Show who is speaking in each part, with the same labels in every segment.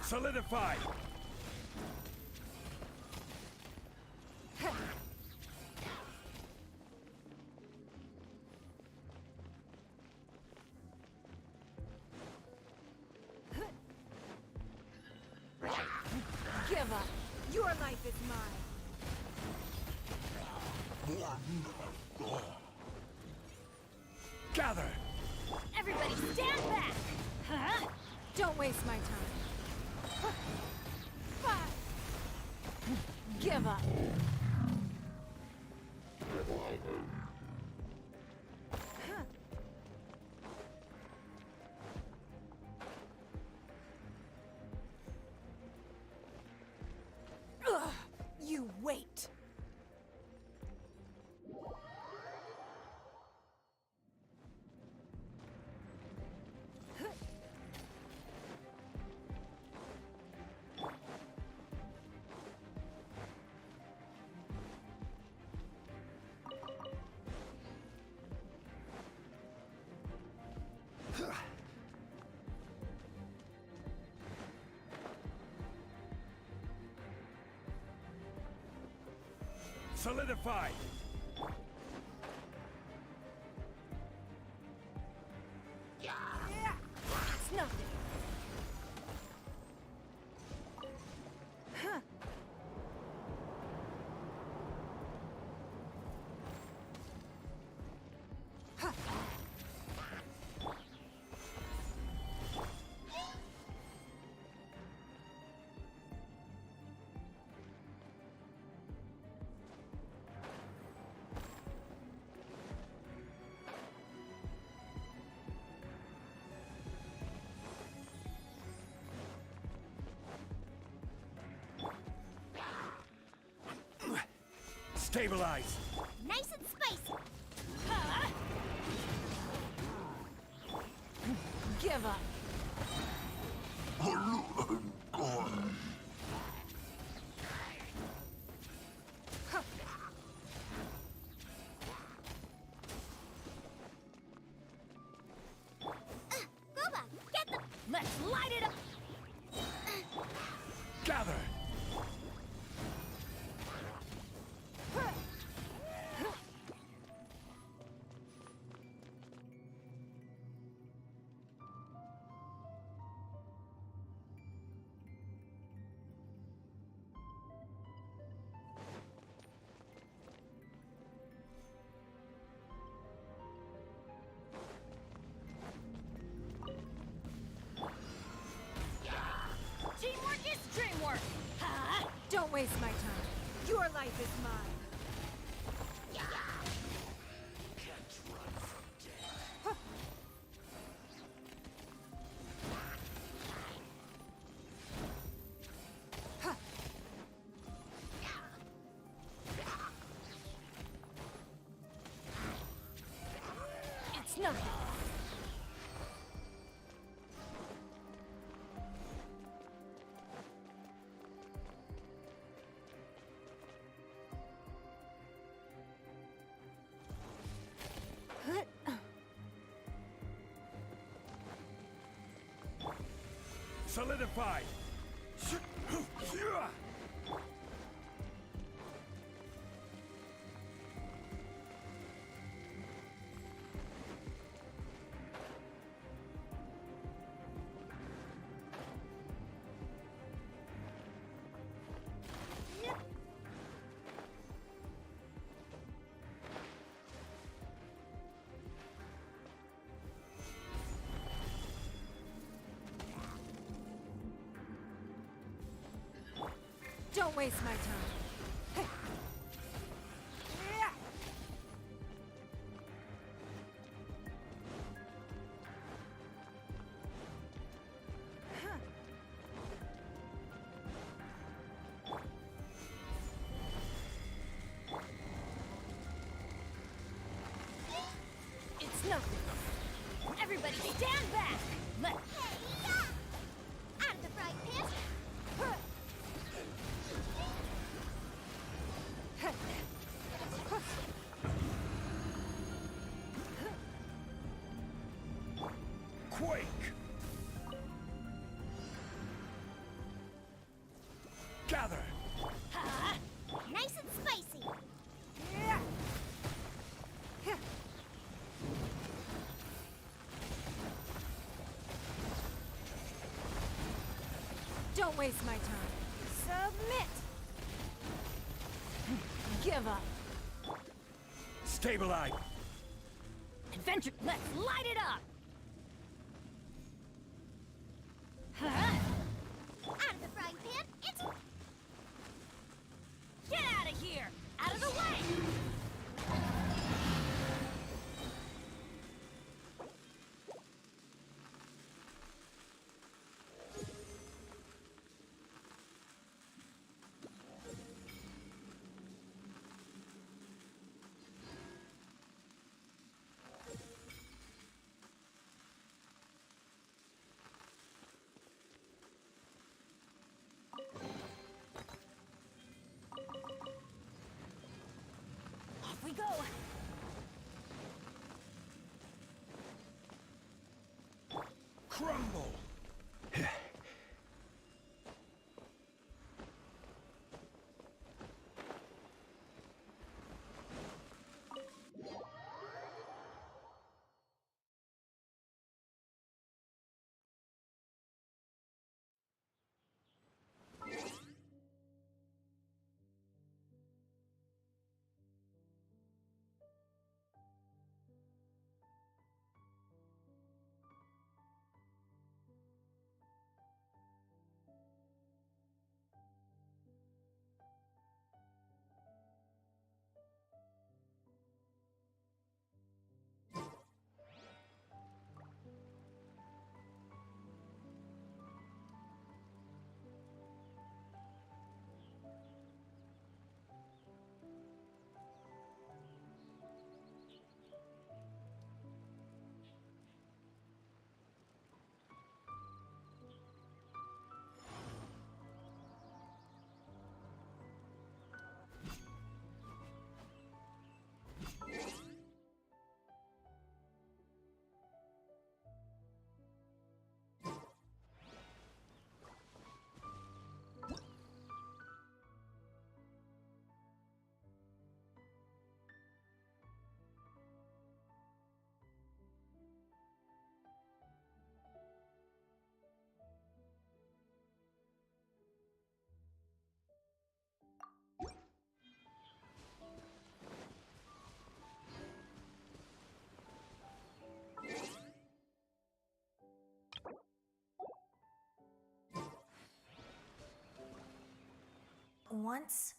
Speaker 1: Solidified!
Speaker 2: Give up! Your life is mine!
Speaker 1: Gather!
Speaker 3: Everybody stand back! Huh?
Speaker 2: Don't waste my time. Give up! Ugh, you wait!
Speaker 1: Solidified!
Speaker 2: It's nothing! Huh.
Speaker 1: Stabilize!
Speaker 3: Nice and spicy!
Speaker 2: Give up!
Speaker 3: Gooba, get them! Let's light it up!
Speaker 1: Gather!
Speaker 3: Teamwork is dreamwork! Huh?
Speaker 2: Don't waste my time. Your life is mine. It's nothing.
Speaker 1: Solidified!
Speaker 2: Don't waste my time. It's nothing.
Speaker 3: Everybody stand back! Out of the frying pan!
Speaker 1: Quake! Gather!
Speaker 3: Ha! Nice and spicy.
Speaker 2: Don't waste my time. Submit! Give up.
Speaker 1: Stabilize!
Speaker 3: Adventure, let's light it up! Huh? Out of the frying pan, it's... Get out of here! Out of the way! Off we go!
Speaker 1: Crumble!
Speaker 4: Once,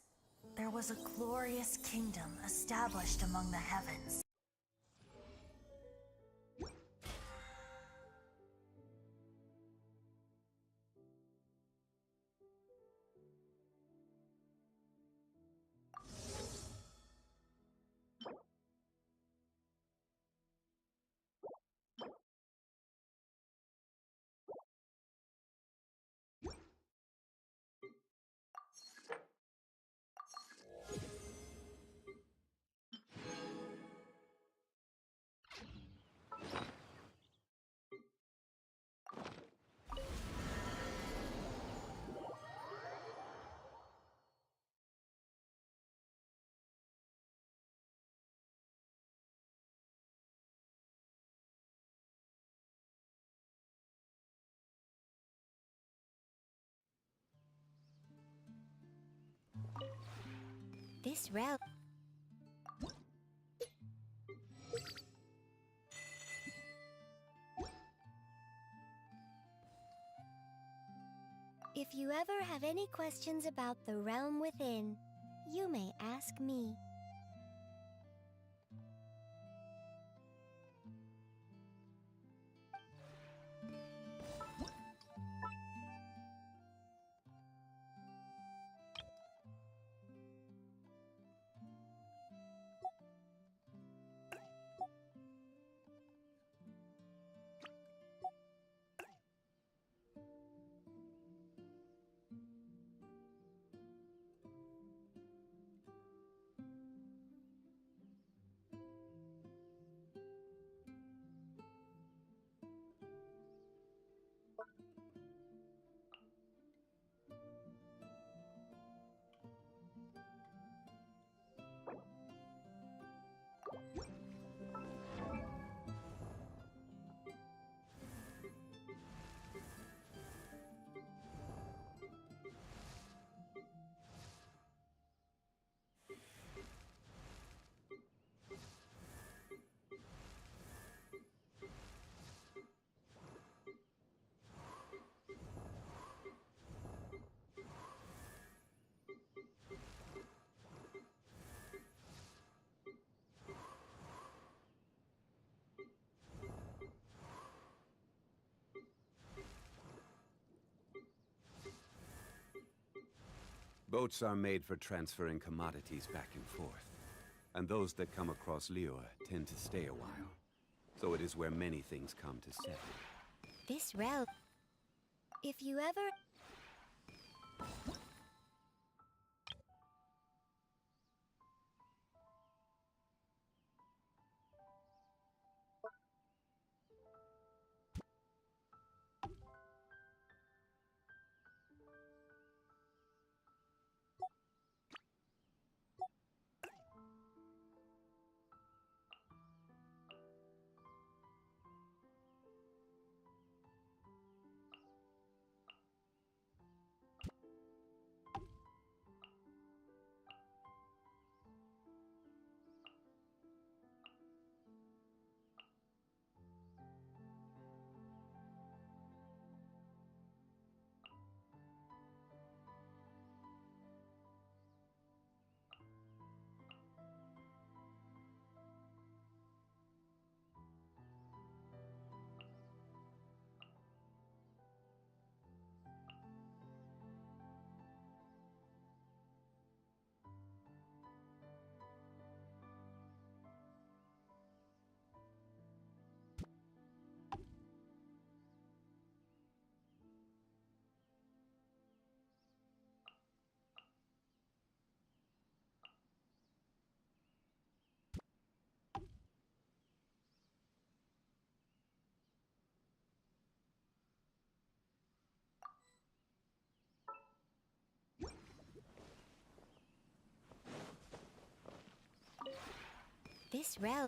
Speaker 4: there was a glorious kingdom established among the heavens.
Speaker 3: This realm... If you ever have any questions about the realm within, you may ask me.
Speaker 5: Boats are made for transferring commodities back and forth. And those that come across Lior tend to stay a while. So it is where many things come to settle.
Speaker 3: This realm... If you ever... This realm...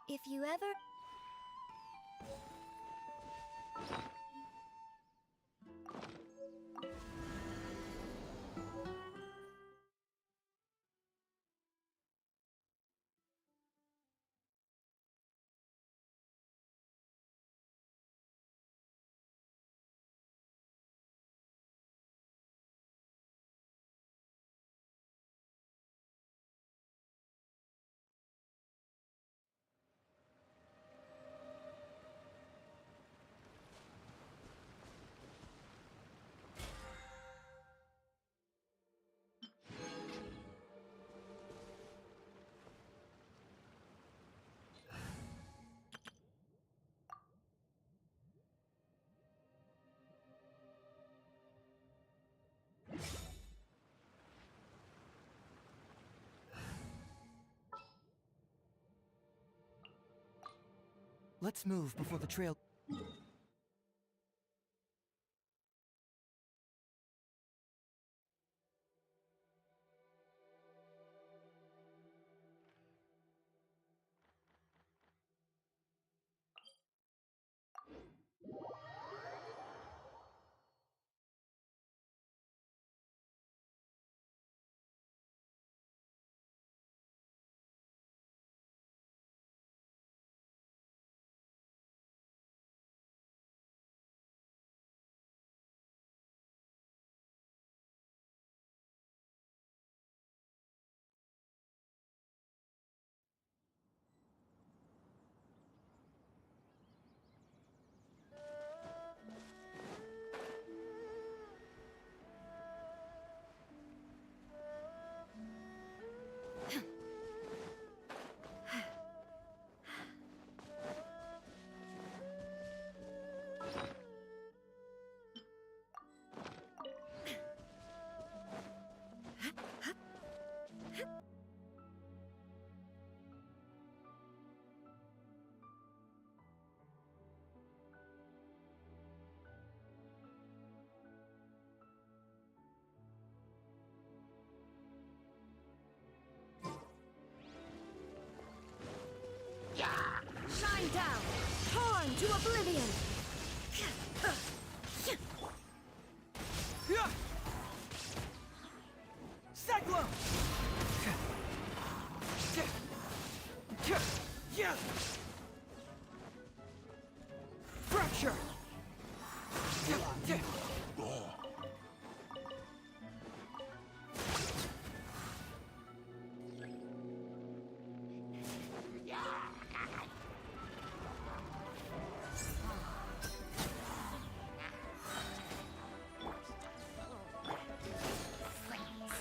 Speaker 3: If you ever...
Speaker 6: Let's move before the trail...
Speaker 2: Shine down! Torn to oblivion!
Speaker 6: Cyclone! Fracture!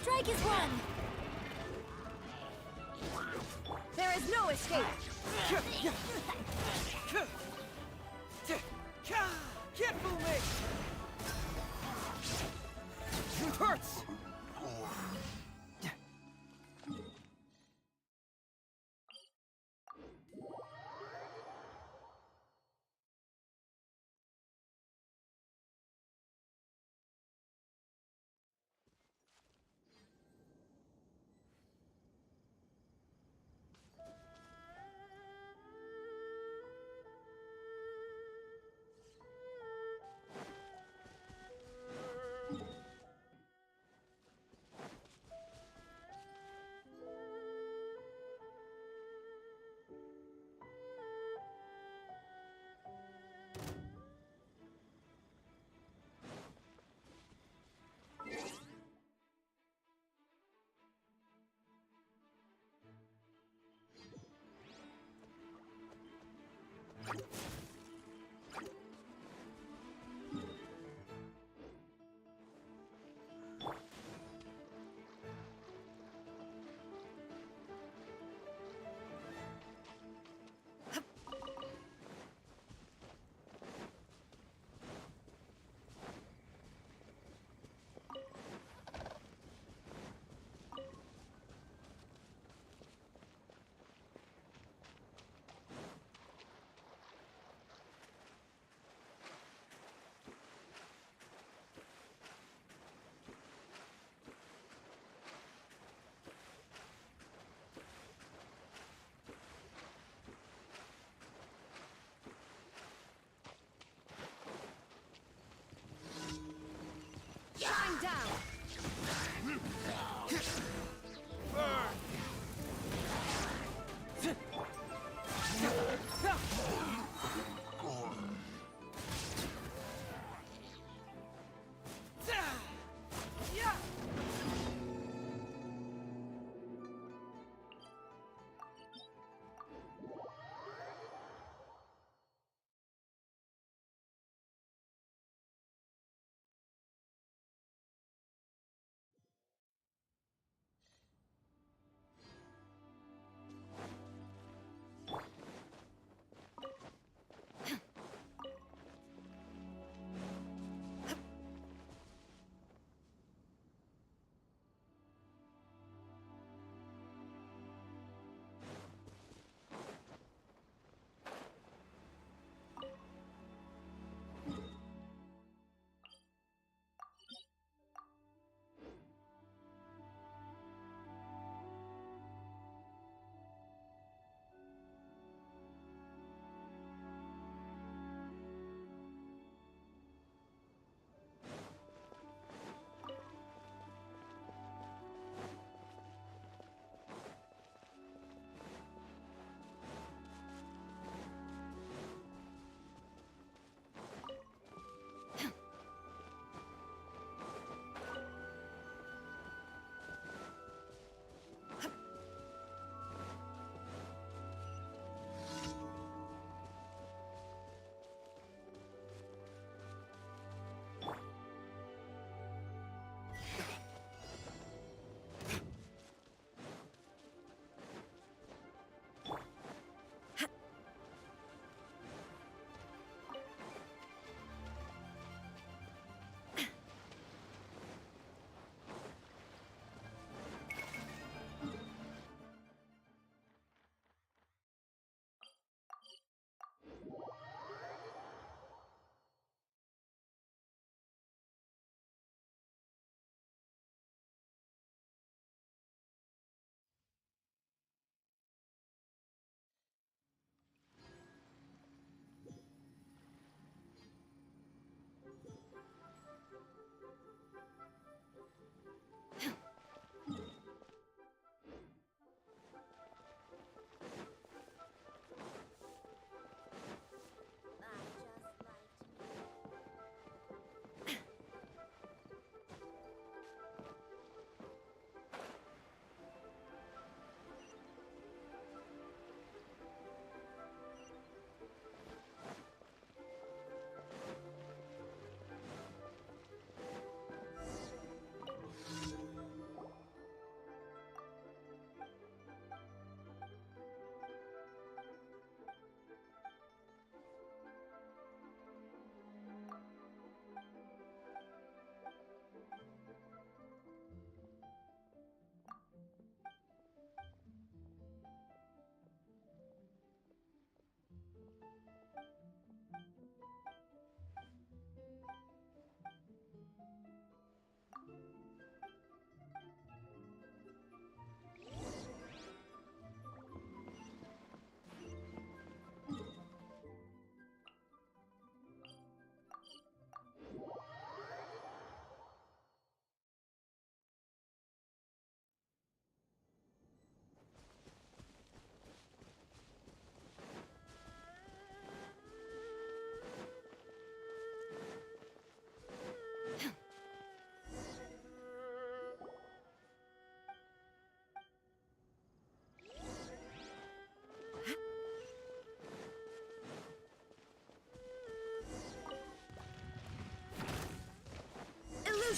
Speaker 2: Strike is one! There is no escape!
Speaker 6: Can't fool me! It hurts!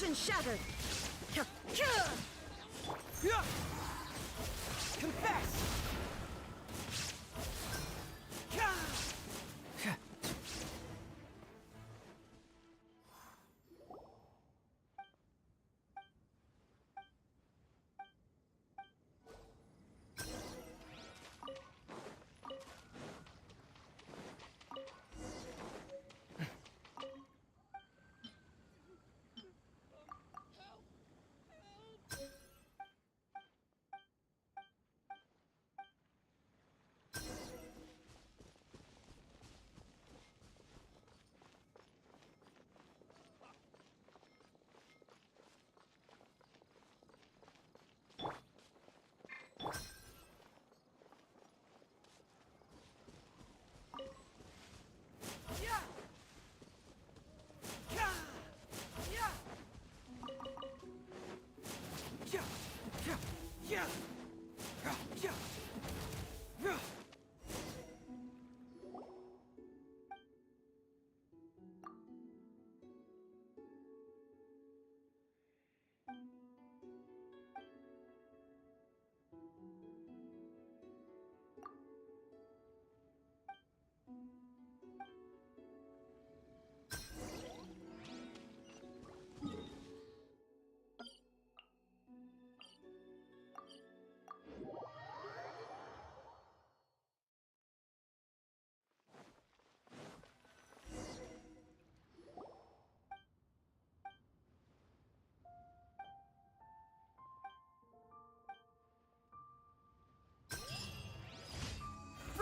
Speaker 2: Illusion shattered!
Speaker 6: Yeah. Confess! Yeah.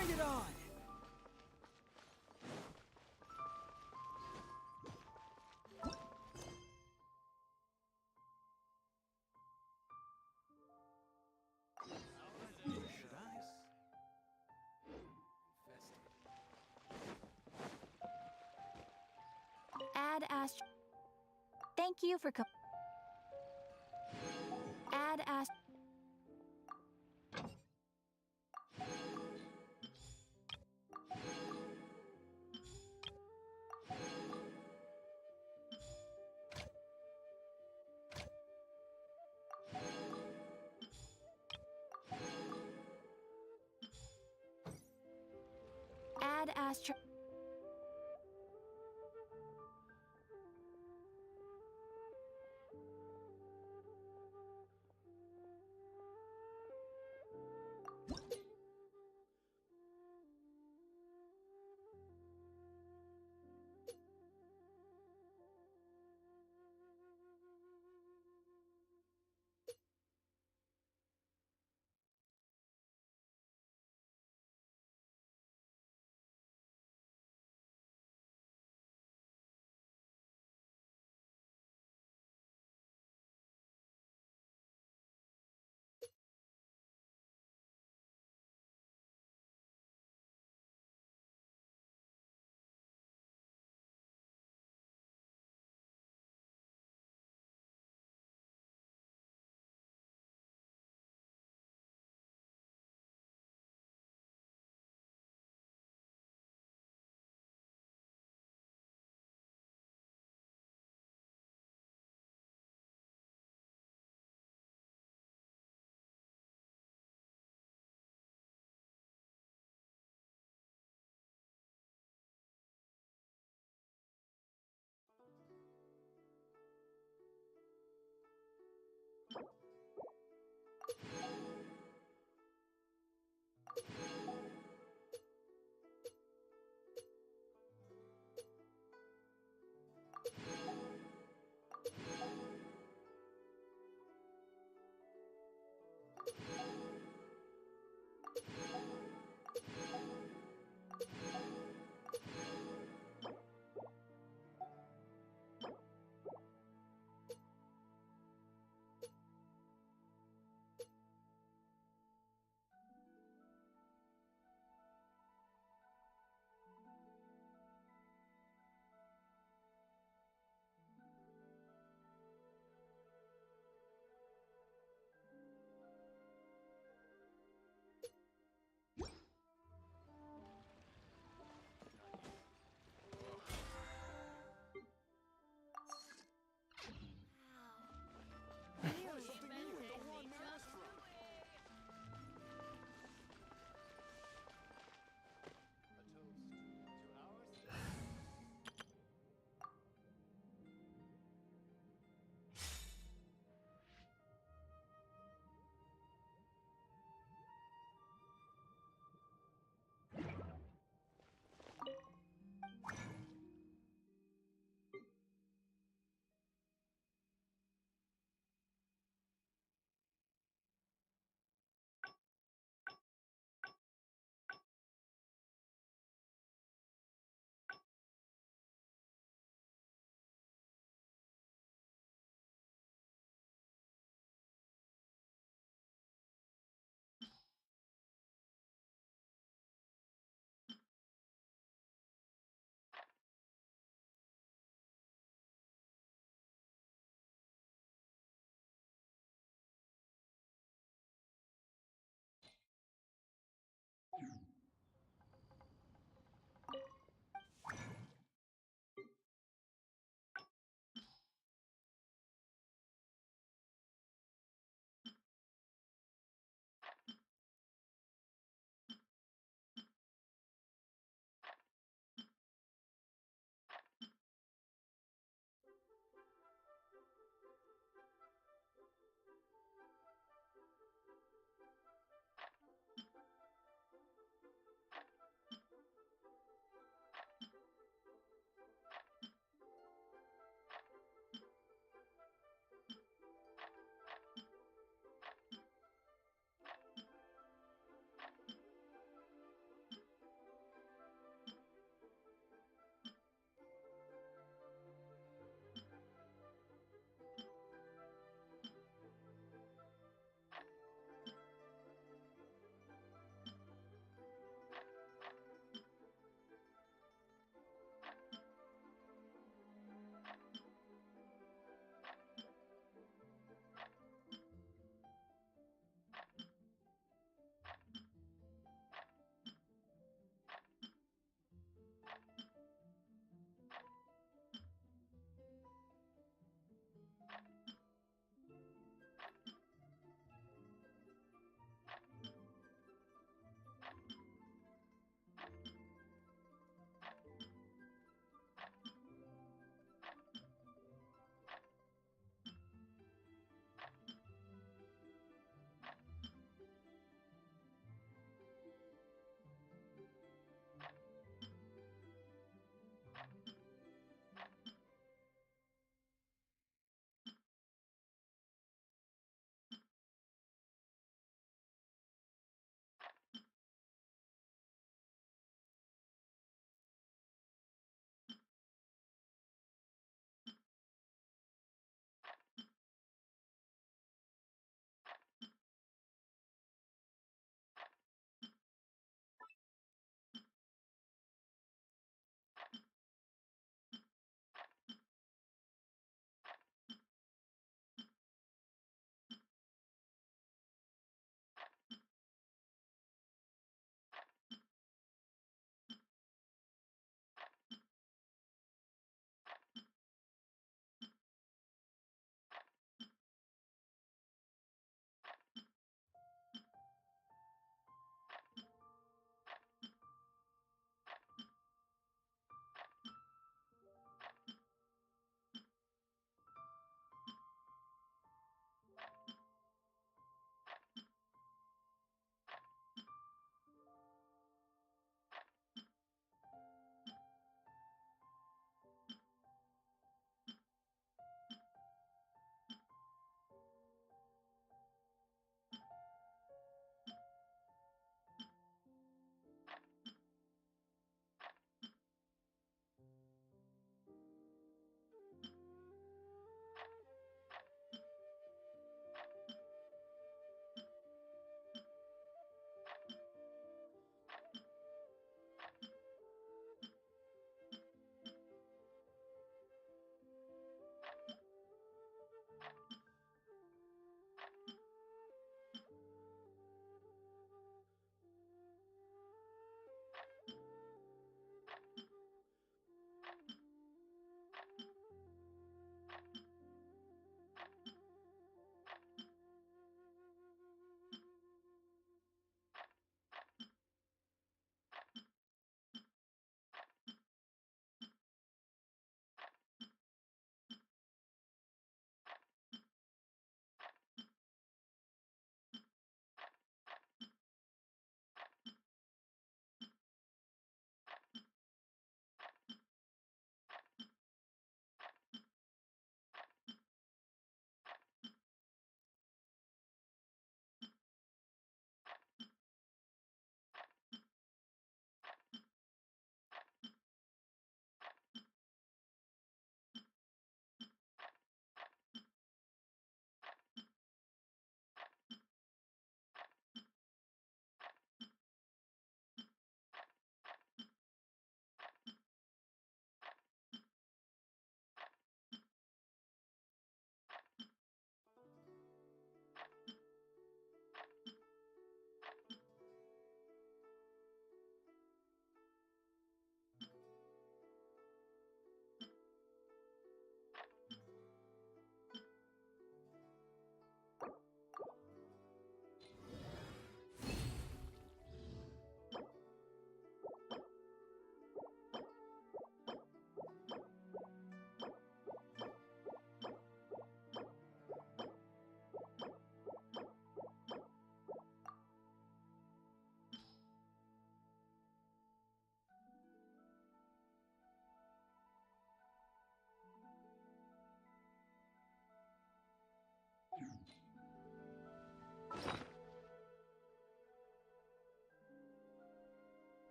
Speaker 6: Bring it on!
Speaker 2: Add Ast. Thank you for Add Ast. Add Astra.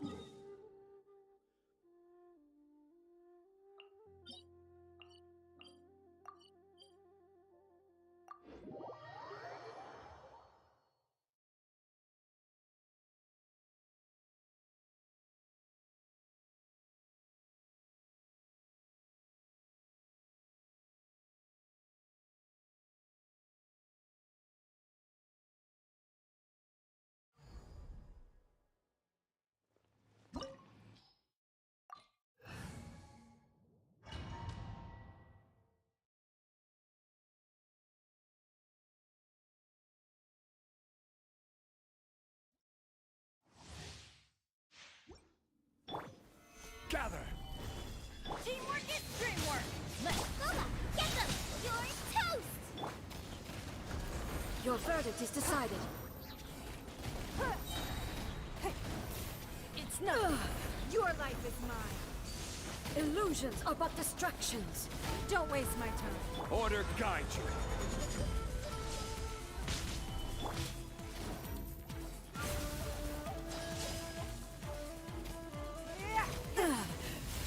Speaker 6: Oh,
Speaker 7: Your verdict is decided.
Speaker 4: It's not.
Speaker 7: Your life is mine. Illusions are but distractions. Don't waste my time.
Speaker 1: Order guide you.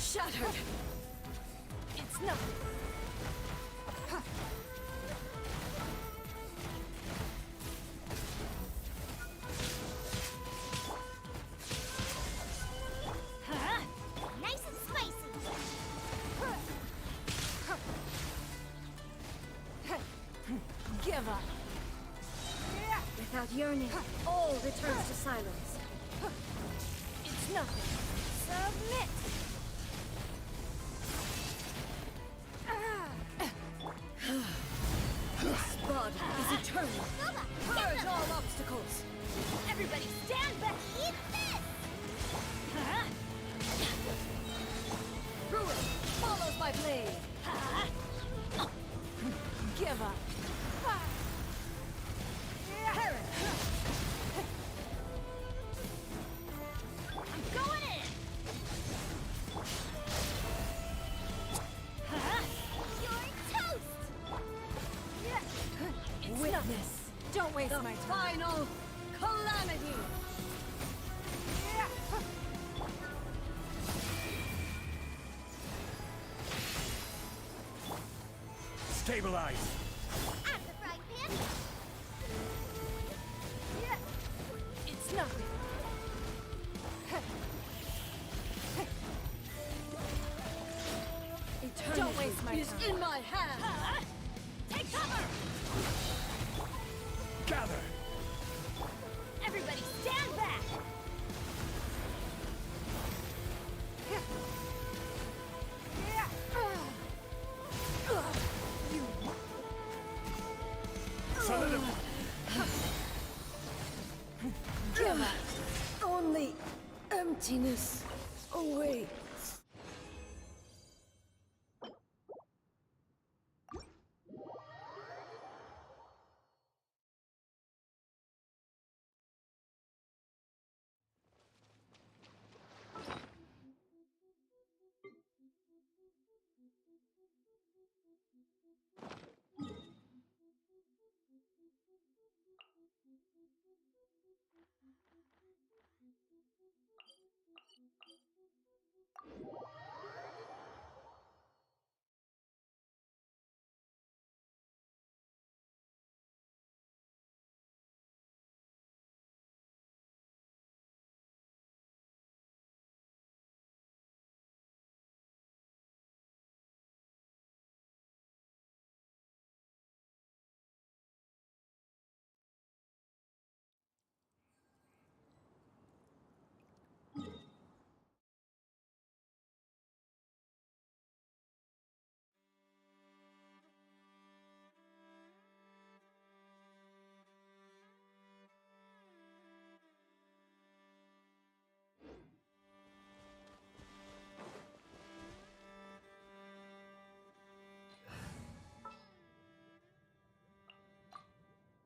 Speaker 7: Shattered.
Speaker 4: It's nothing.
Speaker 3: Nice and spicy.
Speaker 4: Give up.
Speaker 7: Without yearning, all returns to silence.
Speaker 4: It's nothing. Submit.
Speaker 7: This body is eternal. Purge all obstacles.
Speaker 3: Everybody stand back. Eat this.
Speaker 7: Ruin follows my blade.
Speaker 4: Give up.
Speaker 7: Perish.
Speaker 3: I'm going in. You're toast.
Speaker 4: It's
Speaker 7: Witness.
Speaker 4: nothing. Don't waste
Speaker 7: The
Speaker 4: my time.
Speaker 7: final calamity.
Speaker 1: Stabilize.
Speaker 3: At the frying pan.
Speaker 4: It's nothing.
Speaker 7: Eternity
Speaker 4: Don't waste my
Speaker 7: is
Speaker 4: time.
Speaker 7: in my hand.
Speaker 3: Take cover.
Speaker 1: Gather.
Speaker 3: Everybody stand back.
Speaker 1: Solidify.
Speaker 7: Give up. Only emptiness awaits.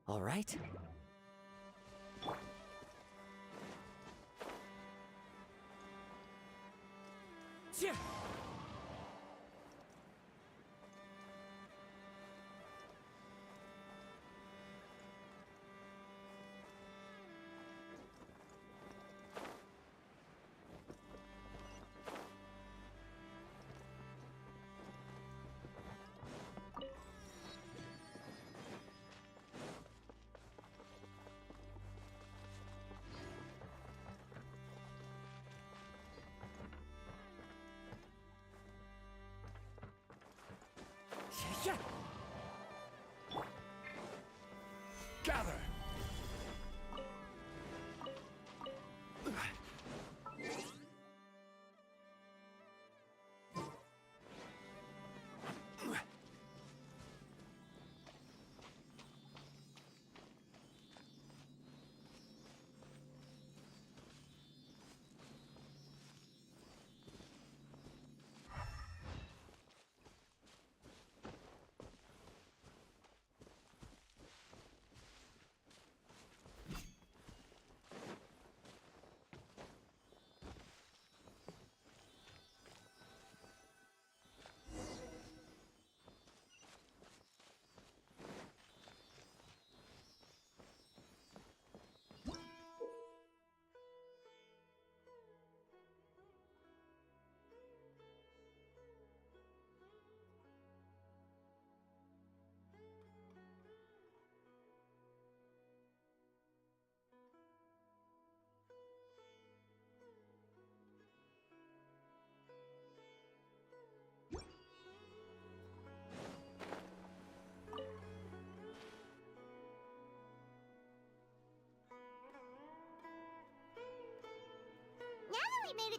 Speaker 6: All right.
Speaker 1: Gather.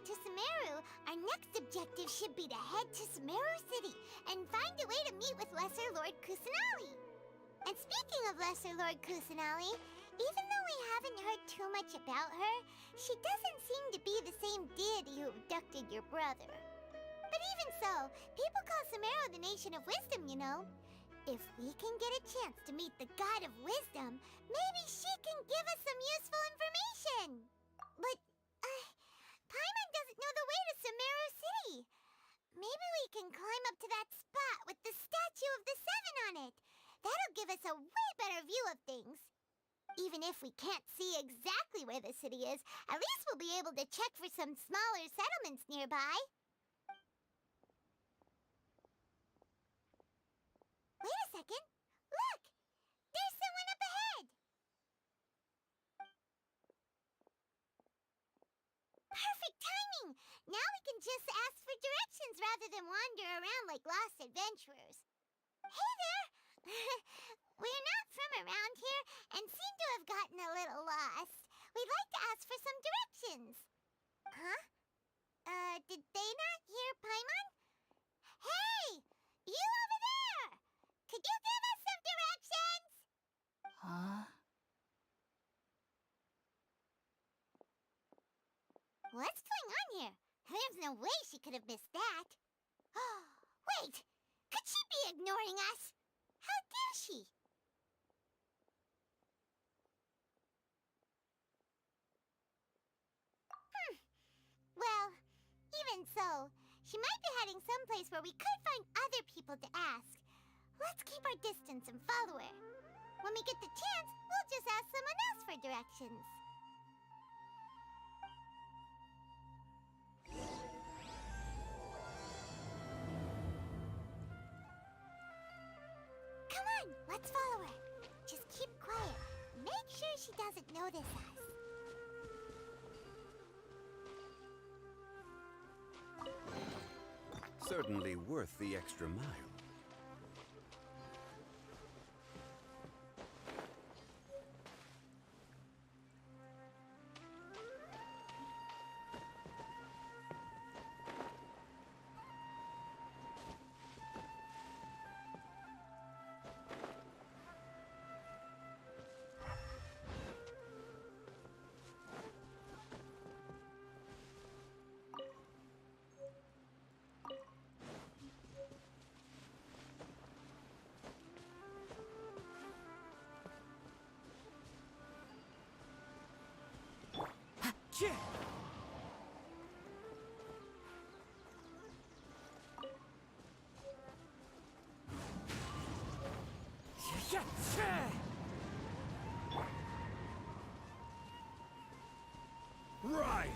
Speaker 8: to Sumeru, our next objective should be to head to Sumeru City and find a way to meet with Lesser Lord Kusanali. And speaking of Lesser Lord Kusanali, even though we haven't heard too much about her, she doesn't seem to be the same deity who abducted your brother. But even so, people call Sumeru the Nation of Wisdom, you know. If we can get a chance to meet the God of Wisdom, maybe she can give us some useful information. But, Paimon doesn't know the way to Sumeru City. Maybe we can climb up to that spot with the statue of the Seven on it. That'll give us a way better view of things. Even if we can't see exactly where the city is, at least we'll be able to check for some smaller settlements nearby. Wait a second. Look! There's someone up ahead! Perfect timing! Now we can just ask for directions rather than wander around like lost adventurers. Hey there! We're not from around here and seem to have gotten a little lost. We'd like to ask for some directions. Huh? Did they not hear Paimon? Hey! You over there! Could you give us some directions?
Speaker 4: Huh?
Speaker 8: What's going on here? There's no way she could have missed that. Wait! Could she be ignoring us? How dare she? Well, even so, she might be heading someplace where we could find other people to ask. Let's keep our distance and follow her. When we get the chance, we'll just ask someone else for directions. Come on, let's follow her. Just keep quiet. Make sure she doesn't notice us.
Speaker 5: Certainly worth the extra mile.
Speaker 6: Yeah. Yeah, yeah.
Speaker 1: Rise!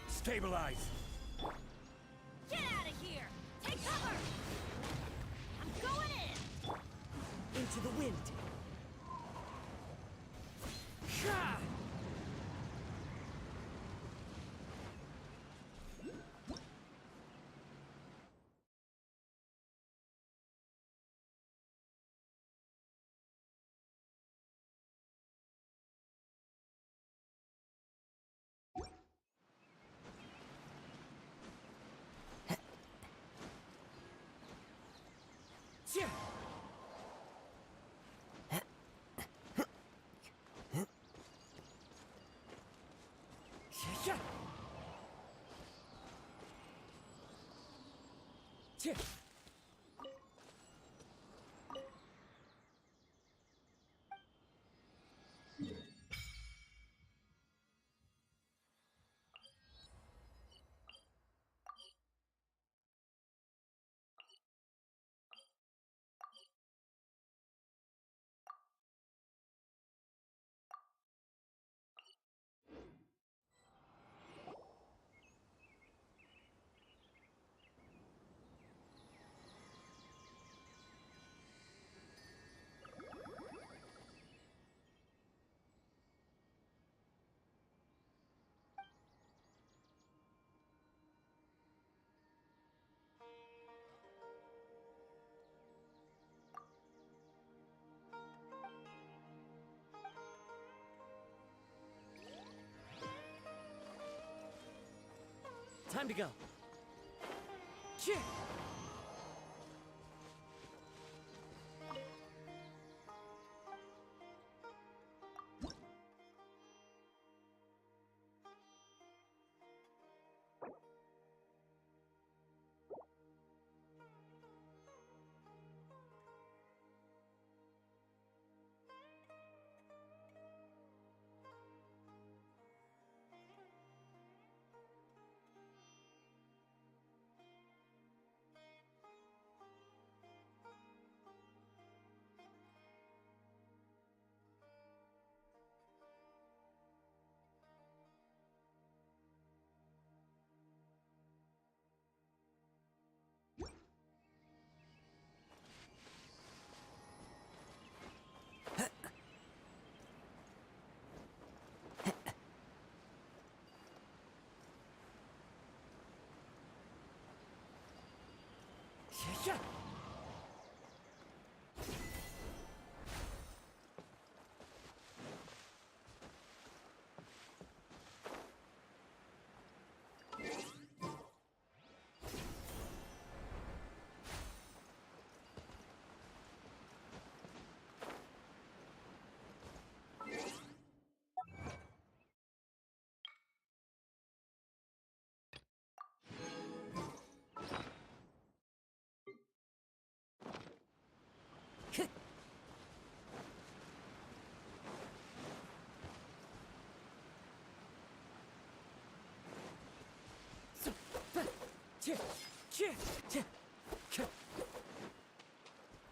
Speaker 1: Stabilize!
Speaker 7: Get out of here! Take cover! I'm going in!
Speaker 6: Into the wind.
Speaker 1: Ha!
Speaker 6: Yeah. Yeah. Yeah. Time to go. Kick! Yeah.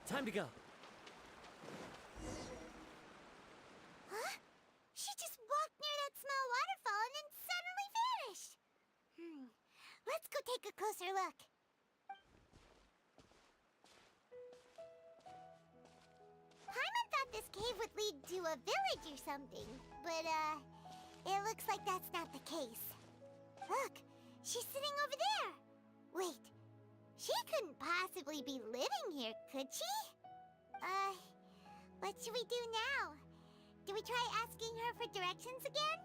Speaker 6: Time to go.
Speaker 8: Huh? She just walked near that small waterfall and then suddenly vanished. Let's go take a closer look. Paimon thought this cave would lead to a village or something, but, it looks like that's not the case. Look, she's sitting over there. Wait, she couldn't possibly be living here, could she? What should we do now? Do we try asking her for directions again?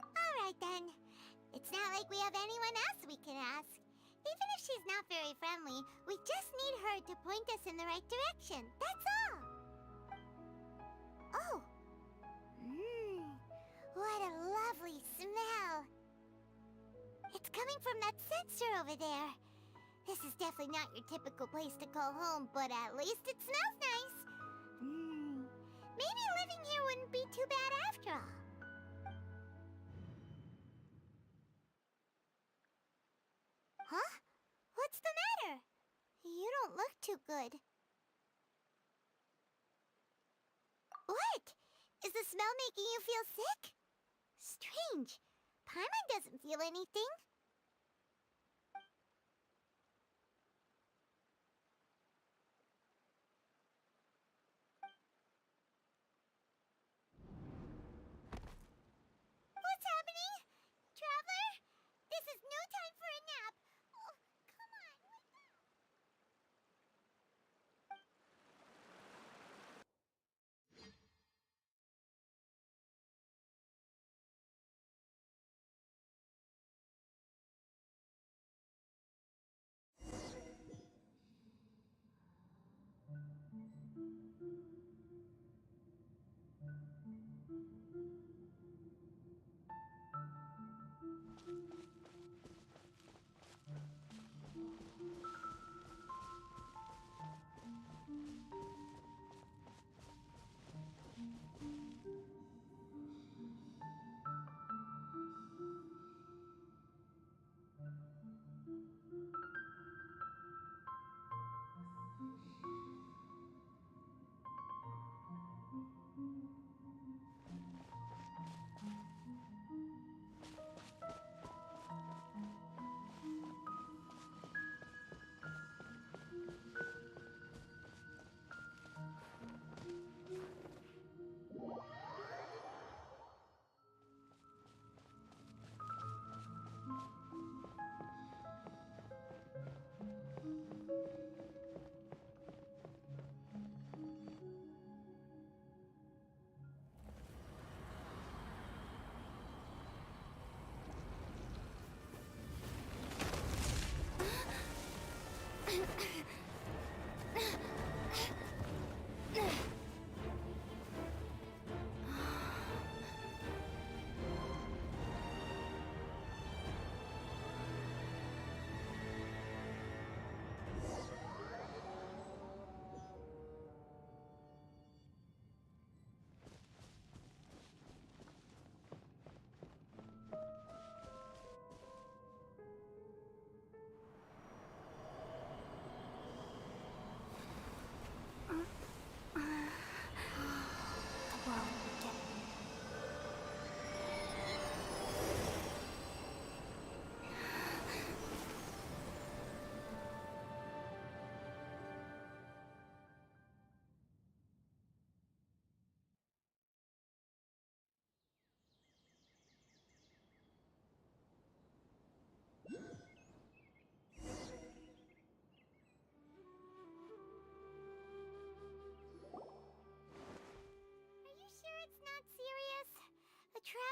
Speaker 8: Alright then. It's not like we have anyone else we can ask. Even if she's not very friendly, we just need her to point us in the right direction. That's all. Oh. What a lovely smell. It's coming from that sensor over there. This is definitely not your typical place to call home, but at least it smells nice. Maybe living here wouldn't be too bad after all. Huh? What's the matter? You don't look too good. What? Is the smell making you feel sick? Strange. Paimon doesn't feel anything. What's happening? Traveler? This is no time for a nap. Oh, come on, wake up.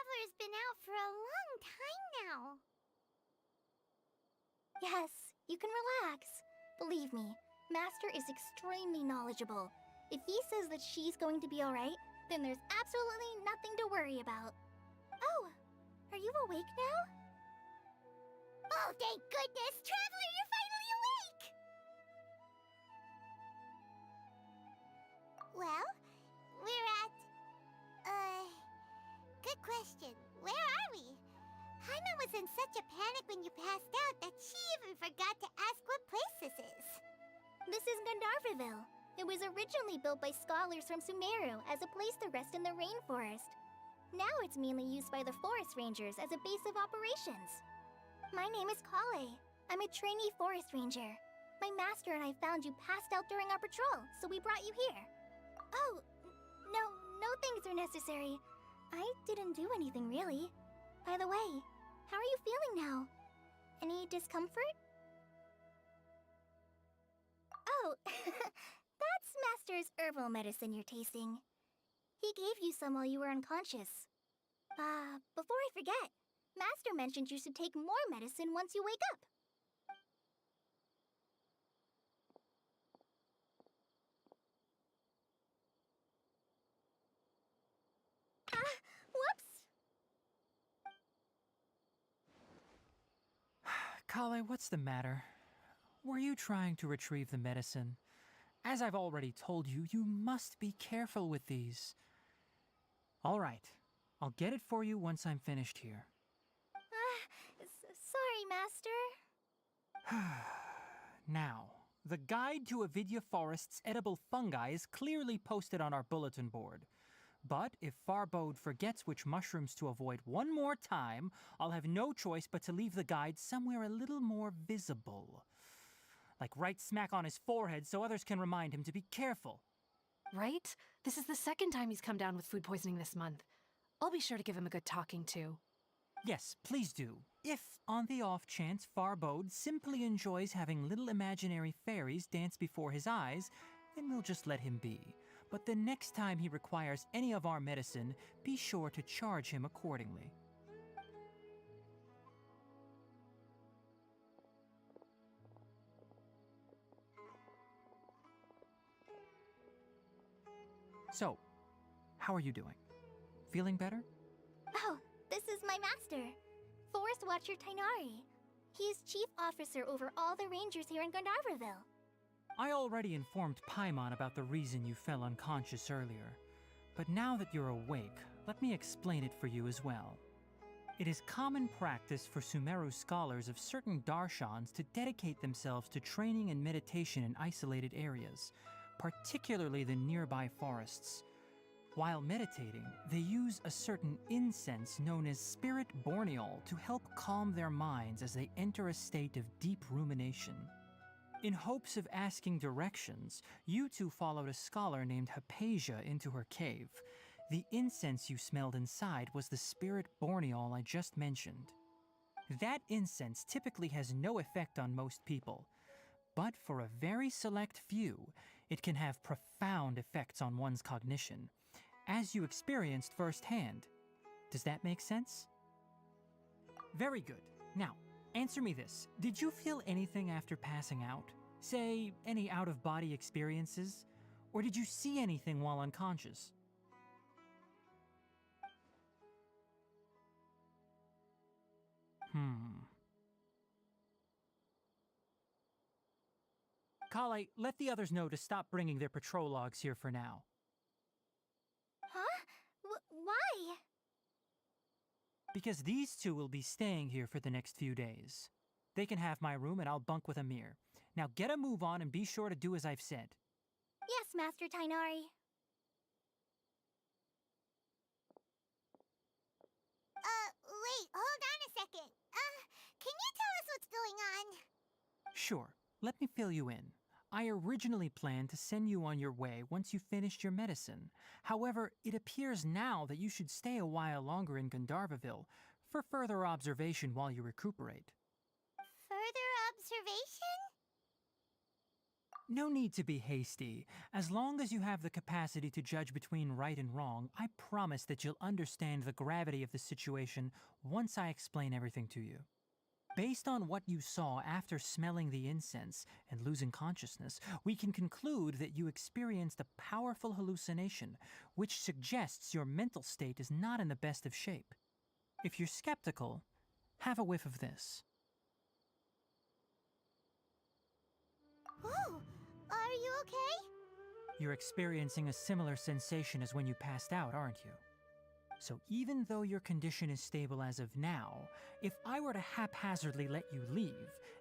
Speaker 8: Traveler's been out for a long time now.
Speaker 3: Yes, you can relax. Believe me, Master is extremely knowledgeable. If he says that she's going to be alright, then there's absolutely nothing to worry about. Oh, are you awake now?
Speaker 8: Oh, thank goodness! Traveler, you're finally awake! Well, we're at... Good question. Where are we? Paimon was in such a panic when you passed out that she even forgot to ask what place this is.
Speaker 3: This is Gandharvaville. It was originally built by scholars from Sumeru as a place to rest in the rainforest. Now it's mainly used by the forest rangers as a base of operations. My name is Kale. I'm a trainee forest ranger. My master and I found you passed out during our patrol, so we brought you here. Oh, no things are necessary. I didn't do anything really. By the way, how are you feeling now? Any discomfort? Oh, that's Master's herbal medicine you're tasting. He gave you some while you were unconscious. Before I forget, Master mentioned you should take more medicine once you wake up. Whoops!
Speaker 9: Kale, what's the matter? Were you trying to retrieve the medicine? As I've already told you, you must be careful with these. All right, I'll get it for you once I'm finished here.
Speaker 3: Sorry, Master.
Speaker 9: Now, the guide to Avidya Forest's edible fungi is clearly posted on our bulletin board. But if Farbode forgets which mushrooms to avoid one more time, I'll have no choice but to leave the guide somewhere a little more visible. Like right smack on his forehead so others can remind him to be careful.
Speaker 10: Right? This is the second time he's come down with food poisoning this month. I'll be sure to give him a good talking to.
Speaker 9: Yes, please do. If, on the off chance, Farbode simply enjoys having little imaginary fairies dance before his eyes, then we'll just let him be. But the next time he requires any of our medicine, be sure to charge him accordingly. So, how are you doing? Feeling better?
Speaker 3: Oh, this is my master, Forest Watcher Tighnari. He's chief officer over all the rangers here in Gandharvaville.
Speaker 9: I already informed Paimon about the reason you fell unconscious earlier. But now that you're awake, let me explain it for you as well. It is common practice for Sumeru scholars of certain darshans to dedicate themselves to training and meditation in isolated areas, particularly the nearby forests. While meditating, they use a certain incense known as Spirit Borneol to help calm their minds as they enter a state of deep rumination. In hopes of asking directions, you two followed a scholar named Hypatia into her cave. The incense you smelled inside was the Spirit Borneol I just mentioned. That incense typically has no effect on most people, but for a very select few, it can have profound effects on one's cognition, as you experienced firsthand. Does that make sense? Very good. Now, answer me this. Did you feel anything after passing out? Say, any out-of-body experiences? Or did you see anything while unconscious? Kale, let the others know to stop bringing their patrol logs here for now.
Speaker 3: Huh? Why?
Speaker 9: Because these two will be staying here for the next few days. They can have my room and I'll bunk with Amir. Now get a move on and be sure to do as I've said.
Speaker 3: Yes, Master Tighnari.
Speaker 8: Wait, hold on a second. Can you tell us what's going on?
Speaker 9: Sure, let me fill you in. I originally planned to send you on your way once you finished your medicine. However, it appears now that you should stay a while longer in Gandharvaville for further observation while you recuperate.
Speaker 8: Further observation?
Speaker 9: No need to be hasty. As long as you have the capacity to judge between right and wrong, I promise that you'll understand the gravity of the situation once I explain everything to you. Based on what you saw after smelling the incense and losing consciousness, we can conclude that you experienced a powerful hallucination, which suggests your mental state is not in the best of shape. If you're skeptical, have a whiff of this.
Speaker 8: Oh, are you okay?
Speaker 9: You're experiencing a similar sensation as when you passed out, aren't you? So even though your condition is stable as of now, if I were to haphazardly let you leave,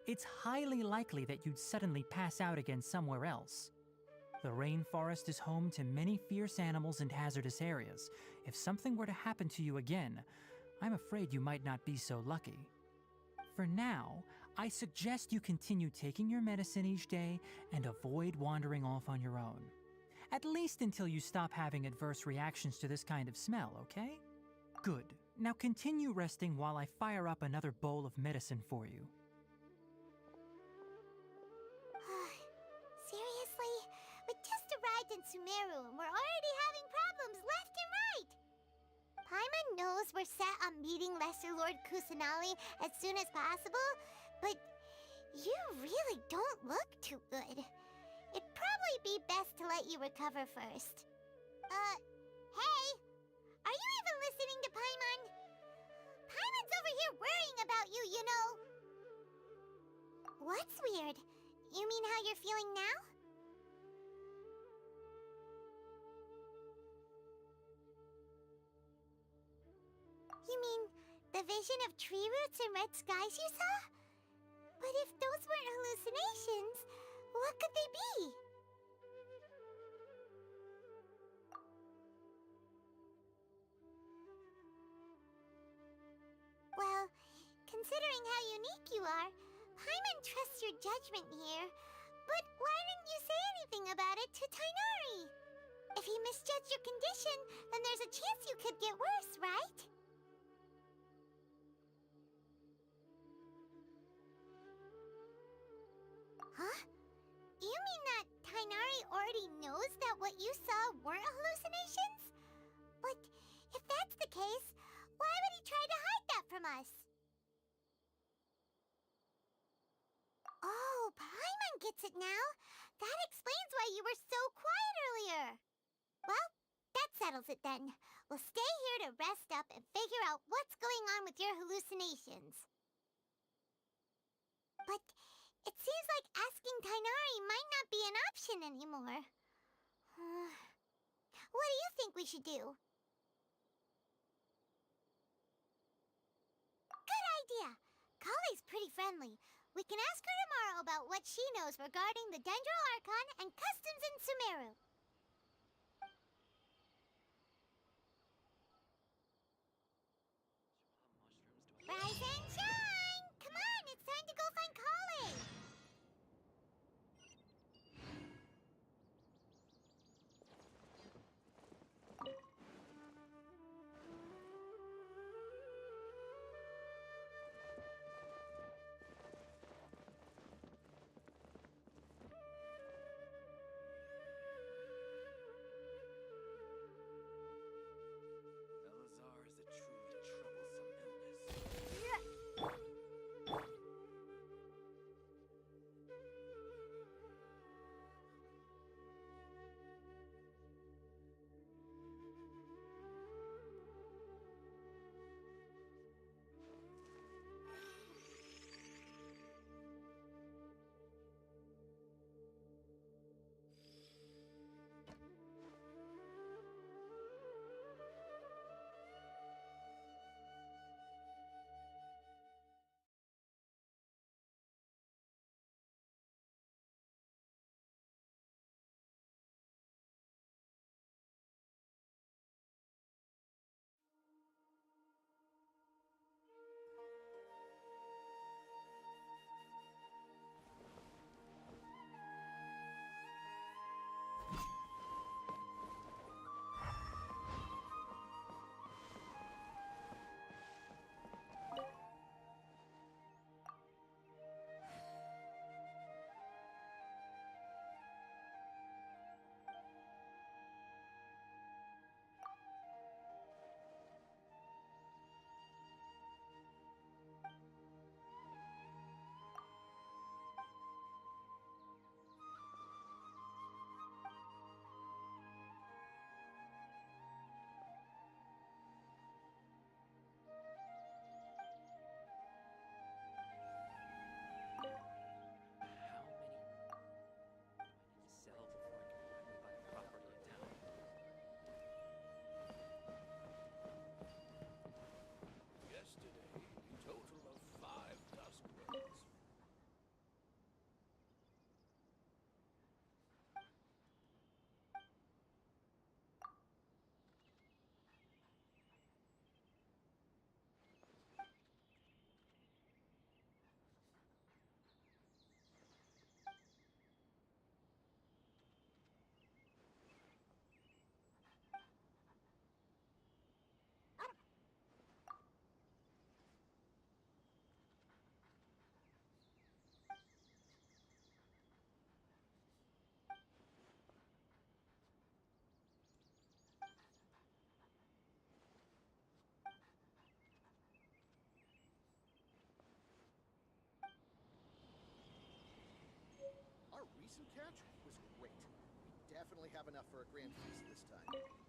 Speaker 9: it's highly likely that you'd suddenly pass out again somewhere else. The rainforest is home to many fierce animals and hazardous areas. If something were to happen to you again, I'm afraid you might not be so lucky. For now, I suggest you continue taking your medicine each day and avoid wandering off on your own. At least until you stop having adverse reactions to this kind of smell, okay? Good. Now continue resting while I fire up another bowl of medicine for you.
Speaker 8: Seriously? We just arrived in Sumeru and we're already having problems left and right! Paimon knows we're set on meeting Lesser Lord Kusanali as soon as possible, but you really don't look too good. It'd probably be best to let you recover first. Hey! Are you even listening to Paimon? Paimon's over here worrying about you, you know! What's weird? You mean how you're feeling now? You mean the vision of tree roots and red skies you saw? But if those weren't hallucinations, what could they be? Well, considering how unique you are, Paimon trusts your judgment here. But why didn't you say anything about it to Tighnari? If he misjudged your condition, then there's a chance you could get worse, right? Huh? You mean that Tighnari already knows that what you saw weren't hallucinations? But if that's the case, why would he try to hide that from us? Oh, Paimon gets it now. That explains why you were so quiet earlier. Well, that settles it then. We'll stay here to rest up and figure out what's going on with your hallucinations. But it seems like asking Tighnari might not be an option anymore. What do you think we should do? Good idea! Kale's pretty friendly. We can ask her tomorrow about what she knows regarding the Dendro Archon and customs in Sumeru. Rise and shine! Come on, it's time to go find Kale!
Speaker 11: decent catch was great. We definitely have enough for a grand feast this time.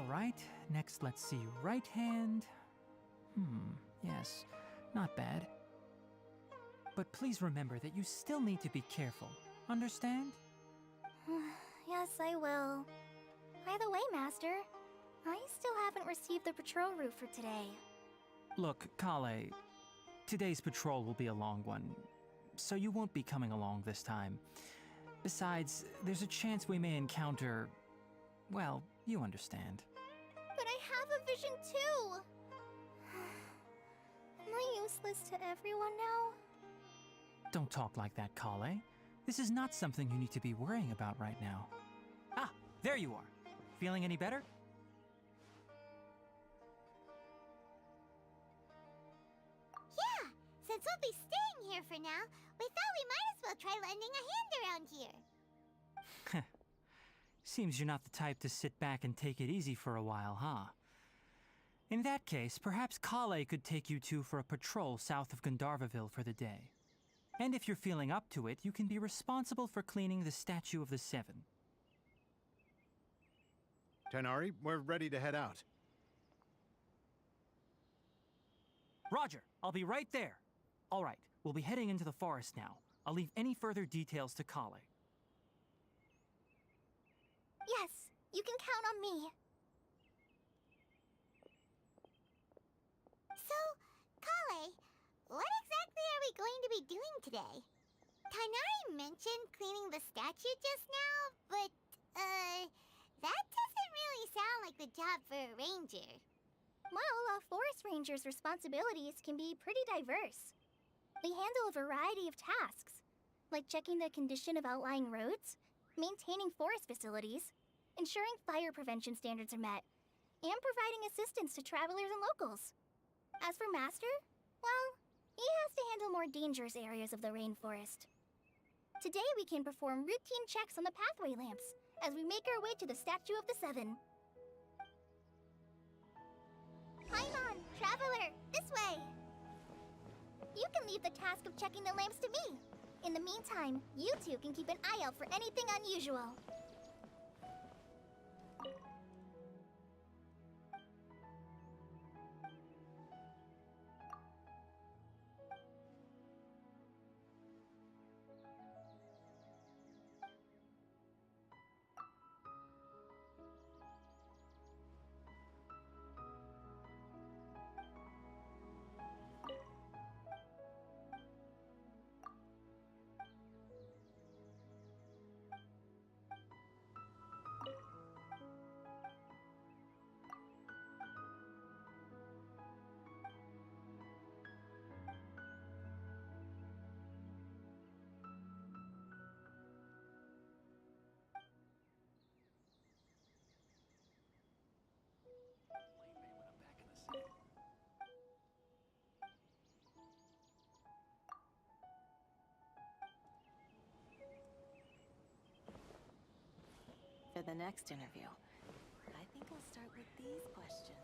Speaker 9: All right, next let's see. Right hand. Yes, not bad. But please remember that you still need to be careful. Understand?
Speaker 3: Yes, I will. By the way, Master, I still haven't received the patrol route for today.
Speaker 9: Look, Kale, today's patrol will be a long one, so you won't be coming along this time. Besides, there's a chance we may encounter... well, you understand.
Speaker 3: But I have a vision too! Am I useless to everyone now?
Speaker 9: Don't talk like that, Kale. This is not something you need to be worrying about right now. Ah, there you are. Feeling any better?
Speaker 8: Yeah, since we'll be staying here for now, we thought we might as well try lending a hand around here.
Speaker 9: Seems you're not the type to sit back and take it easy for a while, huh? In that case, perhaps Kale could take you two for a patrol south of Gandharvaville for the day. And if you're feeling up to it, you can be responsible for cleaning the Statue of the Seven.
Speaker 11: Tighnari, we're ready to head out.
Speaker 9: Roger, I'll be right there. All right, we'll be heading into the forest now. I'll leave any further details to Kale.
Speaker 3: Yes, you can count on me.
Speaker 8: So, Kale, what exactly are we going to be doing today? Tighnari mentioned cleaning the statue just now, but, that doesn't really sound like the job for a ranger.
Speaker 3: Well, a forest ranger's responsibilities can be pretty diverse. They handle a variety of tasks, like checking the condition of outlying roads, maintaining forest facilities, ensuring fire prevention standards are met, and providing assistance to travelers and locals. As for Master, well, he has to handle more dangerous areas of the rainforest. Today we can perform routine checks on the pathway lamps as we make our way to the Statue of the Seven. Paimon, Traveler, this way! You can leave the task of checking the lamps to me. In the meantime, you two can keep an eye out for anything unusual.
Speaker 12: For the next interview, I think I'll start with these questions.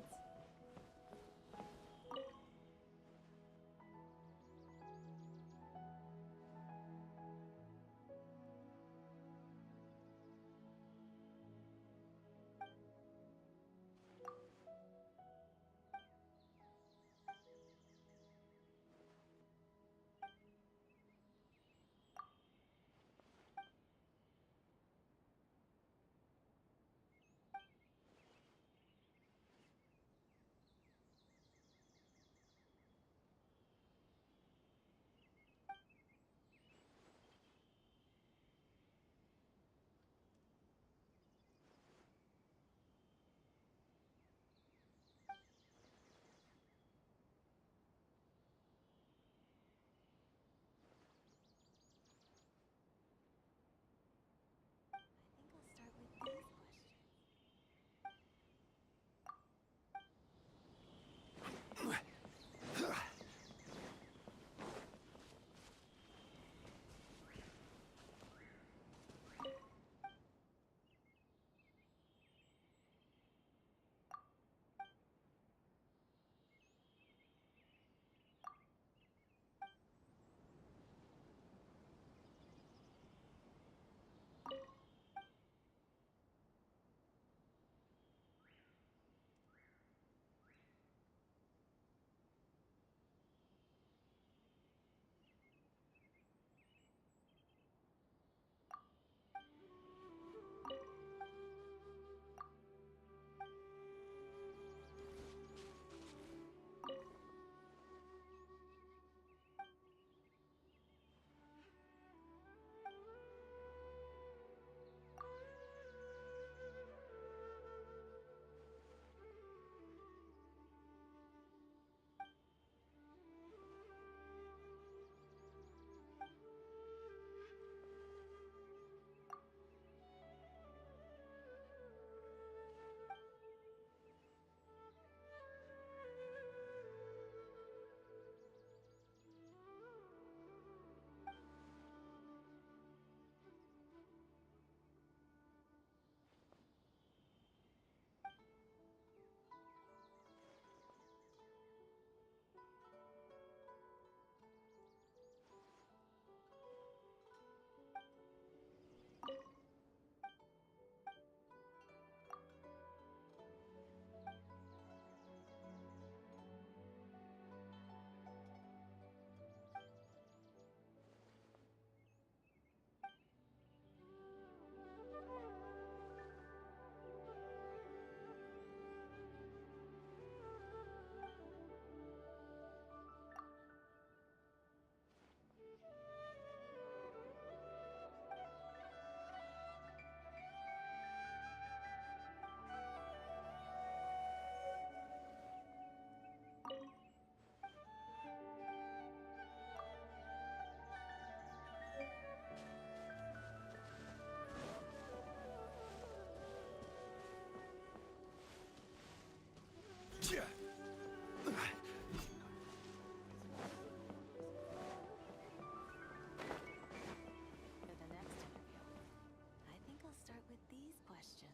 Speaker 12: with these questions.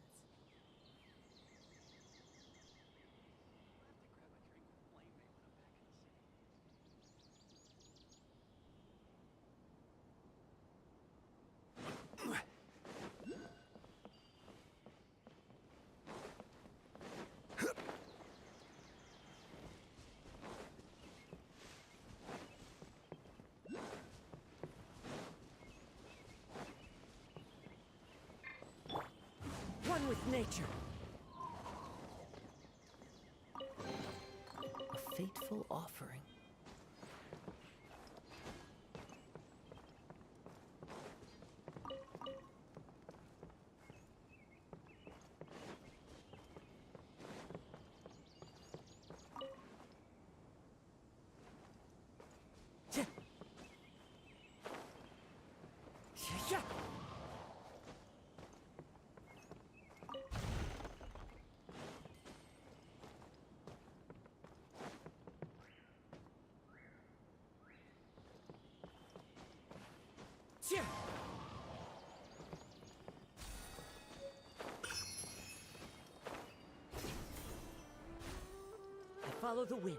Speaker 6: One with nature. A fateful offering. Yeah. Yeah. I follow the wind.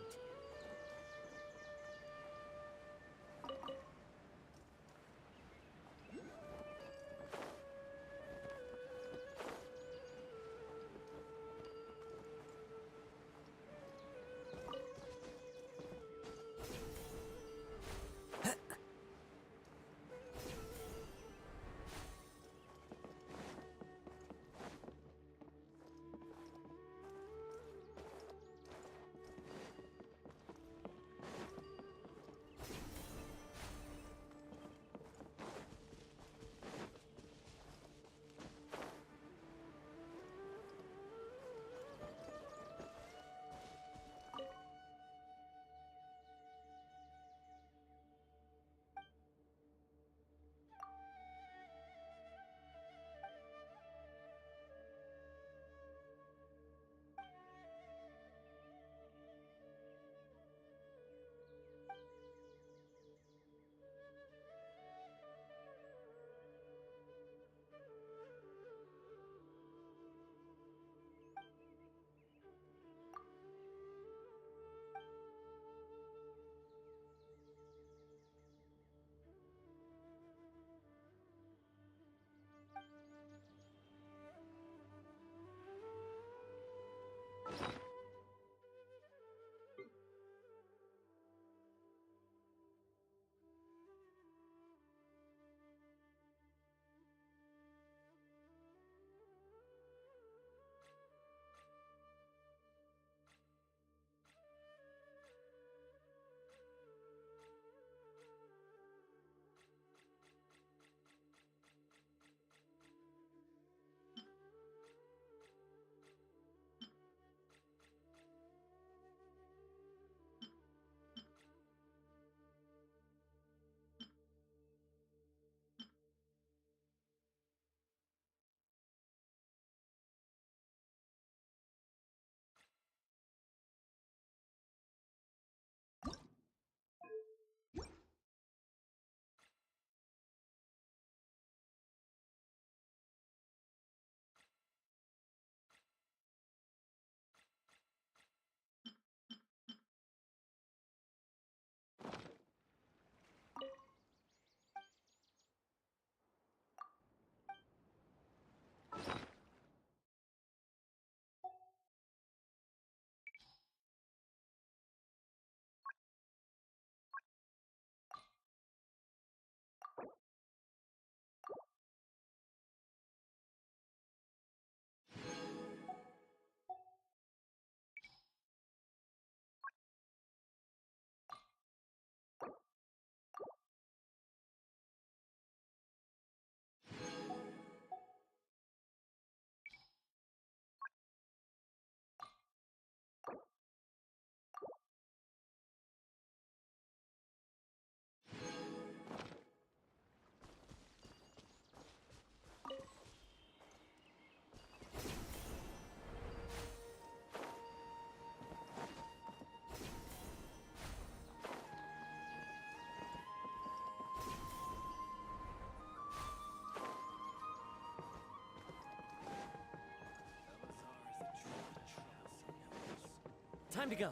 Speaker 6: Time to go.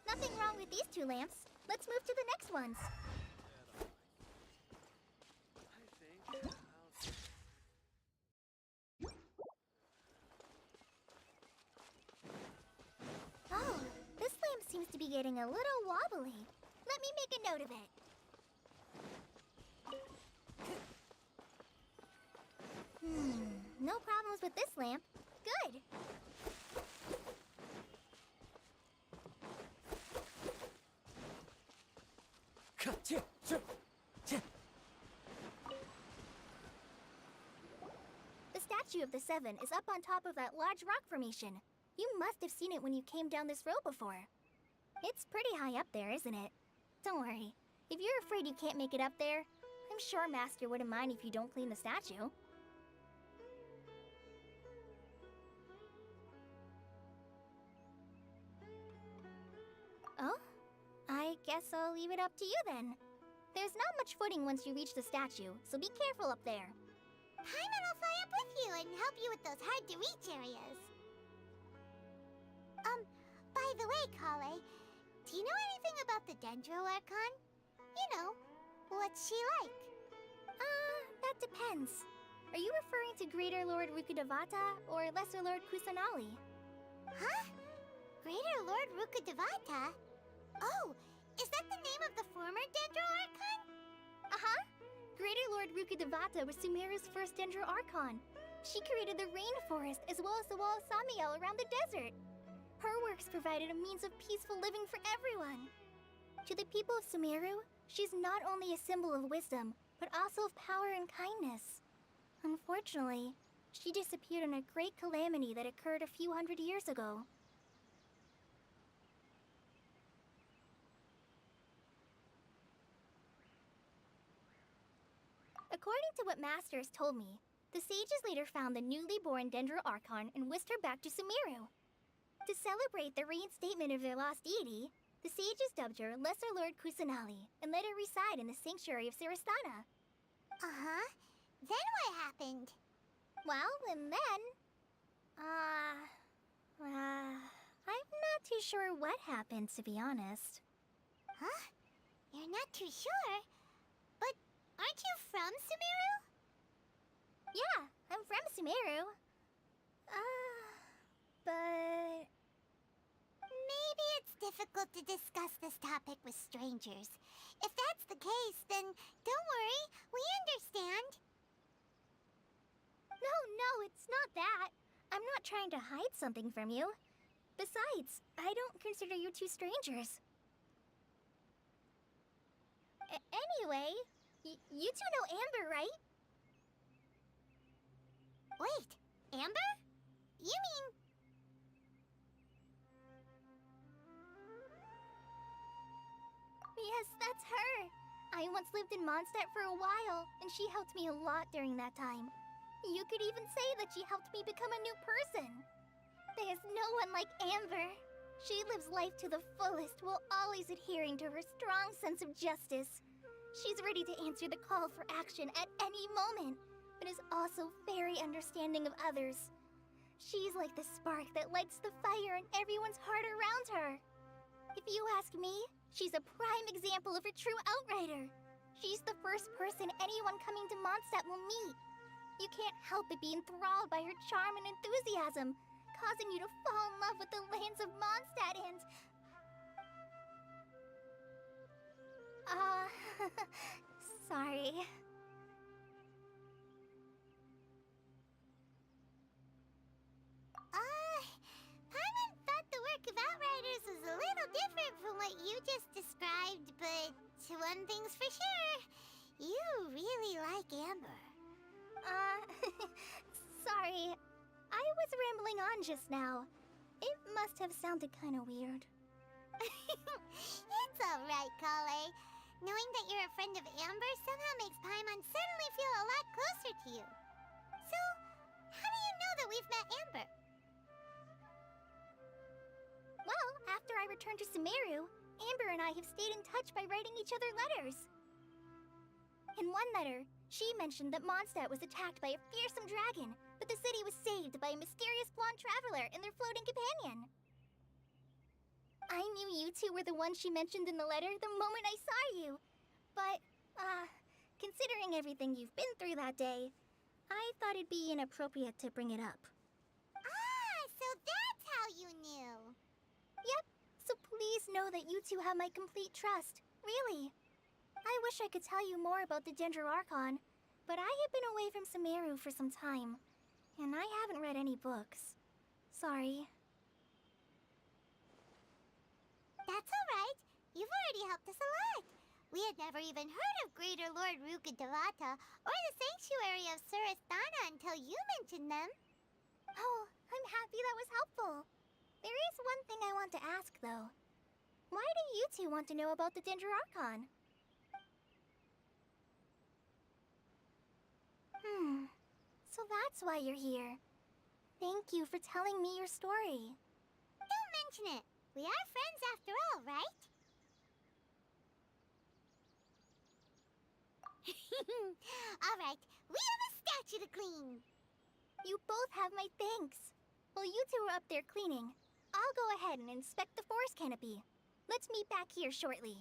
Speaker 3: Nothing wrong with these two lamps. Let's move to the next ones. Oh, this lamp seems to be getting a little wobbly. Let me make a note of it. No problems with this lamp. Good. The statue of the Seven is up on top of that large rock formation. You must have seen it when you came down this road before. It's pretty high up there, isn't it? Don't worry. If you're afraid you can't make it up there, I'm sure Master wouldn't mind if you don't clean the statue. Oh? I guess I'll leave it up to you then. There's not much footing once you reach the statue, so be careful up there.
Speaker 8: Paimon will fly up with you and help you with those hard-to-reach areas. By the way, Kale, do you know anything about the Dendro Archon? You know, what's she like?
Speaker 3: That depends. Are you referring to Greater Lord Rukkhadevata or Lesser Lord Kusanali?
Speaker 8: Huh? Greater Lord Rukkhadevata? Oh, is that the name of the former Dendro Archon?
Speaker 3: Uh-huh. Greater Lord Rukkhadevata was Sumeru's first Dendro Archon. She created the rainforest as well as the wall of Samiel around the desert. Her works provided a means of peaceful living for everyone. To the people of Sumeru, she's not only a symbol of wisdom, but also of power and kindness. Unfortunately, she disappeared in a great calamity that occurred a few hundred years ago. According to what Master has told me, the sages later found the newly born Dendro Archon and whisked her back to Sumeru. To celebrate the reinstatement of their lost deity, the sages dubbed her Lesser Lord Kusanali and let her reside in the sanctuary of Sarastana.
Speaker 8: Uh-huh. Then what happened?
Speaker 3: Well, and then... I'm not too sure what happened, to be honest.
Speaker 8: Huh? You're not too sure? But aren't you from Sumeru?
Speaker 3: Yeah, I'm from Sumeru. But...
Speaker 8: Maybe it's difficult to discuss this topic with strangers. If that's the case, then don't worry, we understand.
Speaker 3: No, it's not that. I'm not trying to hide something from you. Besides, I don't consider you two strangers. Anyway, you two know Amber, right?
Speaker 8: Wait, Amber? You mean...
Speaker 3: Yes, that's her. I once lived in Mondstadt for a while, and she helped me a lot during that time. You could even say that she helped me become a new person. There's no one like Amber. She lives life to the fullest while always adhering to her strong sense of justice. She's ready to answer the call for action at any moment, but is also very understanding of others. She's like the spark that lights the fire in everyone's heart around her. If you ask me, she's a prime example of a true outrider. She's the first person anyone coming to Mondstadt will meet. You can't help but be enthralled by her charm and enthusiasm, causing you to fall in love with the lands of Mondstadt and... sorry.
Speaker 8: Paimon thought the work of Outriders was a little different from what you just described, but one thing's for sure, you really like Amber.
Speaker 3: Sorry. I was rambling on just now. It must have sounded kinda weird.
Speaker 8: It's alright, Kale. Knowing that you're a friend of Amber somehow makes Paimon suddenly feel a lot closer to you. So, how do you know that we've met Amber?
Speaker 3: Well, after I returned to Sumeru, Amber and I have stayed in touch by writing each other letters. In one letter, she mentioned that Mondstadt was attacked by a fearsome dragon, but the city was saved by a mysterious blonde traveler and their floating companion. I knew you two were the ones she mentioned in the letter the moment I saw you. But, considering everything you've been through that day, I thought it'd be inappropriate to bring it up.
Speaker 8: Ah, so that's how you knew.
Speaker 3: Yep, so please know that you two have my complete trust. Really. I wish I could tell you more about the Dendroarchon, but I have been away from Sumeru for some time, and I haven't read any books. Sorry.
Speaker 8: That's alright. You've already helped us a lot. We had never even heard of Greater Lord Ruka Devata or the Sanctuary of Surasthana until you mentioned them.
Speaker 3: Oh, I'm happy that was helpful. There is one thing I want to ask, though. Why do you two want to know about the Dendroarchon? So that's why you're here. Thank you for telling me your story.
Speaker 8: Don't mention it. We are friends after all, right? Alright, we have a statue to clean.
Speaker 3: You both have my thanks. While you two are up there cleaning, I'll go ahead and inspect the forest canopy. Let's meet back here shortly.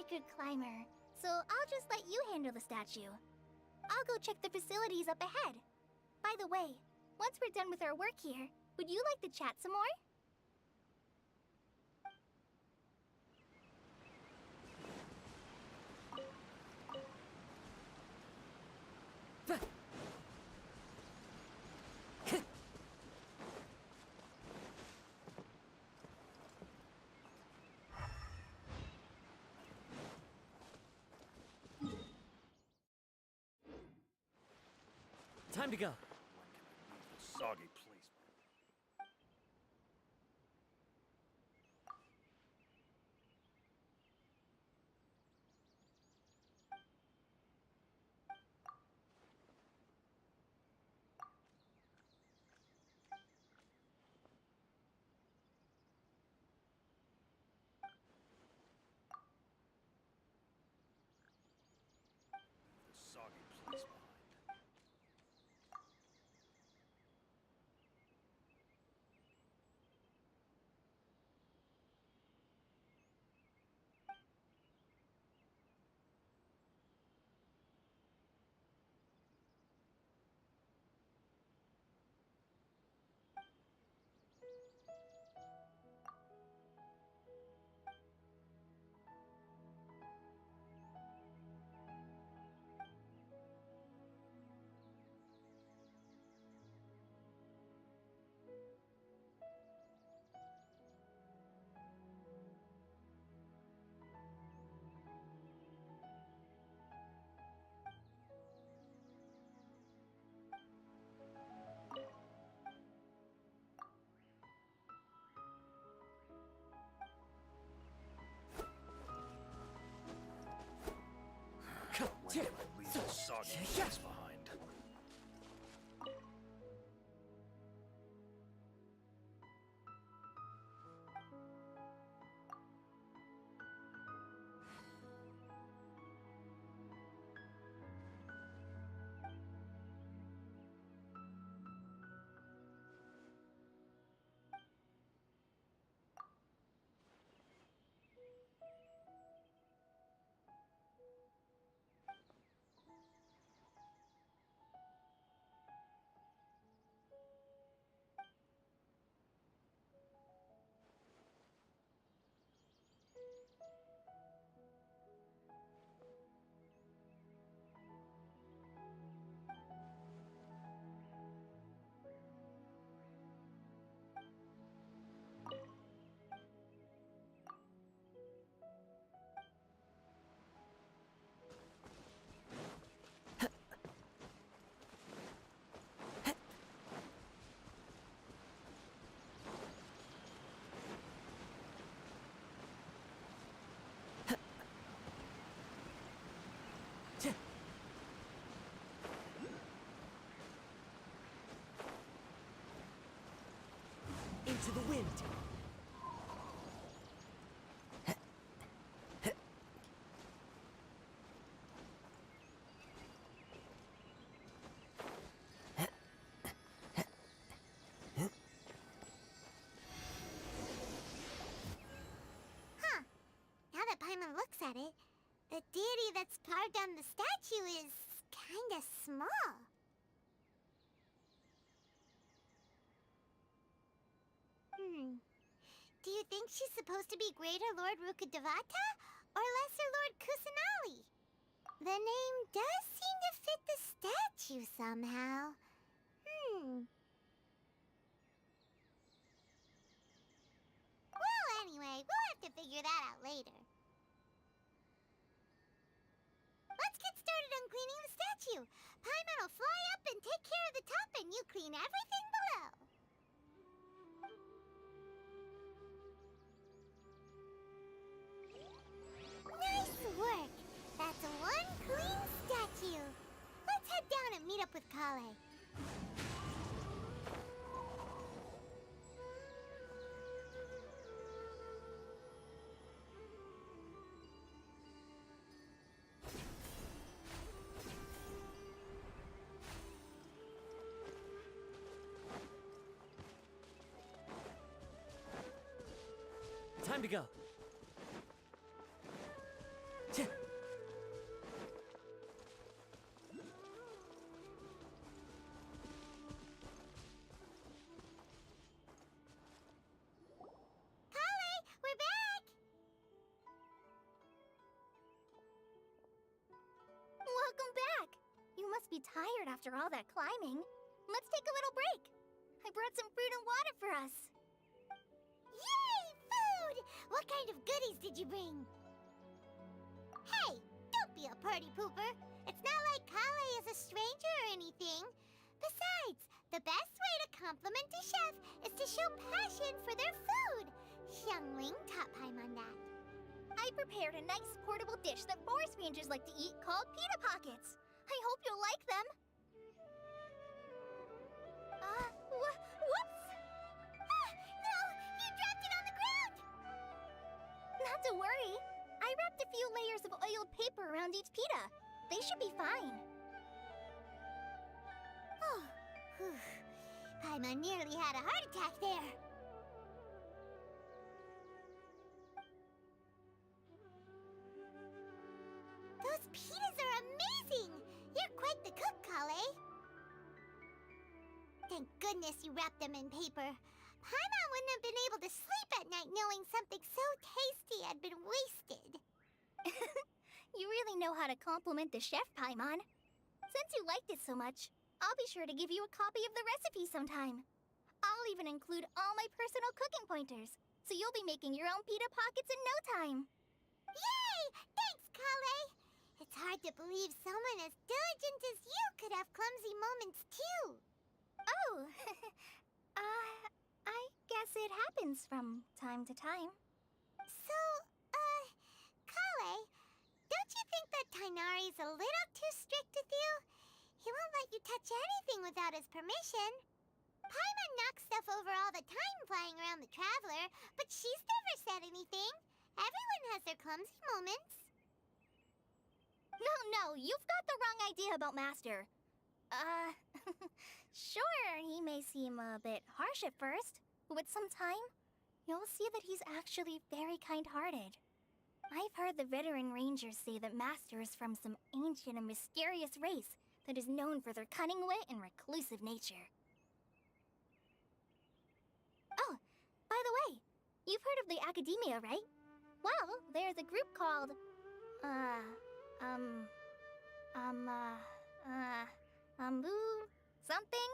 Speaker 3: Good climber, so I'll just let you handle the statue. I'll go check the facilities up ahead. By the way, once we're done with our work here, would you like to chat some more?
Speaker 6: Time to go.
Speaker 1: Soggy place. When can I leave this soggy place behind?
Speaker 6: Into the wind.
Speaker 8: Huh. Now that Paimon looks at it, the deity that's carved on the statue is kinda small. Do you think she's supposed to be Greater Lord Rukkhadevata or Lesser Lord Kusanali? The name does seem to fit the statue somehow. Well, anyway, we'll have to figure that out later. Let's get started on cleaning the statue. Paimon will fly up and take care of the top, and you clean everything below. Nice work! That's one clean statue. Let's head down and meet up with Kale.
Speaker 6: Time to go.
Speaker 3: Welcome back! You must be tired after all that climbing. Let's take a little break. I brought some fruit and water for us.
Speaker 8: Yay! Food! What kind of goodies did you bring? Hey! Don't be a party pooper! It's not like Kale is a stranger or anything. Besides, the best way to compliment a chef is to show passion for their food. Xiangling taught Paimon that.
Speaker 3: I prepared a nice portable dish that forest rangers like to eat called pita pockets. I hope you'll like them. Whoops! No! You dropped it on the ground! Not to worry. I wrapped a few layers of oiled paper around each pita. They should be fine.
Speaker 8: Oh, Paimon nearly had a heart attack there. Those pitas are amazing! You're quite the cook, Kale. Thank goodness you wrapped them in paper. Paimon wouldn't have been able to sleep at night knowing something so tasty had been wasted.
Speaker 3: You really know how to compliment the chef, Paimon. Since you liked it so much, I'll be sure to give you a copy of the recipe sometime. I'll even include all my personal cooking pointers, so you'll be making your own pita pockets in no time.
Speaker 8: Yay! Thanks, Kale! It's hard to believe someone as diligent as you could have clumsy moments, too.
Speaker 3: Oh, I guess it happens from time to time.
Speaker 8: So, Kale, don't you think that Tainari's a little too strict with you? He won't let you touch anything without his permission. Paimon knocks stuff over all the time flying around the Traveler, but she's never said anything. Everyone has their clumsy moments.
Speaker 3: No, you've got the wrong idea about Master. Sure, he may seem a bit harsh at first, but with some time, you'll see that he's actually very kind-hearted. I've heard the veteran rangers say that Master is from some ancient and mysterious race that is known for their cunning wit and reclusive nature. Oh, by the way, you've heard of the Academia, right? Well, there's a group called, something?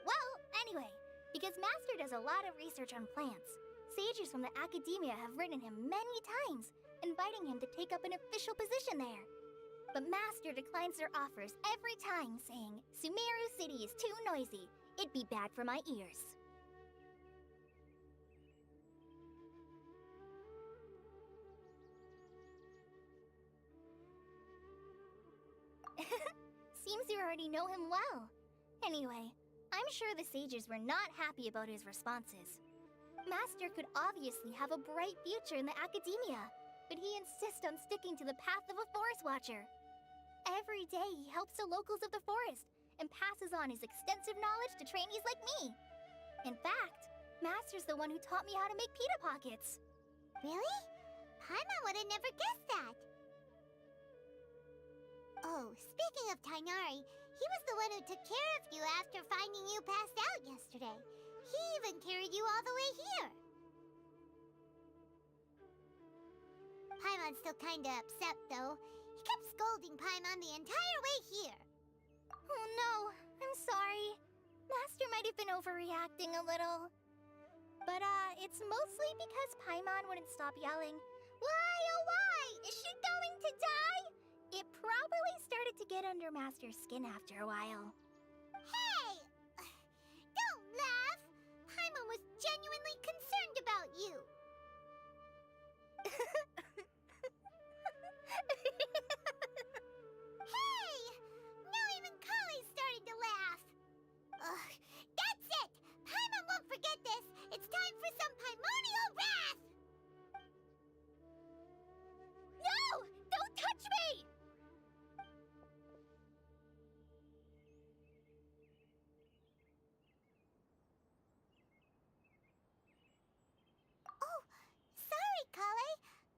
Speaker 3: Well, anyway, because Master does a lot of research on plants, sages from the Academia have written him many times, inviting him to take up an official position there. But Master declines their offers every time, saying, Sumeru City is too noisy. It'd be bad for my ears. Seems you already know him well. Anyway, I'm sure the sages were not happy about his responses. Master could obviously have a bright future in the Academia, but he insists on sticking to the path of a forest watcher. Every day he helps the locals of the forest and passes on his extensive knowledge to trainees like me. In fact, Master's the one who taught me how to make pita pockets.
Speaker 8: Really? Paimon would have never guessed that. Oh, speaking of Tainari, he was the one who took care of you after finding you passed out yesterday. He even carried you all the way here. Paimon's still kinda upset, though. He kept scolding Paimon the entire way here.
Speaker 3: Oh no, I'm sorry. Master might have been overreacting a little. But, it's mostly because Paimon wouldn't stop yelling, Why, oh why? Is she going to die? It probably started to get under Master's skin after a while.
Speaker 8: Hey! Don't laugh! Paimon was genuinely concerned about you. Hey! Now even Collie's starting to laugh. Ugh, that's it! Paimon won't forget this! It's time for some Paimonial wrath!
Speaker 3: No! Don't touch me!
Speaker 8: Oh, sorry, Kale.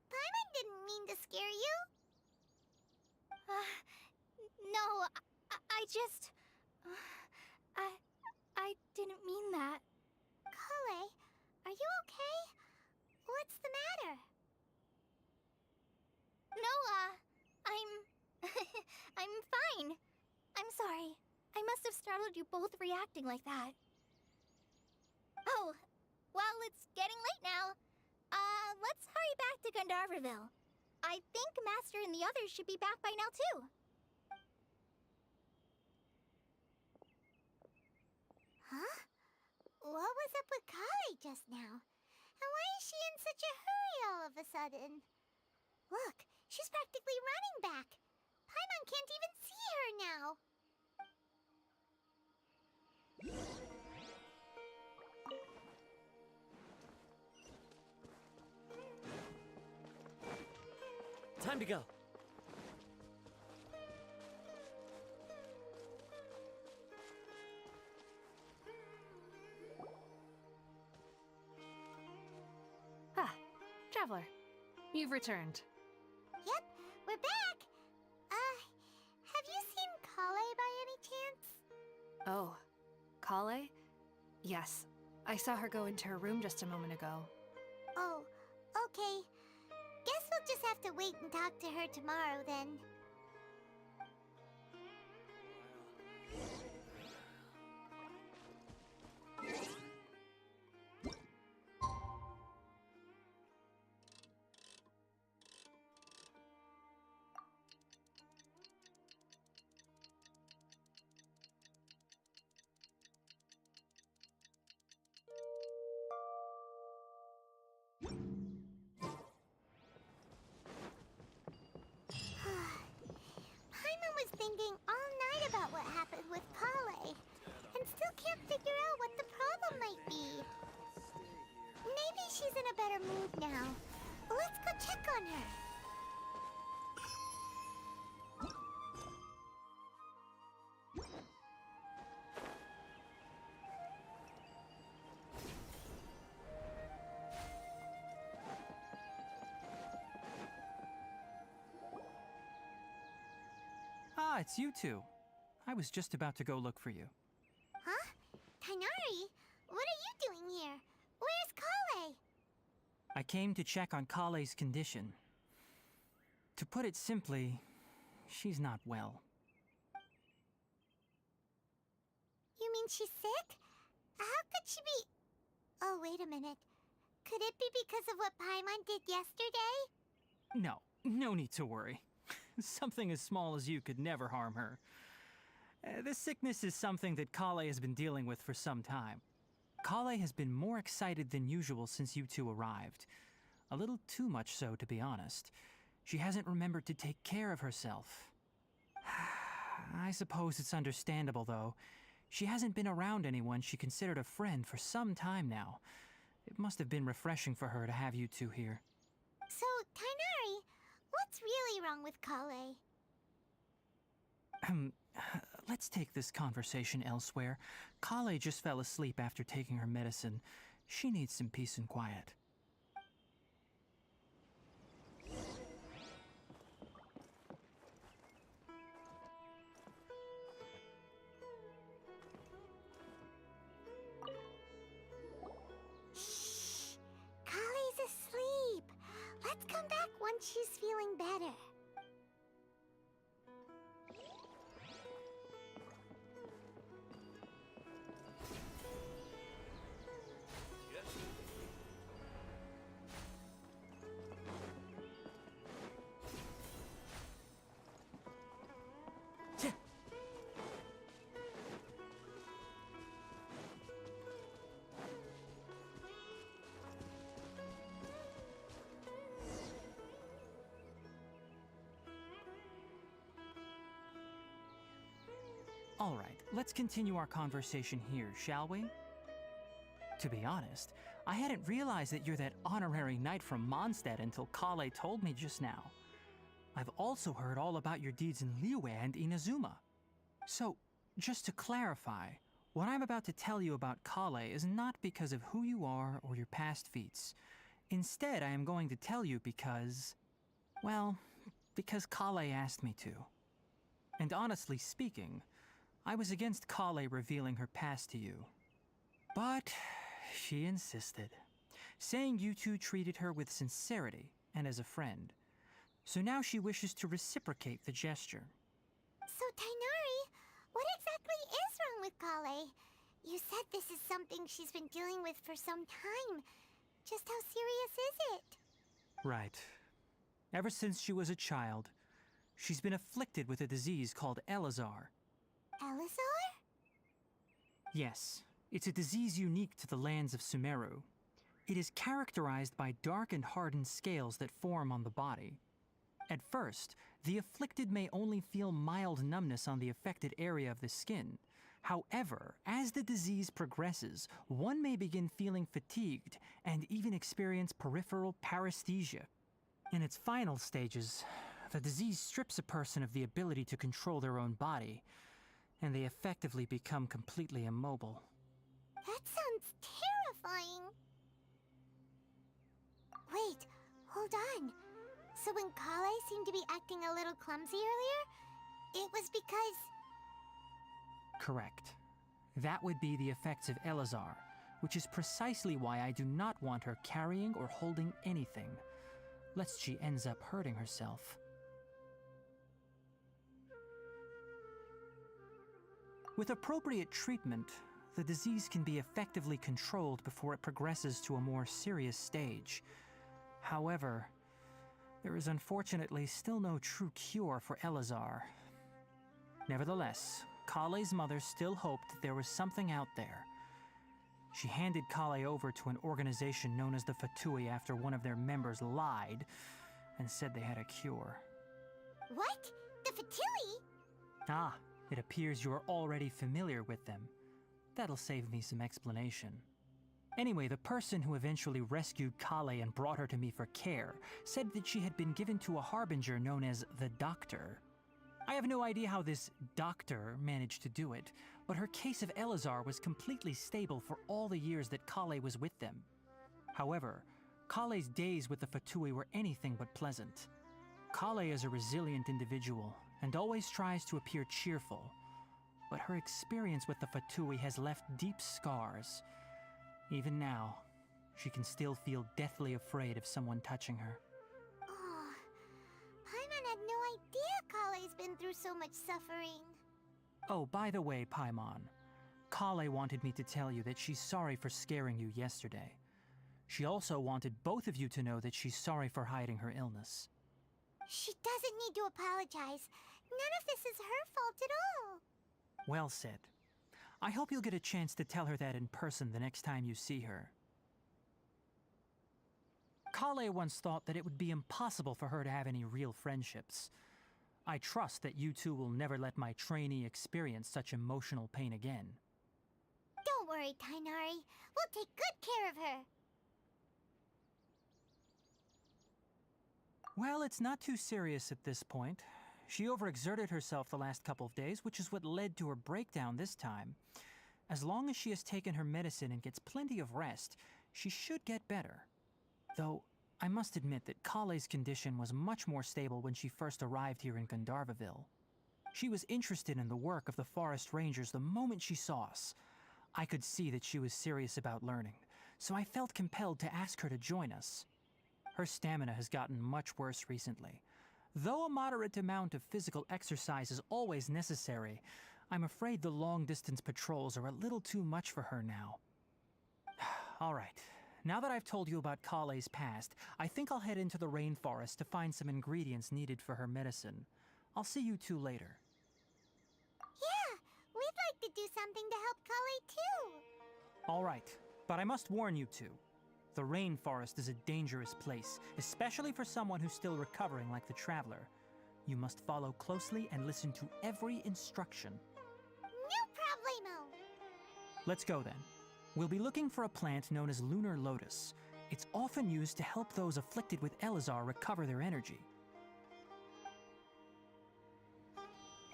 Speaker 8: Paimon didn't mean to scare you.
Speaker 3: No, I just... I didn't mean that.
Speaker 8: Kale, are you okay? What's the matter?
Speaker 3: No, I'm fine. I'm sorry. I must have startled you both reacting like that. Oh, well, it's getting late now. Let's hurry back to Gandharville. I think Master and the others should be back by now, too.
Speaker 8: Huh? What was up with Kale just now? And why is she in such a hurry all of a sudden? Look, she's practically running back. Paimon can't even see her now.
Speaker 6: Time to go.
Speaker 10: Ah, Traveler, you've returned.
Speaker 8: Yep, we're back. Have you seen Kale by any chance?
Speaker 10: Oh, Kale? Yes, I saw her go into her room just a moment ago.
Speaker 8: Oh, okay. Guess we'll just have to wait and talk to her tomorrow then. thinking all night about what happened with Kale, and still can't figure out what the problem might be. Maybe she's in a better mood now. Let's go check on her.
Speaker 9: Ah, it's you two. I was just about to go look for you.
Speaker 8: Huh? Tighnari? What are you doing here? Where's Kale?
Speaker 9: I came to check on Kale's condition. To put it simply, she's not well.
Speaker 8: You mean she's sick? How could she be... Oh, wait a minute. Could it be because of what Paimon did yesterday?
Speaker 9: No need to worry. Something as small as you could never harm her. This sickness is something that Kale has been dealing with for some time. Kale has been more excited than usual since you two arrived. A little too much so, to be honest. She hasn't remembered to take care of herself. I suppose it's understandable, though. She hasn't been around anyone she considered a friend for some time now. It must have been refreshing for her to have you two here.
Speaker 8: So, Tighnari, what's really wrong with Kale?
Speaker 9: Let's take this conversation elsewhere. Kale just fell asleep after taking her medicine. She needs some peace and quiet.
Speaker 8: Shh! Kale's asleep. Let's come back once she's feeling better.
Speaker 9: All right, let's continue our conversation here, shall we? To be honest, I hadn't realized that you're that honorary knight from Mondstadt until Kale told me just now. I've also heard all about your deeds in Liyue and Inazuma. So, just to clarify, what I'm about to tell you about Kale is not because of who you are or your past feats. Instead, I am going to tell you because... well, because Kale asked me to. And honestly speaking, I was against Kale revealing her past to you. But she insisted, saying you two treated her with sincerity and as a friend. So now she wishes to reciprocate the gesture.
Speaker 8: So, Tighnari, what exactly is wrong with Kale? You said this is something she's been dealing with for some time. Just how serious is it?
Speaker 9: Right. Ever since she was a child, she's been afflicted with a disease called Elazar.
Speaker 8: Elazar?
Speaker 9: Yes, it's a disease unique to the lands of Sumeru. It is characterized by dark and hardened scales that form on the body. At first, the afflicted may only feel mild numbness on the affected area of the skin. However, as the disease progresses, one may begin feeling fatigued and even experience peripheral paresthesia. In its final stages, the disease strips a person of the ability to control their own body, and they effectively become completely immobile.
Speaker 8: That sounds terrifying. Wait, hold on. So when Kale seemed to be acting a little clumsy earlier, it was because...
Speaker 9: Correct. That would be the effects of Elazar, which is precisely why I do not want her carrying or holding anything, lest she ends up hurting herself. With appropriate treatment, the disease can be effectively controlled before it progresses to a more serious stage. However, there is unfortunately still no true cure for Elazar. Nevertheless, Kale's mother still hoped that there was something out there. She handed Kale over to an organization known as the Fatui after one of their members lied and said they had a cure.
Speaker 8: What? The Fatui?
Speaker 9: Ah, it appears you are already familiar with them. That'll save me some explanation. Anyway, the person who eventually rescued Kale and brought her to me for care said that she had been given to a harbinger known as the Doctor. I have no idea how this doctor managed to do it, but her case of Elazar was completely stable for all the years that Kale was with them. However, Kale's days with the Fatui were anything but pleasant. Kale is a resilient individual and always tries to appear cheerful, but her experience with the Fatui has left deep scars. Even now, she can still feel deathly afraid of someone touching her.
Speaker 8: Oh, Paimon had no idea Kale's been through so much suffering.
Speaker 9: Oh, by the way, Paimon, Kale wanted me to tell you that she's sorry for scaring you yesterday. She also wanted both of you to know that she's sorry for hiding her illness.
Speaker 8: She doesn't need to apologize. None of this is her fault at all.
Speaker 9: Well said. I hope you'll get a chance to tell her that in person the next time you see her. Kale once thought that it would be impossible for her to have any real friendships. I trust that you two will never let my trainee experience such emotional pain again.
Speaker 8: Don't worry, Tighnari. We'll take good care of her.
Speaker 9: Well, it's not too serious at this point. She overexerted herself the last couple of days, which is what led to her breakdown this time. As long as she has taken her medicine and gets plenty of rest, she should get better. Though, I must admit that Kale's condition was much more stable when she first arrived here in Gandharvaville. She was interested in the work of the Forest Rangers the moment she saw us. I could see that she was serious about learning, so I felt compelled to ask her to join us. Her stamina has gotten much worse recently. Though a moderate amount of physical exercise is always necessary, I'm afraid the long-distance patrols are a little too much for her now. All right, now that I've told you about Kale's past, I think I'll head into the rainforest to find some ingredients needed for her medicine. I'll see you two later.
Speaker 8: Yeah, we'd like to do something to help Kale too.
Speaker 9: All right, but I must warn you two. The rainforest is a dangerous place, especially for someone who's still recovering like the Traveler. You must follow closely and listen to every instruction.
Speaker 8: No problemo.
Speaker 9: Let's go then. We'll be looking for a plant known as Lunar Lotus. It's often used to help those afflicted with Elazar recover their energy.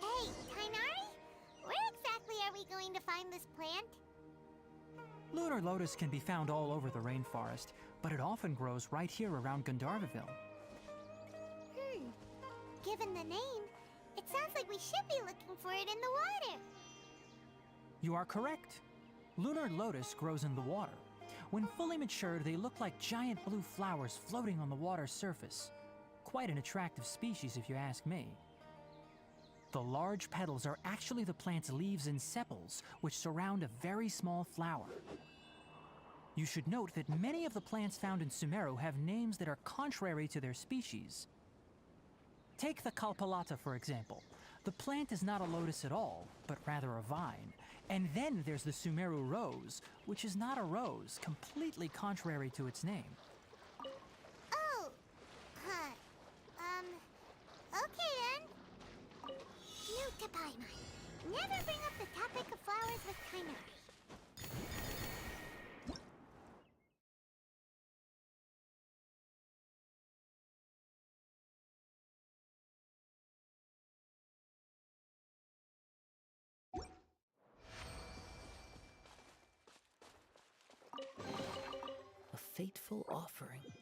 Speaker 8: Hey, Tighnari? Where exactly are we going to find this plant?
Speaker 9: Lunar Lotus can be found all over the rainforest, but it often grows right here around Gandharvaville.
Speaker 8: Given the name, it sounds like we should be looking for it in the water.
Speaker 9: You are correct. Lunar Lotus grows in the water. When fully matured, they look like giant blue flowers floating on the water's surface. Quite an attractive species, if you ask me. The large petals are actually the plant's leaves and sepals, which surround a very small flower. You should note that many of the plants found in Sumeru have names that are contrary to their species. Take the Kalpalata, for example. The plant is not a lotus at all, but rather a vine. And then there's the Sumeru rose, which is not a rose, completely contrary to its name.
Speaker 8: Oh, huh. Okay then. Note to Paimon. Never bring up the topic of flowers with Tighnari.
Speaker 6: A fateful offering.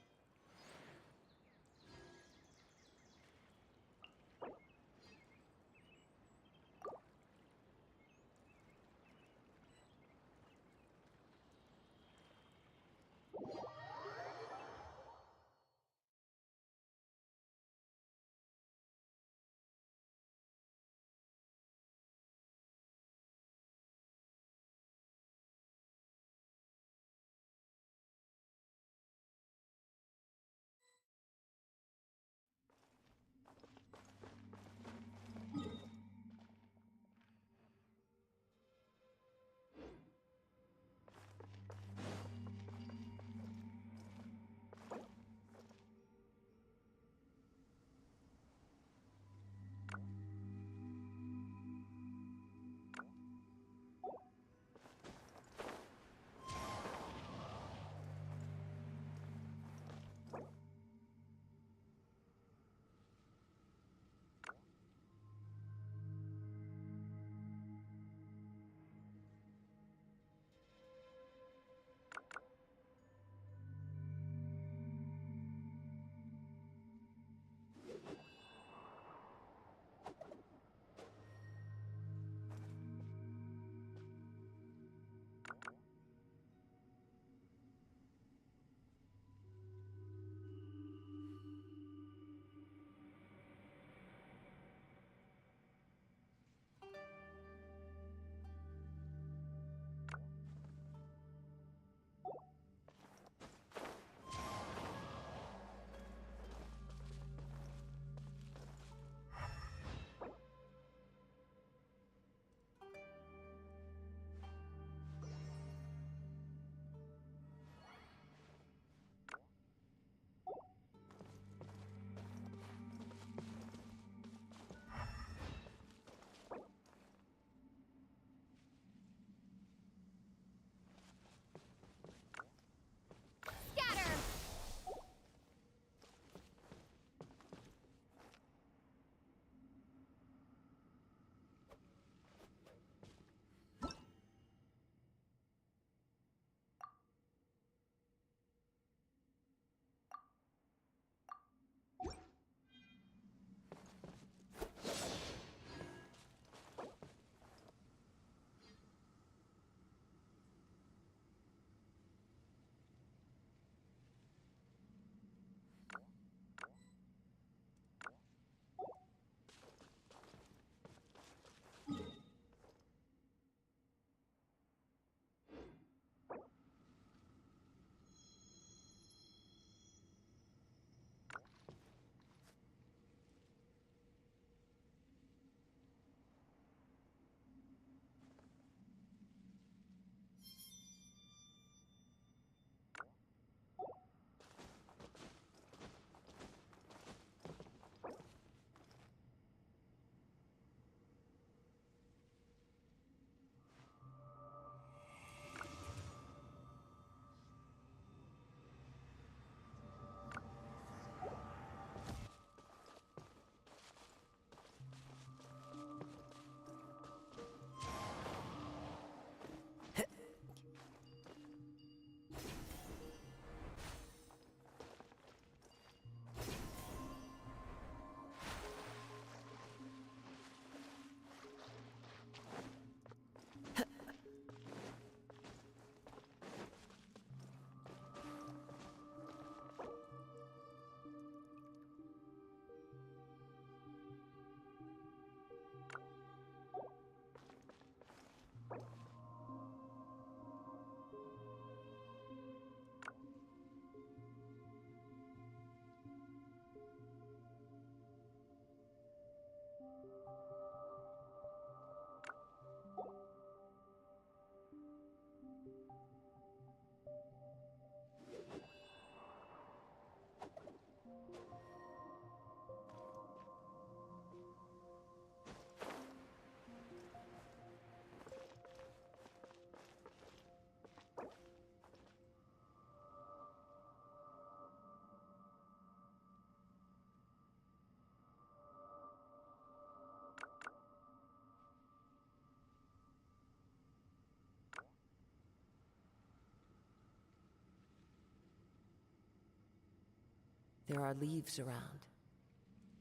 Speaker 6: There are leaves around,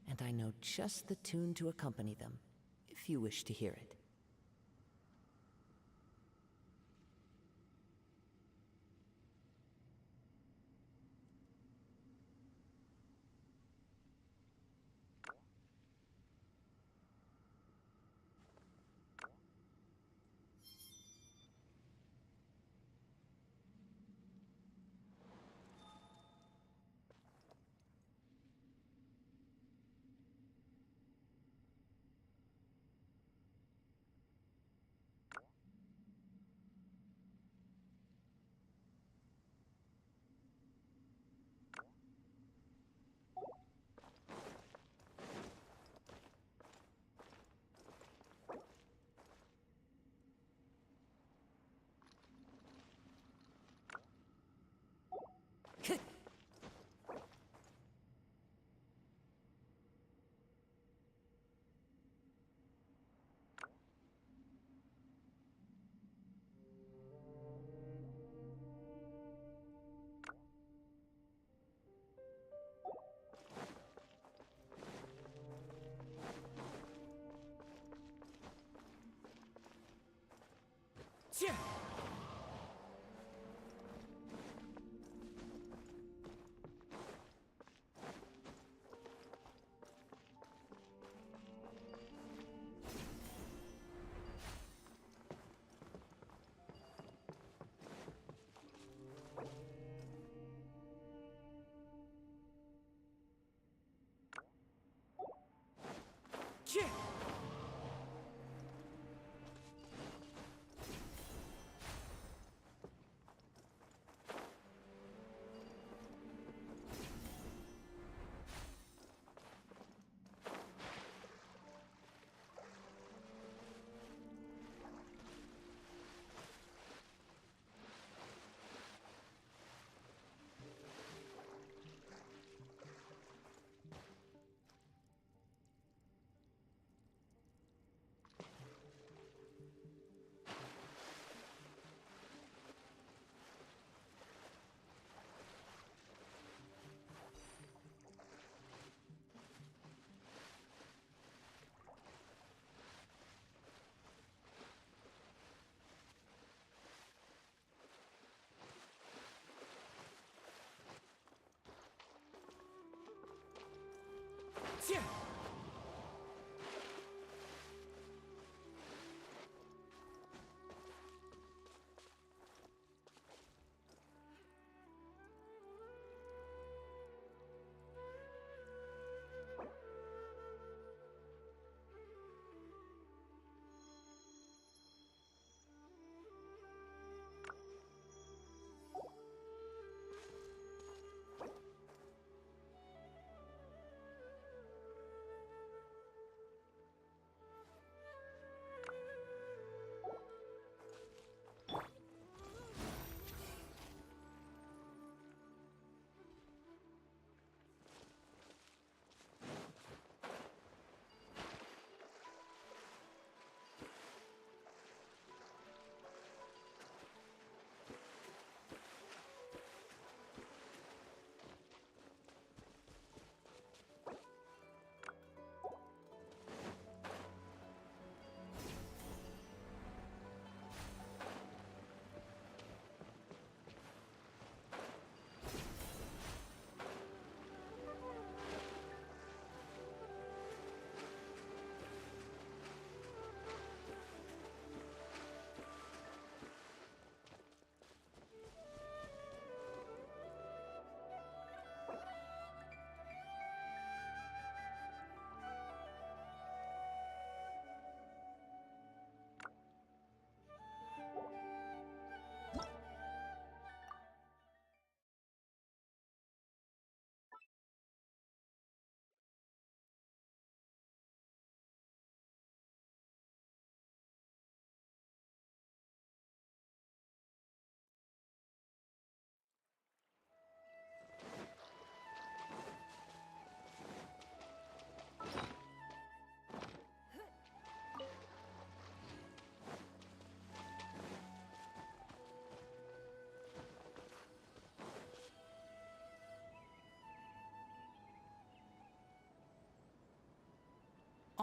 Speaker 6: and I know just the tune to accompany them, if you wish to hear it.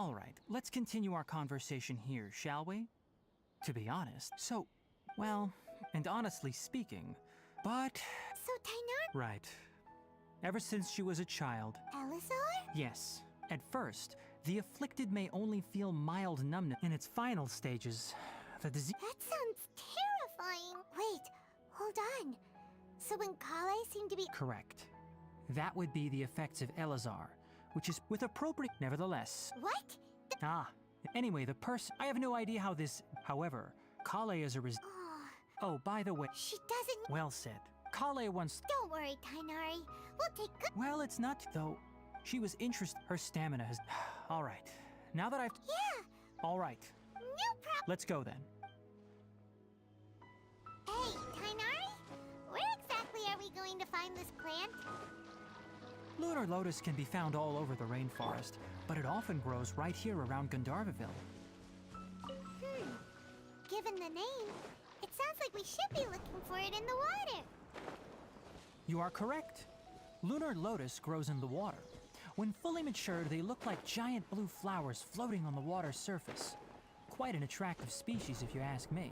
Speaker 9: All right, let's continue our conversation here, shall we? To be honest, well, and honestly speaking, but...
Speaker 8: So Tainar...
Speaker 9: Right. Ever since she was a child...
Speaker 8: Elazar?
Speaker 9: Yes. At first, the afflicted may only feel mild numbness. In its final stages, the disease...
Speaker 8: That sounds terrifying. Wait, hold on. So when Kale seemed to be...
Speaker 9: Correct. That would be the effects of Elazar, which is with appropriate... Nevertheless...
Speaker 8: What?
Speaker 9: Anyway, the person... I have no idea how this... However, Kale is a Oh, by the way...
Speaker 8: She doesn't...
Speaker 9: Well said. Kale once...
Speaker 8: Don't worry, Tainari. We'll take good...
Speaker 9: Well, it's not, though. She was interested... Her stamina has... All right. Now that I've...
Speaker 8: Yeah!
Speaker 9: All right.
Speaker 8: No problem.
Speaker 9: Let's go, then.
Speaker 8: Hey, Tainari? Where exactly are we going to find this plant?
Speaker 9: Lunar Lotus can be found all over the rainforest, but it often grows right here around Gandharvaville.
Speaker 8: Given the name, it sounds like we should be looking for it in the water.
Speaker 9: You are correct. Lunar Lotus grows in the water. When fully matured, they look like giant blue flowers floating on the water's surface. Quite an attractive species, if you ask me.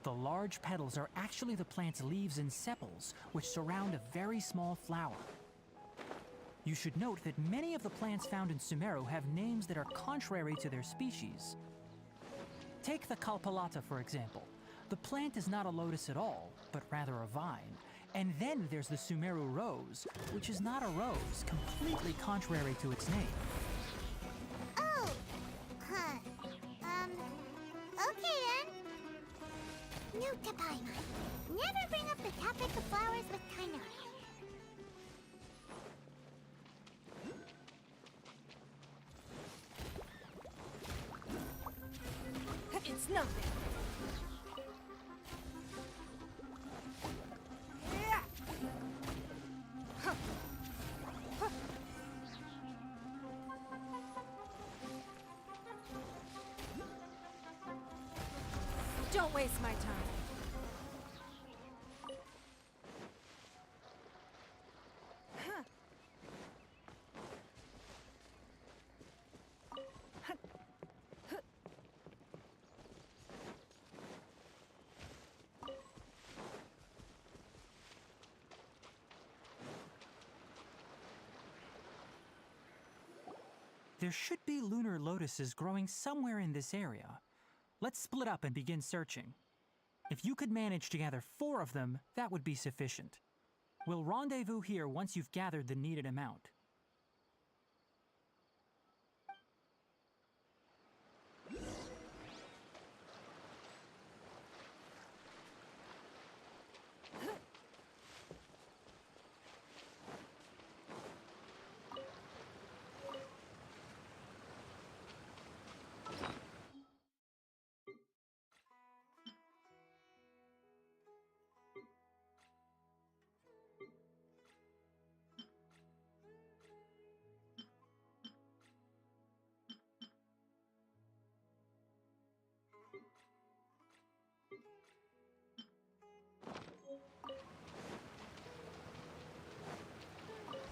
Speaker 9: The large petals are actually the plant's leaves and sepals, which surround a very small flower. You should note that many of the plants found in Sumeru have names that are contrary to their species. Take the Kalpalata, for example. The plant is not a lotus at all, but rather a vine. And then there's the Sumeru rose, which is not a rose, completely contrary to its name.
Speaker 8: Oh! Huh. Okay then. Note to Paimon. Never bring up the topic of flowers with Tainari.
Speaker 7: It's nothing. Don't waste my time.
Speaker 9: There should be lunar lotuses growing somewhere in this area. Let's split up and begin searching. If you could manage to gather 4 of them, that would be sufficient. We'll rendezvous here once you've gathered the needed amount.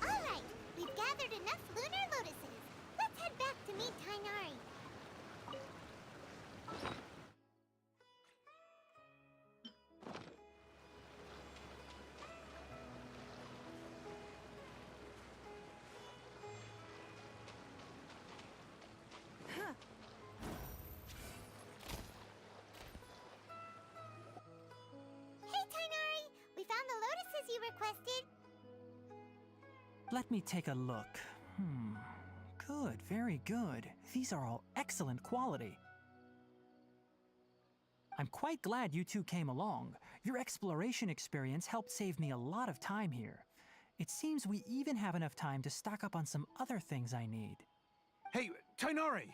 Speaker 8: Alright, we've gathered enough lunar lotuses. Let's head back to meet Tainari. Hey, Tainari! We found the lotuses you requested.
Speaker 9: Let me take a look. Good, very good. These are all excellent quality. I'm quite glad you two came along. Your exploration experience helped save me a lot of time here. It seems we even have enough time to stock up on some other things I need.
Speaker 1: Hey, Tainari!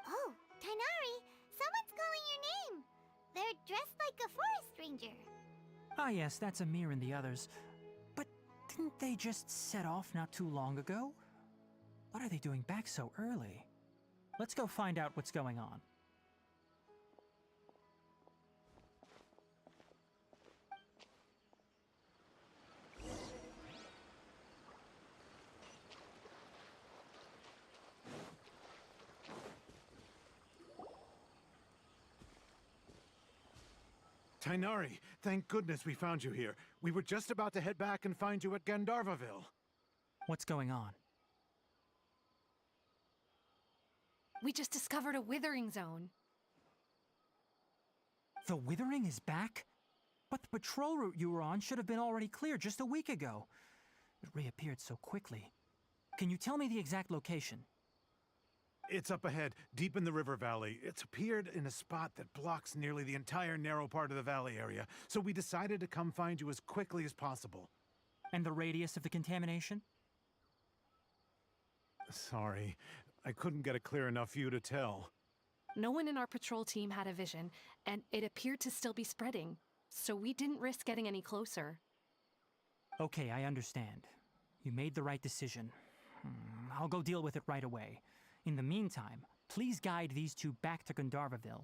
Speaker 8: Oh, Tainari! Someone's calling your name! They're dressed like a forest ranger.
Speaker 9: Ah yes, that's Amir and the others. But didn't they just set off not too long ago? What are they doing back so early? Let's go find out what's going on.
Speaker 1: Tainari, thank goodness we found you here. We were just about to head back and find you at Gandharvaville.
Speaker 9: What's going on?
Speaker 10: We just discovered a withering zone.
Speaker 9: The Withering is back? But the patrol route you were on should have been already clear just a week ago. It reappeared so quickly. Can you tell me the exact location?
Speaker 1: It's up ahead, deep in the river valley. It's appeared in a spot that blocks nearly the entire narrow part of the valley area, so we decided to come find you as quickly as possible.
Speaker 9: And the radius of the contamination?
Speaker 1: Sorry, I couldn't get a clear enough view to tell.
Speaker 10: No one in our patrol team had a vision, and it appeared to still be spreading, so we didn't risk getting any closer.
Speaker 9: Okay, I understand. You made the right decision. I'll go deal with it right away. In the meantime, please guide these two back to Gandharvaville.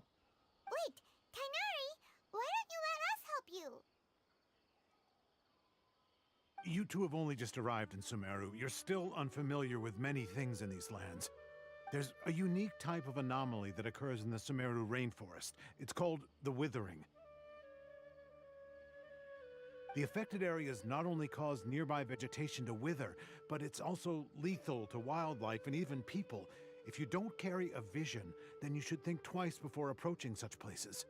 Speaker 8: Wait, Tainari, why don't you let us help you?
Speaker 1: You two have only just arrived in Sumeru. You're still unfamiliar with many things in these lands. There's a unique type of anomaly that occurs in the Sumeru rainforest. It's called the Withering. The affected areas not only cause nearby vegetation to wither, but it's also lethal to wildlife and even people. If you don't carry a vision, then you should think twice before approaching such places.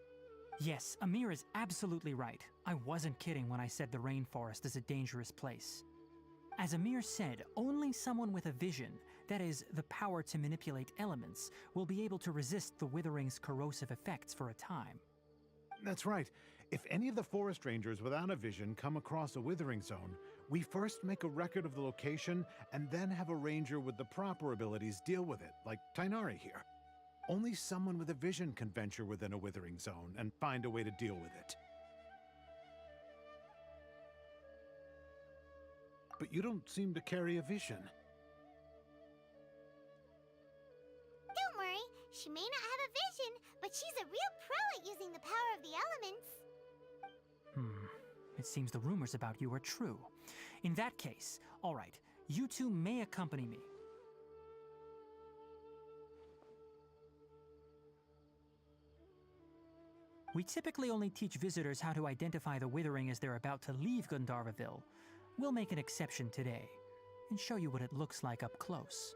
Speaker 9: Yes, Amir is absolutely right. I wasn't kidding when I said the rainforest is a dangerous place. As Amir said, only someone with a vision, that is, the power to manipulate elements, will be able to resist the Withering's corrosive effects for a time.
Speaker 1: That's right. If any of the forest rangers without a vision come across a Withering zone, we first make a record of the location and then have a ranger with the proper abilities deal with it, like Tainari here. Only someone with a vision can venture within a Withering zone and find a way to deal with it. But you don't seem to carry a vision.
Speaker 8: Don't worry, she may not have a vision, but she's a real pro at using the power of the elements.
Speaker 9: It seems the rumors about you are true. In that case, all right, you two may accompany me. We typically only teach visitors how to identify the Withering as they're about to leave Gandharvaville. We'll make an exception today, and show you what it looks like up close.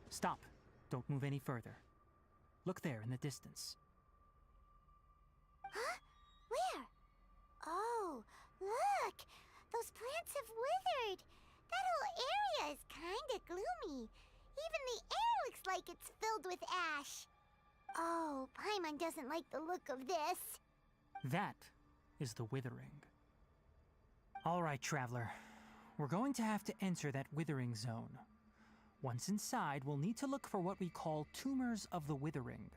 Speaker 9: Stop. Don't move any further. Look there in the distance.
Speaker 8: Huh? Where? Oh, look! Those plants have withered! That whole area is kinda gloomy. Even the air looks like it's filled with ash. Oh, Paimon doesn't like the look of this.
Speaker 9: That is the Withering. All right, Traveler. We're going to have to enter that Withering zone. Once inside, we'll need to look for what we call tumors of the Withering.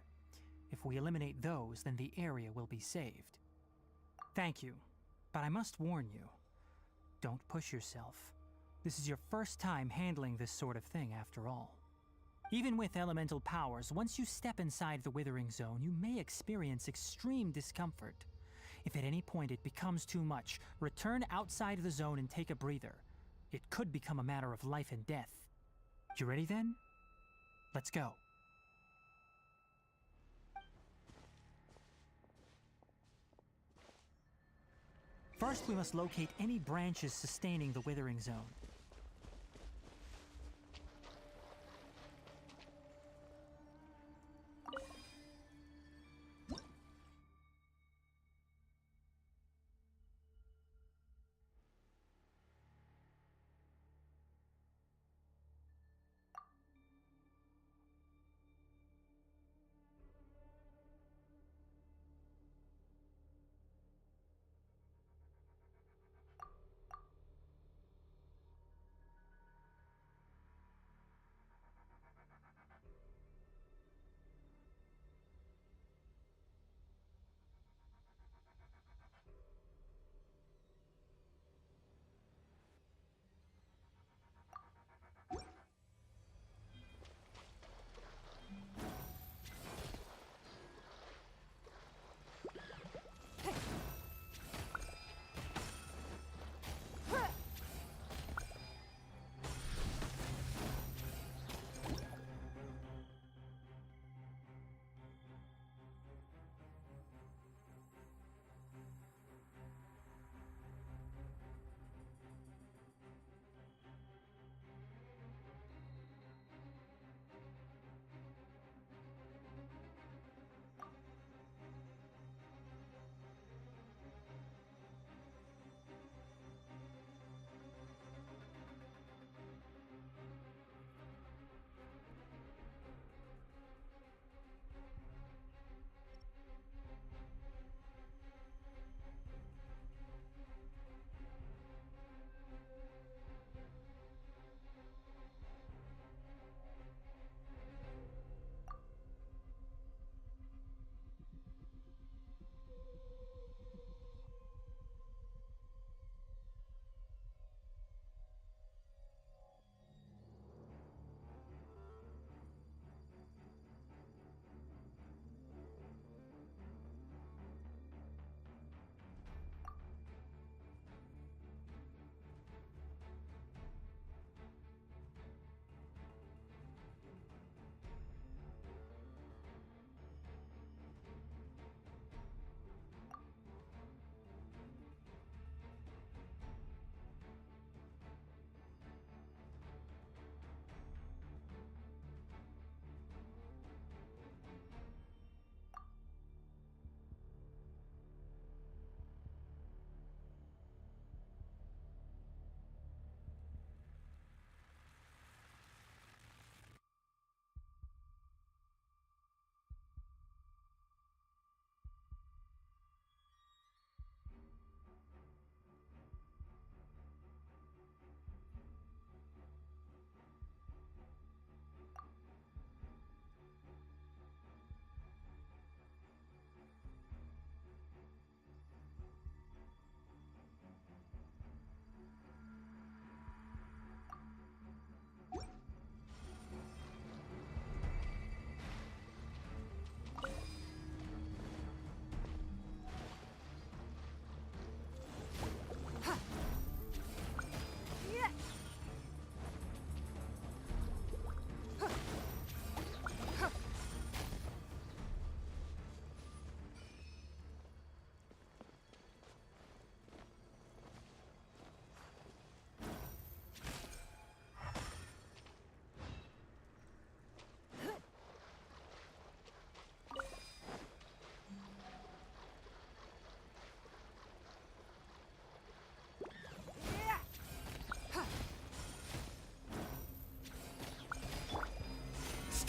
Speaker 9: If we eliminate those, then the area will be saved. Thank you, but I must warn you. Don't push yourself. This is your first time handling this sort of thing, after all. Even with elemental powers, once you step inside the Withering zone, you may experience extreme discomfort. If at any point it becomes too much, return outside the zone and take a breather. It could become a matter of life and death. You ready then? Let's go. First, we must locate any branches sustaining the Withering zone.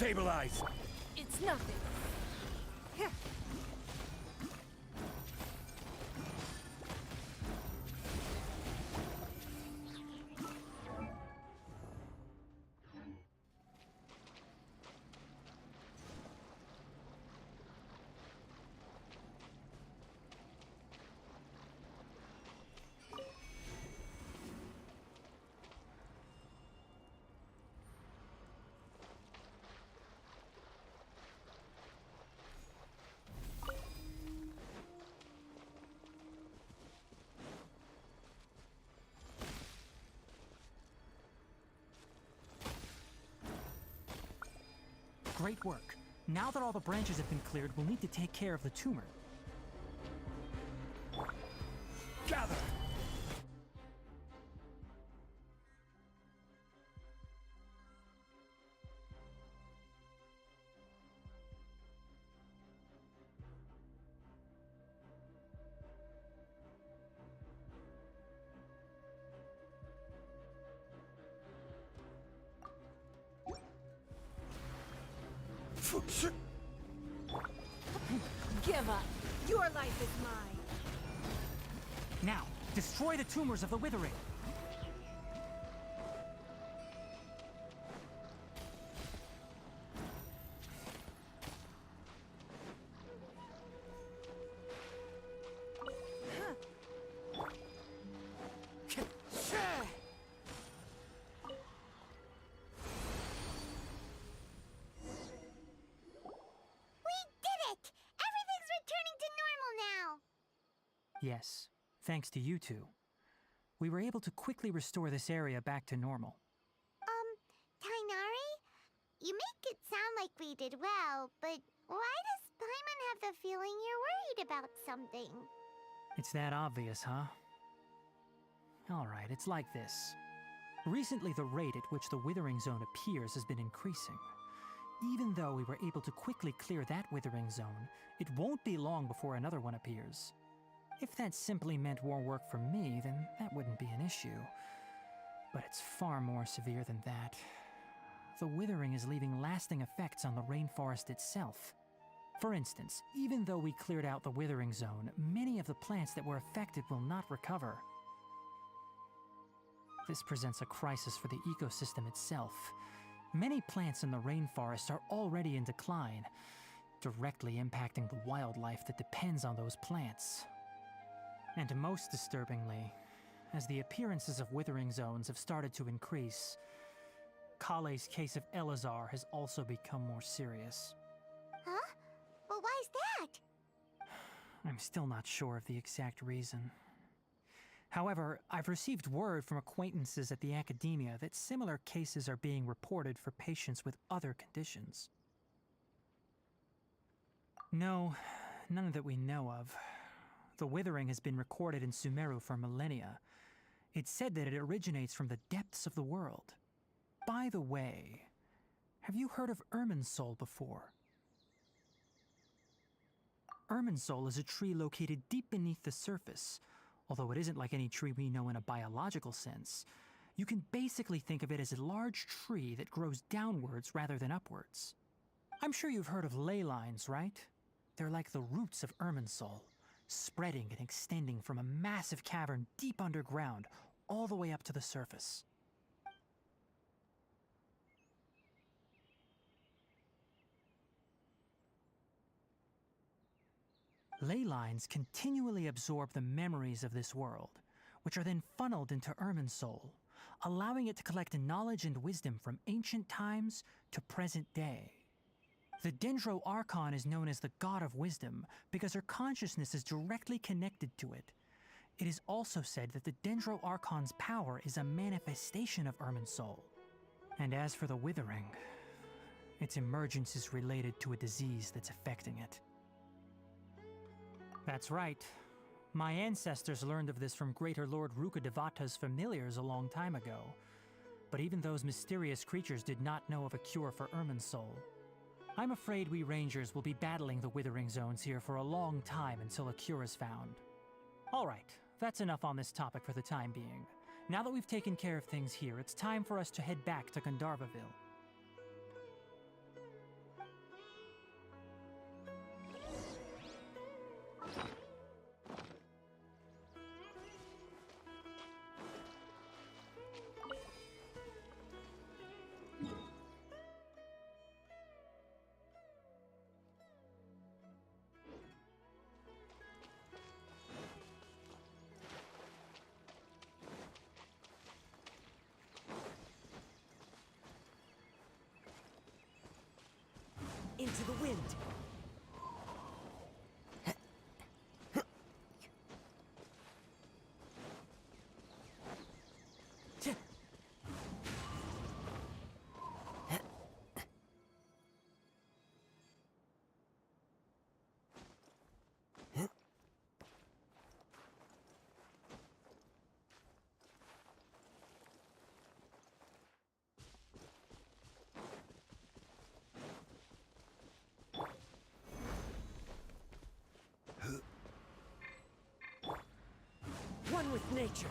Speaker 13: Stabilize!
Speaker 7: It's nothing. Here.
Speaker 9: Great work. Now that all the branches have been cleared, we'll need to take care of the tumor.
Speaker 13: Gather!
Speaker 7: Give up. Your life is mine.
Speaker 9: Now, destroy the tumors of the withering. Yes, thanks to you two. We were able to quickly restore this area back to normal.
Speaker 8: Tighnari? You make it sound like we did well, but why does Paimon have the feeling you're worried about something?
Speaker 9: It's that obvious, huh? Alright, it's like this. Recently, the rate at which the Withering Zone appears has been increasing. Even though we were able to quickly clear that Withering Zone, it won't be long before another one appears. If that simply meant more work for me, then that wouldn't be an issue. But it's far more severe than that. The withering is leaving lasting effects on the rainforest itself. For instance, even though we cleared out the Withering Zone, many of the plants that were affected will not recover. This presents a crisis for the ecosystem itself. Many plants in the rainforest are already in decline, directly impacting the wildlife that depends on those plants. And most disturbingly, as the appearances of Withering Zones have started to increase, Kale's case of Elazar has also become more serious.
Speaker 8: Huh? But why's that?
Speaker 9: I'm still not sure of the exact reason. However, I've received word from acquaintances at the academia that similar cases are being reported for patients with other conditions. No, none that we know of. The withering has been recorded in Sumeru for millennia. It's said that it originates from the depths of the world. By the way, have you heard of Irminsul before? Irminsul is a tree located deep beneath the surface. Although it isn't like any tree we know in a biological sense, you can basically think of it as a large tree that grows downwards rather than upwards. I'm sure you've heard of ley lines, right? They're like the roots of Irminsul, spreading and extending from a massive cavern deep underground all the way up to the surface. Ley lines continually absorb the memories of this world, which are then funneled into Irminsul, allowing it to collect knowledge and wisdom from ancient times to present day. The Dendro Archon is known as the God of Wisdom because her consciousness is directly connected to it. It is also said that the Dendro Archon's power is a manifestation of Irminsul. And as for the Withering, its emergence is related to a disease that's affecting it. That's right. My ancestors learned of this from Greater Lord Rukkhadevata's familiars a long time ago. But even those mysterious creatures did not know of a cure for Irminsul. I'm afraid we Rangers will be battling the Withering Zones here for a long time until a cure is found. Alright, that's enough on this topic for the time being. Now that we've taken care of things here, it's time for us to head back to Gandharvaville.
Speaker 6: into the wind. One with nature.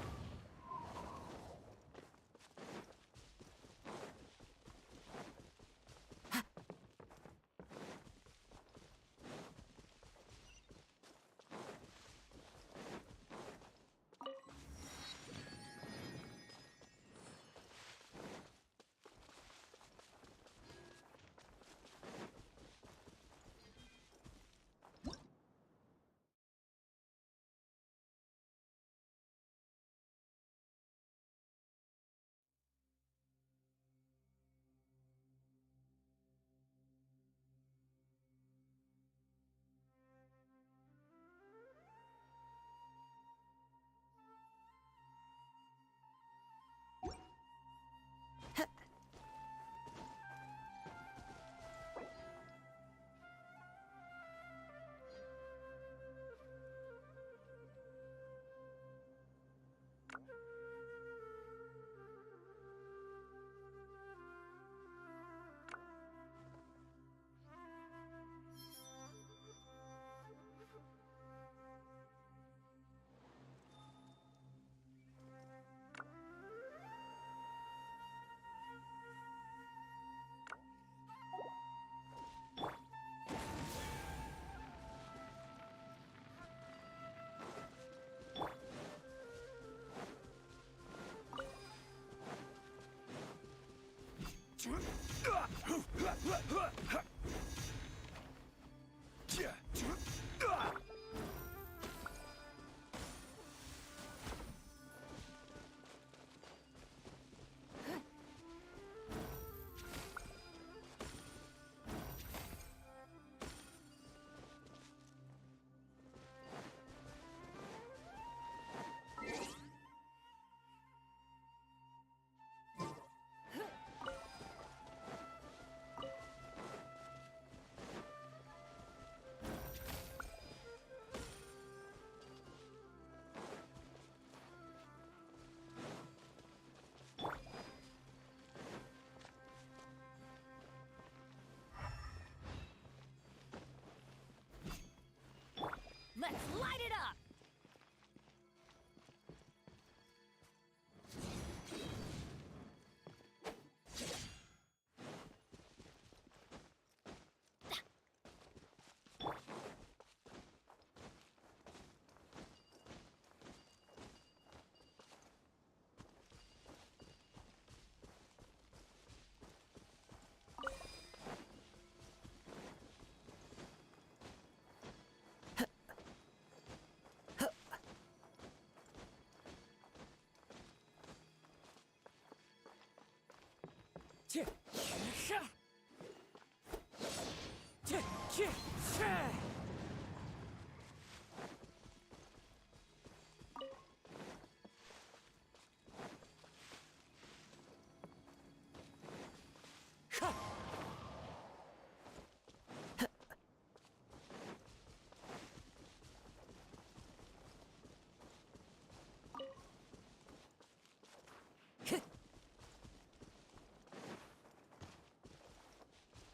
Speaker 7: Let's light it up!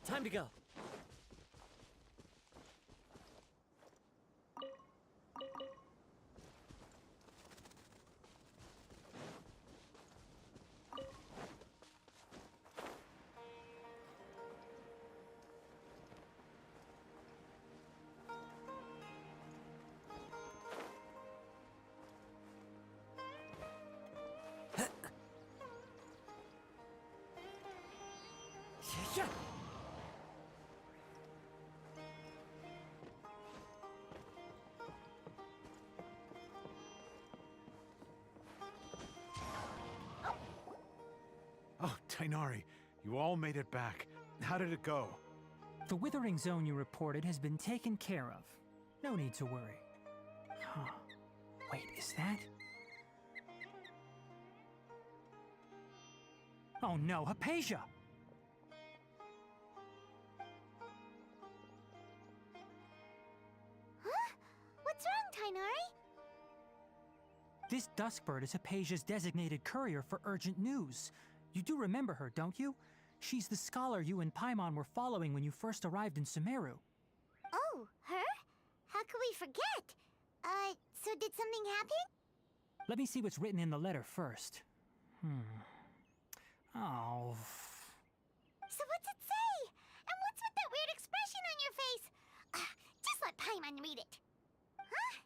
Speaker 6: Time to go.
Speaker 1: Oh, Tainari, you all made it back. How did it go?
Speaker 9: The withering zone you reported has been taken care of. No need to worry. Huh. Wait, is that? Oh no, Hypatia!
Speaker 8: Huh? What's wrong, Tighnari?
Speaker 9: This Duskbird is Hypatia's designated courier for urgent news. You do remember her, don't you? She's the scholar you and Paimon were following when you first arrived in Sumeru.
Speaker 8: Oh, her? How could we forget? So did something happen?
Speaker 9: Let me see what's written in the letter first. Oh.
Speaker 8: So what's it say? And what's with that weird expression on your face? Just let Paimon read it. Huh?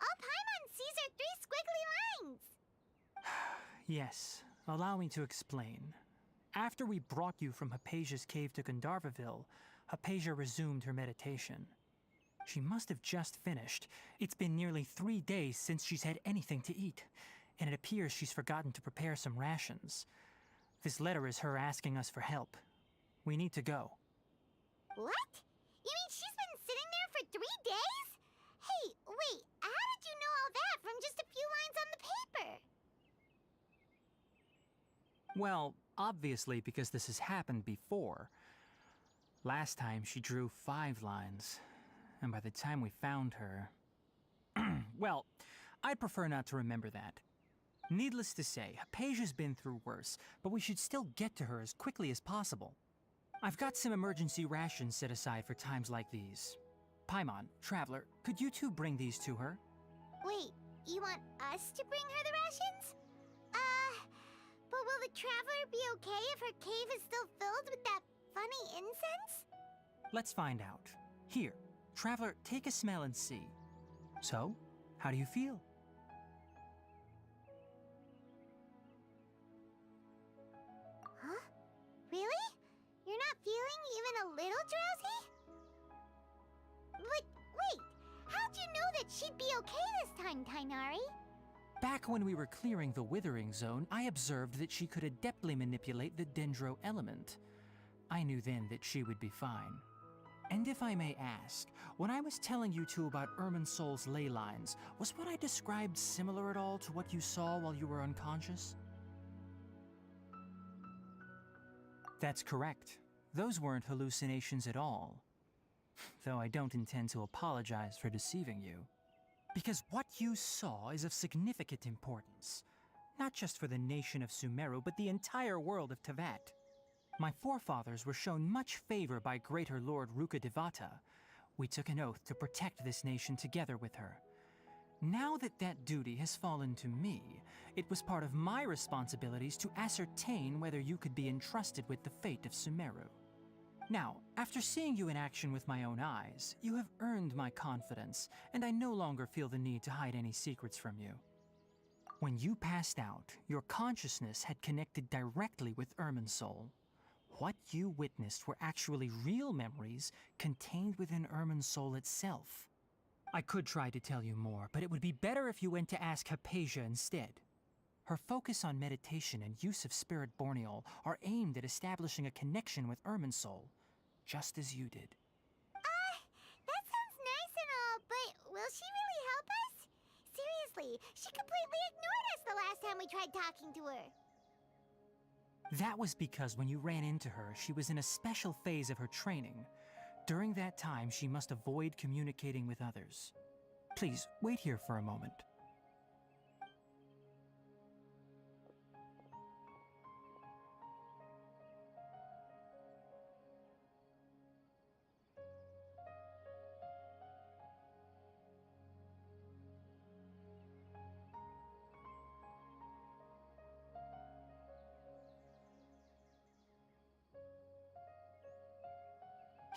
Speaker 8: All Paimon sees are 3 squiggly lines.
Speaker 9: Yes, allow me to explain. After we brought you from Hypatia's cave to Gandharvaville, Hypatia resumed her meditation. She must have just finished. It's been nearly 3 days since she's had anything to eat, and it appears she's forgotten to prepare some rations. This letter is her asking us for help. We need to go.
Speaker 8: What? You mean she's been sitting there for 3 days? Hey, wait, how did you know all that from just a few lines on the paper?
Speaker 9: Well, obviously because this has happened before. Last time she drew 5 lines, and by the time we found her... Well, I'd prefer not to remember that. Needless to say, Hypatia's been through worse, but we should still get to her as quickly as possible. I've got some emergency rations set aside for times like these. Paimon, Traveler, could you two bring these to her?
Speaker 8: Wait, you want us to bring her the rations? But will the Traveler be okay if her cave is still filled with that funny incense?
Speaker 9: Let's find out. Here, Traveler, take a smell and see. So, how do you feel?
Speaker 8: Huh? Really? You're not feeling even a little drowsy? But wait, how'd you know that she'd be okay this time, Tighnari?
Speaker 9: Back when we were clearing the Withering Zone, I observed that she could adeptly manipulate the Dendro element. I knew then that she would be fine. And if I may ask, when I was telling you two about Irminsul's ley lines, was what I described similar at all to what you saw while you were unconscious? That's correct. Those weren't hallucinations at all. Though I don't intend to apologize for deceiving you. Because what you saw is of significant importance. Not just for the nation of Sumeru, but the entire world of Teyvat. My forefathers were shown much favor by Greater Lord Rukkhadevata. We took an oath to protect this nation together with her. Now that that duty has fallen to me, it was part of my responsibilities to ascertain whether you could be entrusted with the fate of Sumeru. Now, after seeing you in action with my own eyes, you have earned my confidence, and I no longer feel the need to hide any secrets from you. When you passed out, your consciousness had connected directly with Irminsul. What you witnessed were actually real memories contained within Irminsul itself. I could try to tell you more, but it would be better if you went to ask Hypatia instead. Her focus on meditation and use of Spirit Borneol are aimed at establishing a connection with Irminsul, just as you did.
Speaker 8: That sounds nice and all, but will she really help us? Seriously, she completely ignored us the last time we tried talking to her.
Speaker 9: That was because when you ran into her, she was in a special phase of her training. During that time, she must avoid communicating with others. Please, wait here for a moment.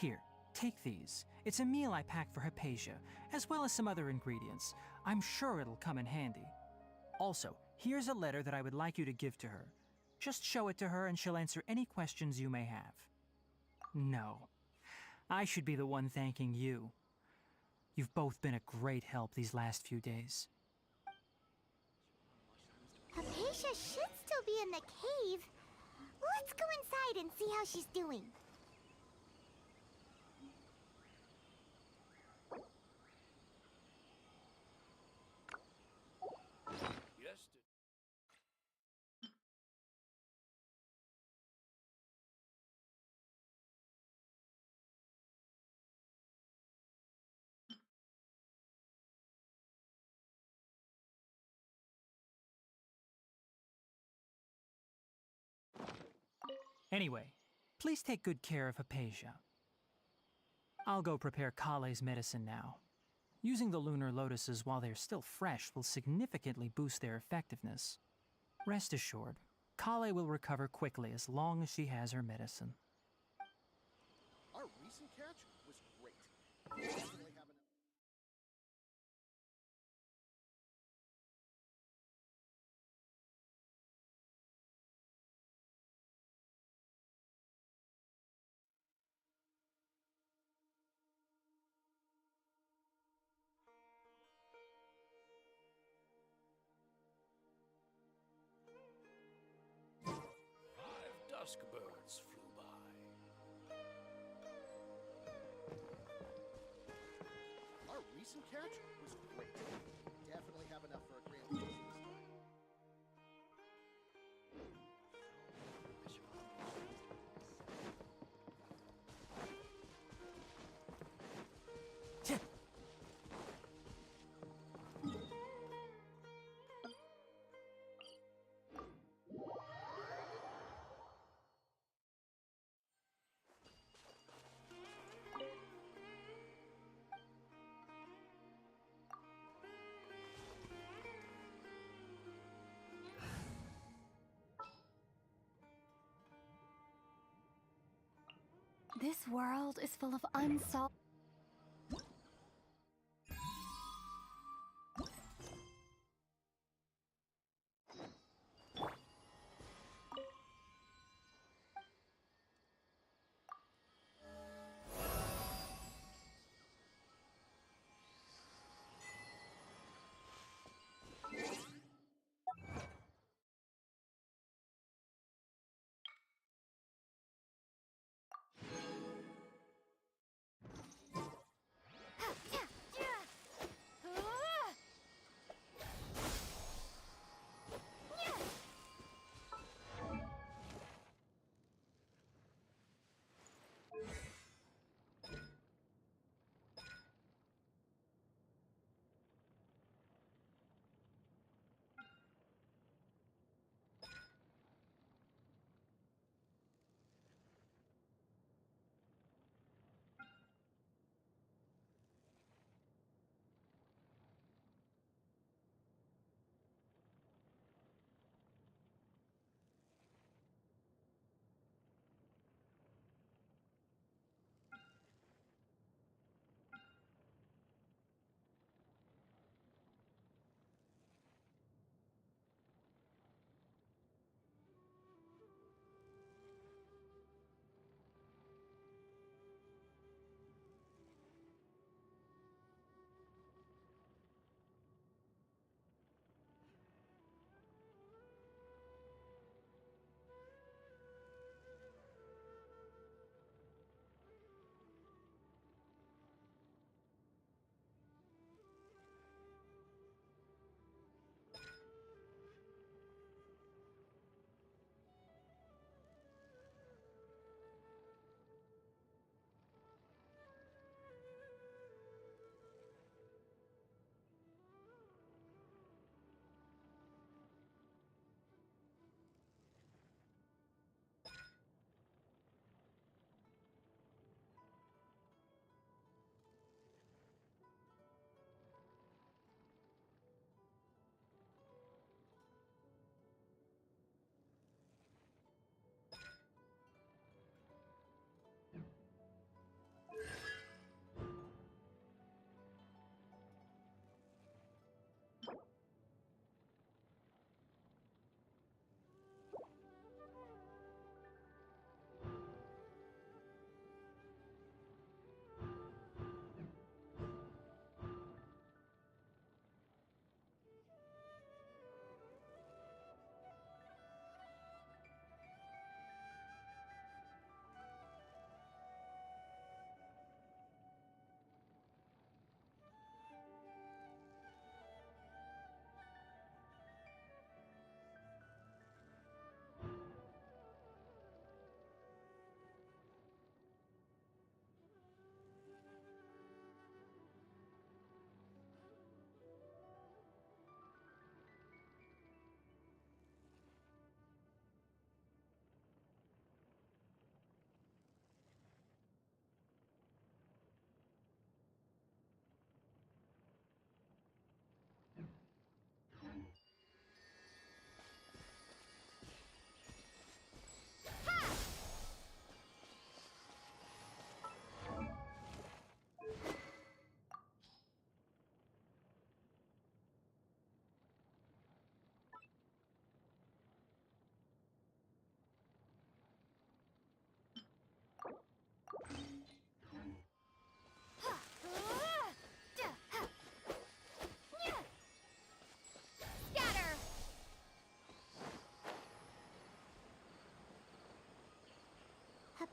Speaker 9: Here, take these. It's a meal I packed for Hypatia, as well as some other ingredients. I'm sure it'll come in handy. Also, here's a letter that I would like you to give to her. Just show it to her and she'll answer any questions you may have. No, I should be the one thanking you. You've both been a great help these last few days.
Speaker 8: Hypatia should still be in the cave. Let's go inside and see how she's doing.
Speaker 9: Anyway, please take good care of Hypatia. I'll go prepare Kale's medicine now. Using the lunar lotuses while they're still fresh will significantly boost their effectiveness. Rest assured, Kale will recover quickly as long as she has her medicine.
Speaker 11: Our recent catch was great. We definitely have enough.
Speaker 13: Dusk birds flew by.
Speaker 11: Our recent catch was great. We definitely have enough for a grand feast this time.
Speaker 2: This world is full of unsolved.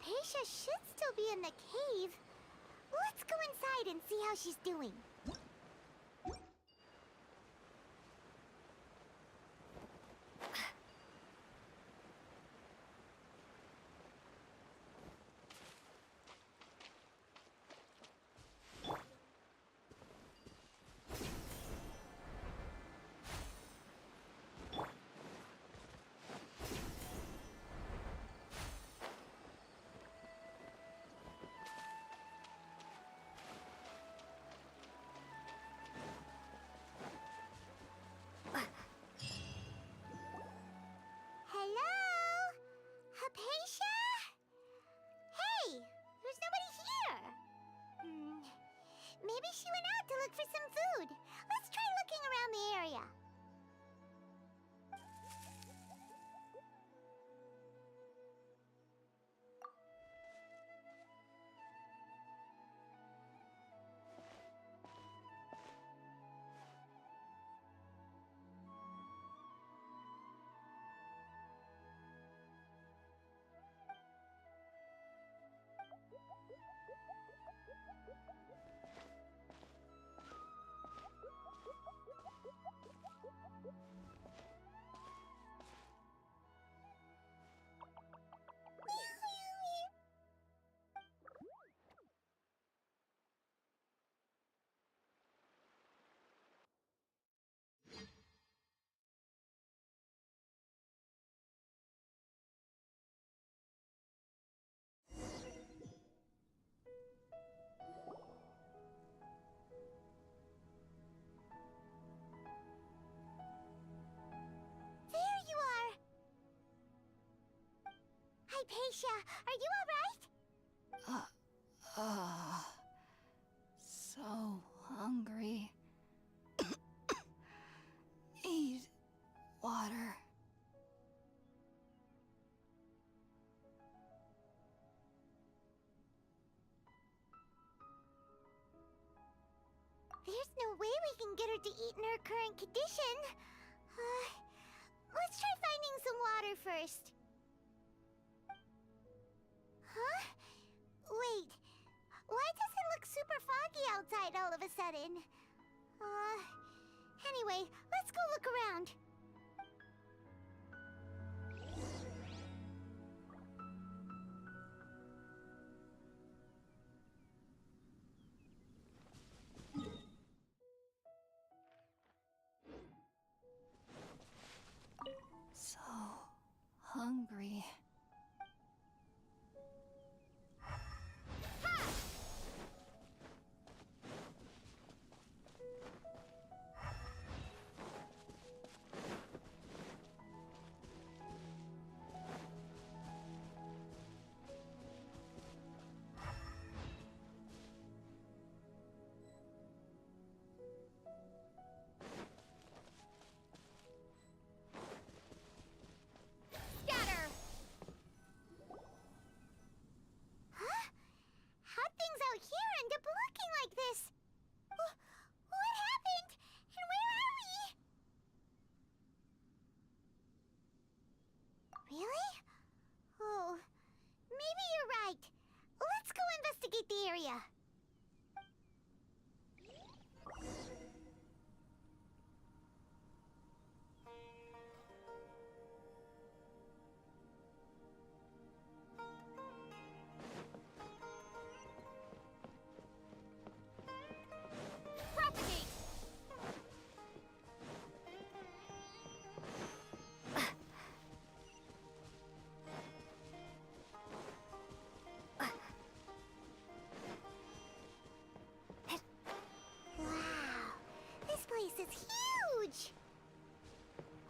Speaker 8: Hypatia should still be in the cave. Let's go inside and see how she's doing. Hello? Hypatia? Hey, there's nobody here. Maybe she went out to look for some food. Let's try looking around the area. There you are! Hypatia, are you alright?
Speaker 2: So hungry. Need water.
Speaker 8: There's no way we can get her to eat in her current condition. Let's try finding some water first. Huh? Wait. Why does it look super foggy outside all of a sudden? Anyway, let's go look around.
Speaker 2: So hungry.
Speaker 3: Scatter!
Speaker 8: Huh? How'd things out here end up looking like this? What happened? And where are we? Really? Oh, maybe you're right. Let's go investigate the area.
Speaker 3: Propagate!
Speaker 8: Wow, this place is huge!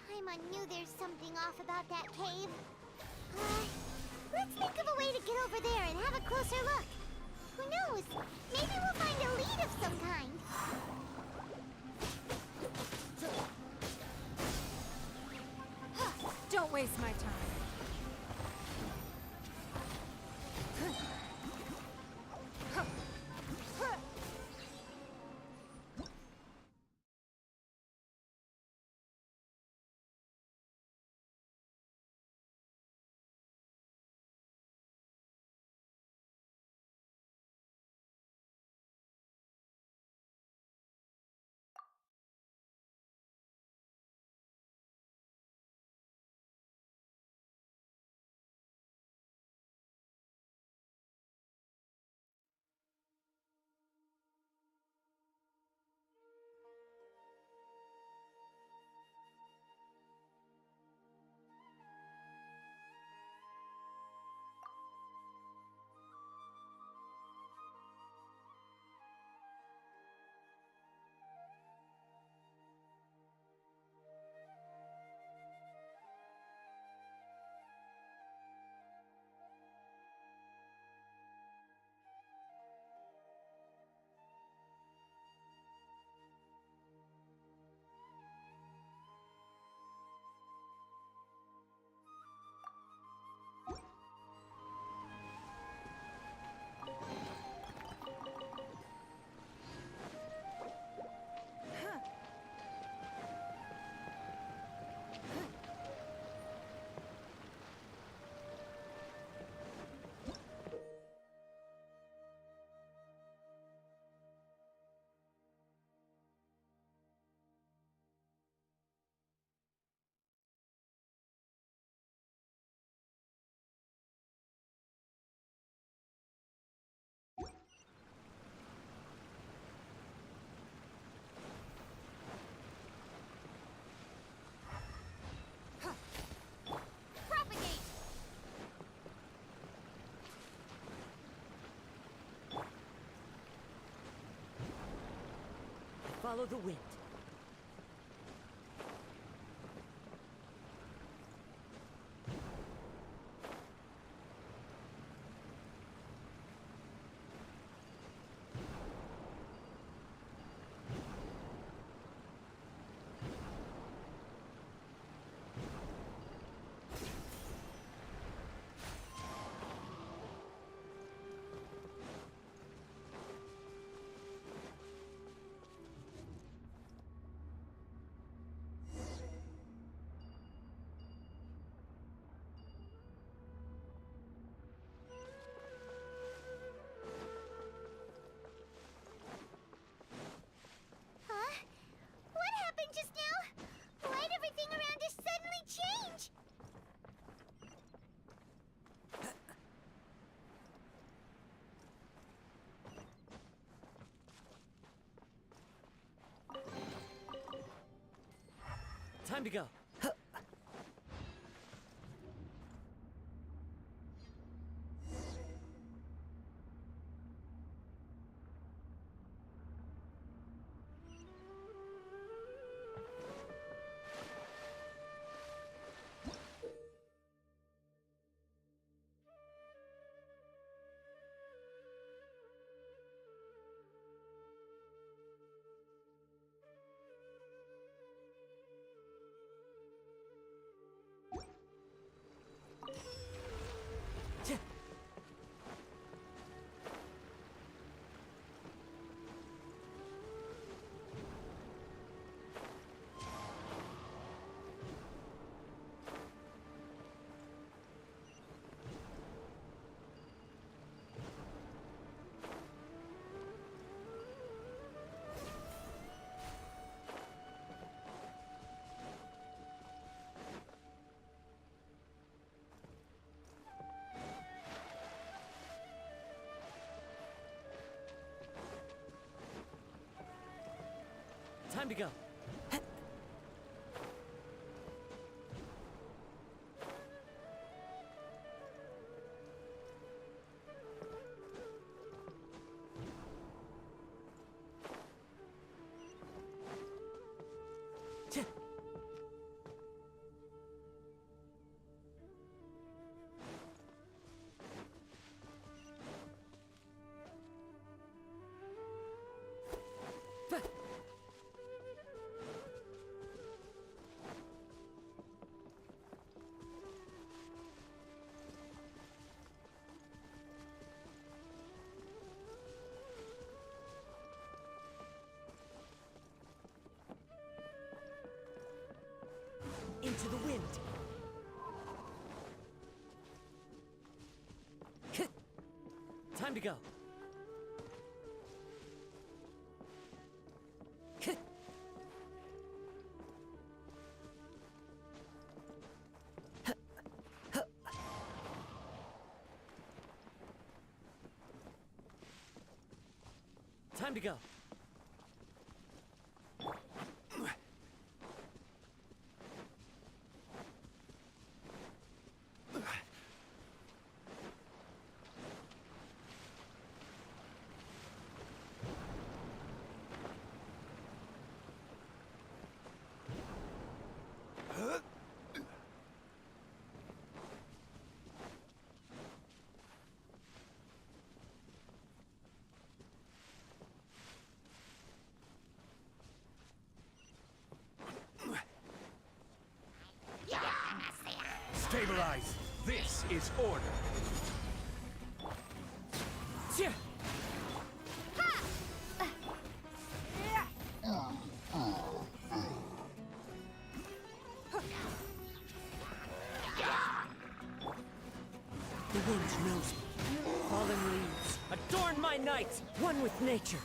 Speaker 8: Paimon knew there's something off about that cave. Let's think of a way to get over there and have a closer look. Who knows? Maybe we'll find a lead of some kind.
Speaker 7: Don't waste my time.
Speaker 6: Follow the wind.
Speaker 8: Huh? What happened just now? Why'd everything around us suddenly change?
Speaker 6: Time to go. Time to go. Into the wind. Time to go. Time to go.
Speaker 13: Stabilize! This is order!
Speaker 6: The wind knows me. Fallen leaves, adorn my night, one with nature.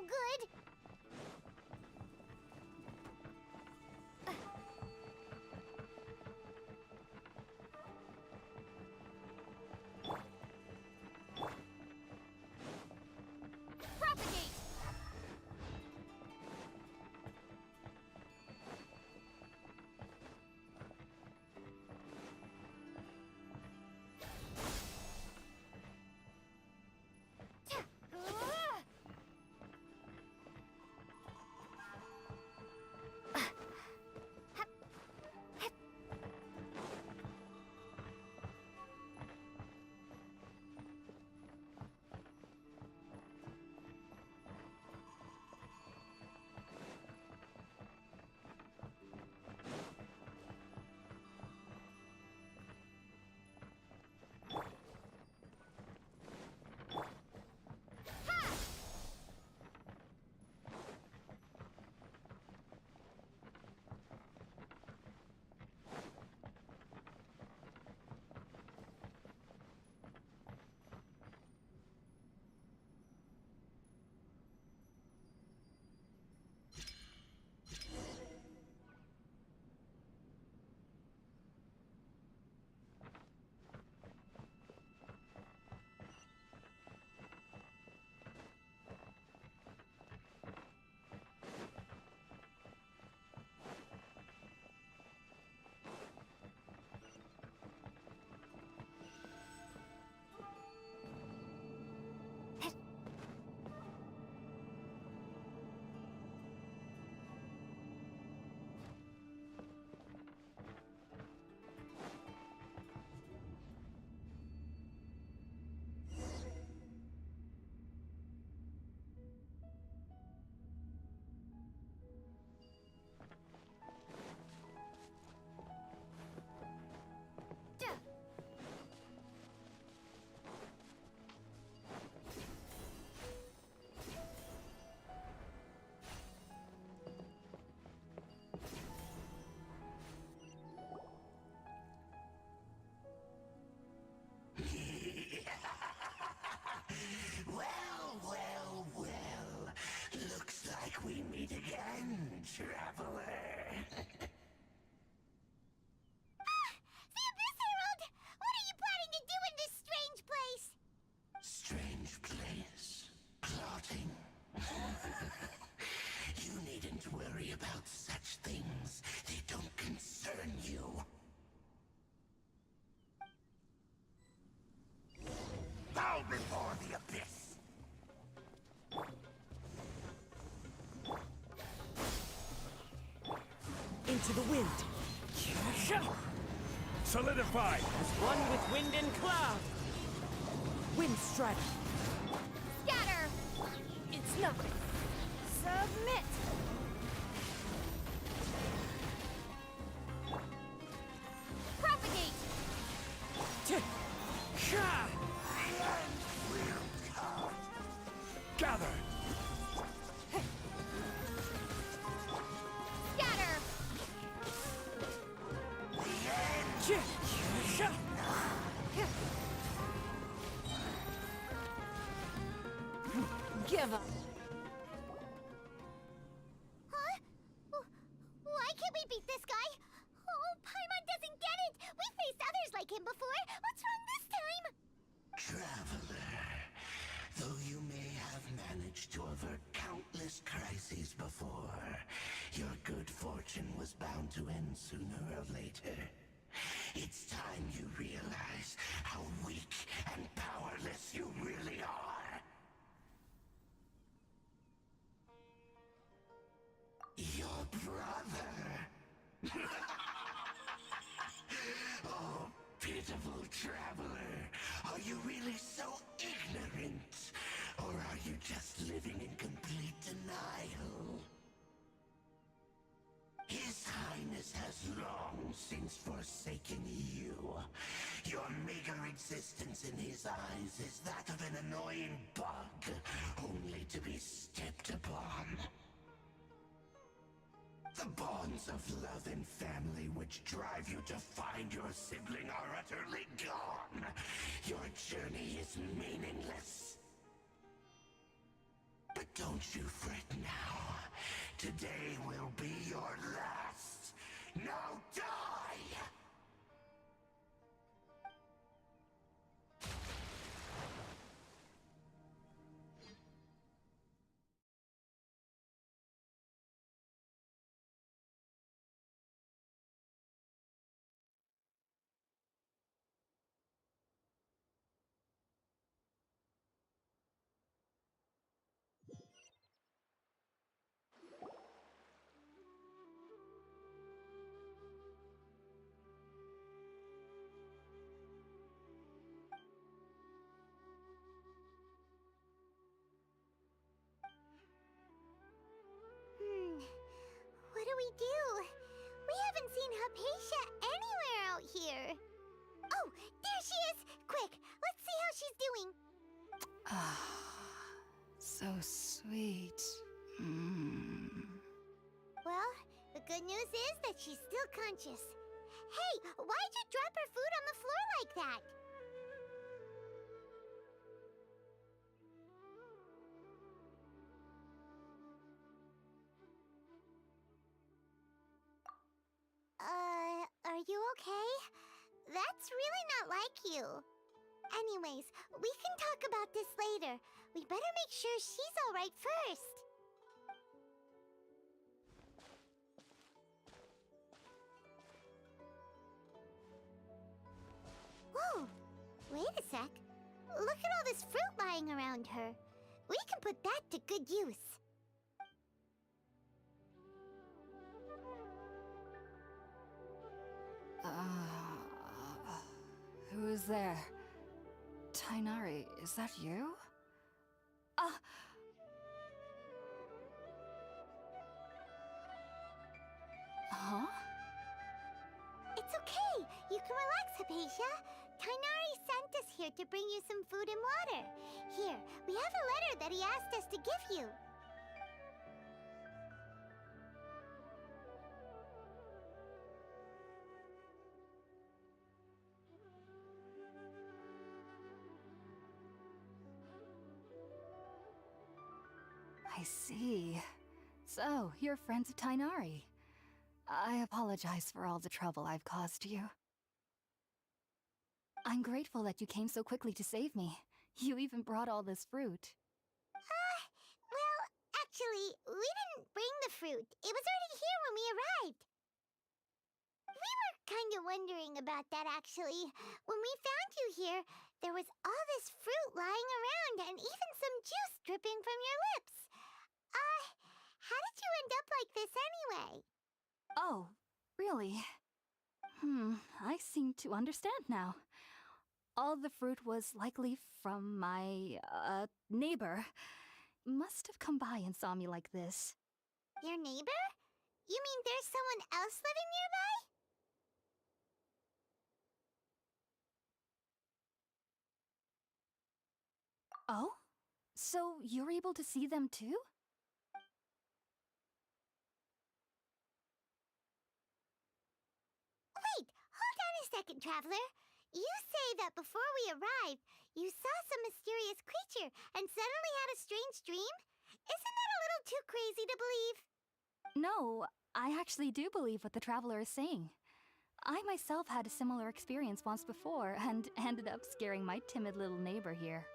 Speaker 3: no good!
Speaker 7: Propagate!
Speaker 14: Well. Looks like we meet again, traveler.
Speaker 8: The Abyss Herald! What are you planning to do in this strange place?
Speaker 14: Strange place. Plotting. You needn't worry about such things. They don't concern you. Bow before the Abyss!
Speaker 6: Into the wind.
Speaker 13: Solidify!
Speaker 6: As one with wind and cloud. Wind strike.
Speaker 7: Scatter! It's nothing. Submit! Propagate!
Speaker 13: Gather!
Speaker 7: Scatter!
Speaker 6: Give up.
Speaker 8: Huh? Why can't we beat this guy? Oh, Paimon doesn't get it! We faced others like him before! What's wrong this time?
Speaker 14: Traveler, though you may have managed to avert countless crises before, your good fortune was bound to end sooner or later. It's time you realize how weak and powerless you really are. Your brother. Oh, pitiful traveler. Are you really so ignorant? Or are you just living in complete denial? His Highness has long since forsaken you. Your meager existence in his eyes is that of an annoying bug, only to be stepped upon. The bonds of love and family which drive you to find your sibling are utterly gone. Your journey is meaningless. But don't you fret now. Today will be your last. Now die!
Speaker 8: What do we do? We haven't seen Hypatia anywhere out here. Oh, there she is! Quick, let's see how she's doing.
Speaker 2: So sweet.
Speaker 8: Well, the good news is that she's still conscious. Hey, why'd you drop her food on the floor like that? Are you okay? That's really not like you. Anyways, we can talk about this later. We better make sure she's alright first. Whoa! Wait a sec. Look at all this fruit lying around her. We can put that to good use.
Speaker 2: Who's there? Tighnari, is that you? Huh?
Speaker 8: It's okay. You can relax, Hypatia. Tighnari sent us here to bring you some food and water. Here, we have a letter that he asked us to give you.
Speaker 2: I see. So, you're friends of Tighnari. I apologize for all the trouble I've caused you. I'm grateful that you came so quickly to save me. You even brought all this fruit.
Speaker 8: Well, actually, we didn't bring the fruit. It was already here when we arrived. We were kind of wondering about that, actually. When we found you here, there was all this fruit lying around and even some juice dripping from your lips. How did you end up like this anyway?
Speaker 2: Oh, really? I seem to understand now. All the fruit was likely from my, neighbor. Must have come by and saw me like this.
Speaker 8: Your neighbor? You mean there's someone else living nearby?
Speaker 2: Oh? So you're able to see them too?
Speaker 8: Wait, hold on a second, Traveler. You say that before we arrived, you saw some mysterious creature and suddenly had a strange dream? Isn't that a little too crazy to believe?
Speaker 2: No, I actually do believe what the Traveler is saying. I myself had a similar experience once before and ended up scaring my timid little neighbor here.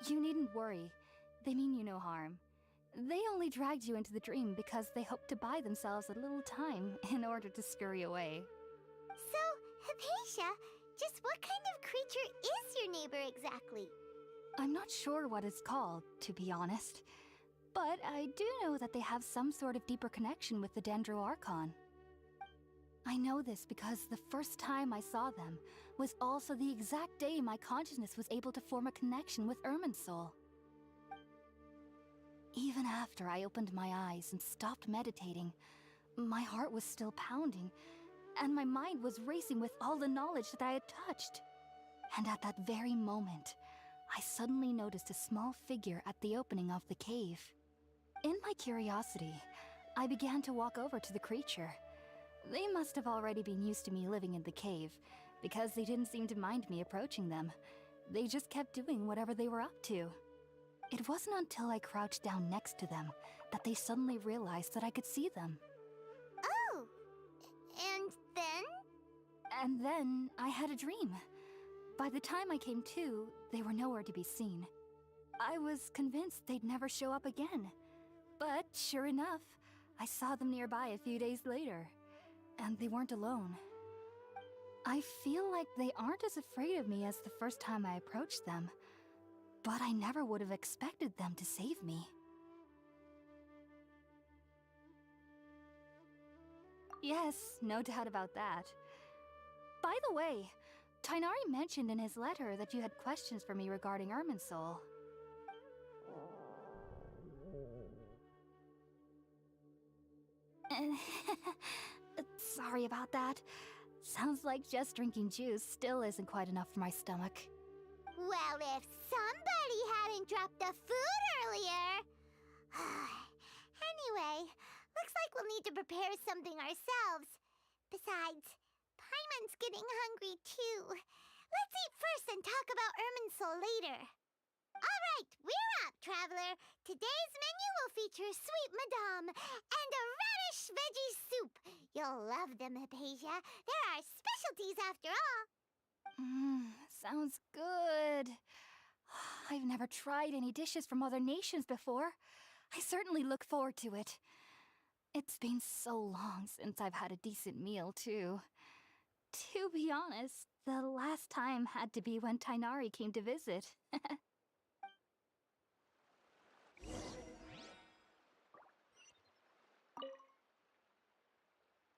Speaker 2: You needn't worry. They mean you no harm. They only dragged you into the dream because they hoped to buy themselves a little time in order to scurry away.
Speaker 8: So, Hypatia, just what kind of creature is your neighbor exactly?
Speaker 2: I'm not sure what it's called, to be honest. But I do know that they have some sort of deeper connection with the Dendro Archon. I know this because the first time I saw them was also the exact day my consciousness was able to form a connection with Irminsul. Even after I opened my eyes and stopped meditating, my heart was still pounding, and my mind was racing with all the knowledge that I had touched. And at that very moment, I suddenly noticed a small figure at the opening of the cave. In my curiosity, I began to walk over to the creature. They must have already been used to me living in the cave, because they didn't seem to mind me approaching them. They just kept doing whatever they were up to. It wasn't until I crouched down next to them that they suddenly realized that I could see them.
Speaker 8: Oh! And then?
Speaker 2: And then I had a dream. By the time I came to, they were nowhere to be seen. I was convinced they'd never show up again. But sure enough, I saw them nearby a few days later. And they weren't alone. I feel like they aren't as afraid of me as the first time I approached them. But I never would have expected them to save me. Yes, no doubt about that. By the way, Tighnari mentioned in his letter that you had questions for me regarding Irminsul. Sorry about that. Sounds like just drinking juice still isn't quite enough for my stomach.
Speaker 8: Well, if somebody hadn't dropped the food earlier... Anyway, looks like we'll need to prepare something ourselves. Besides, Paimon's getting hungry too. Let's eat first and talk about Irminsul later. Alright, we're up, Traveler. Today's menu will feature sweet madame and a radish veggie soup. You'll love them, Hypatia. They're our specialties after all.
Speaker 2: Sounds good. I've never tried any dishes from other nations before. I certainly look forward to it. It's been so long since I've had a decent meal, too. To be honest, the last time had to be when Tighnari came to visit.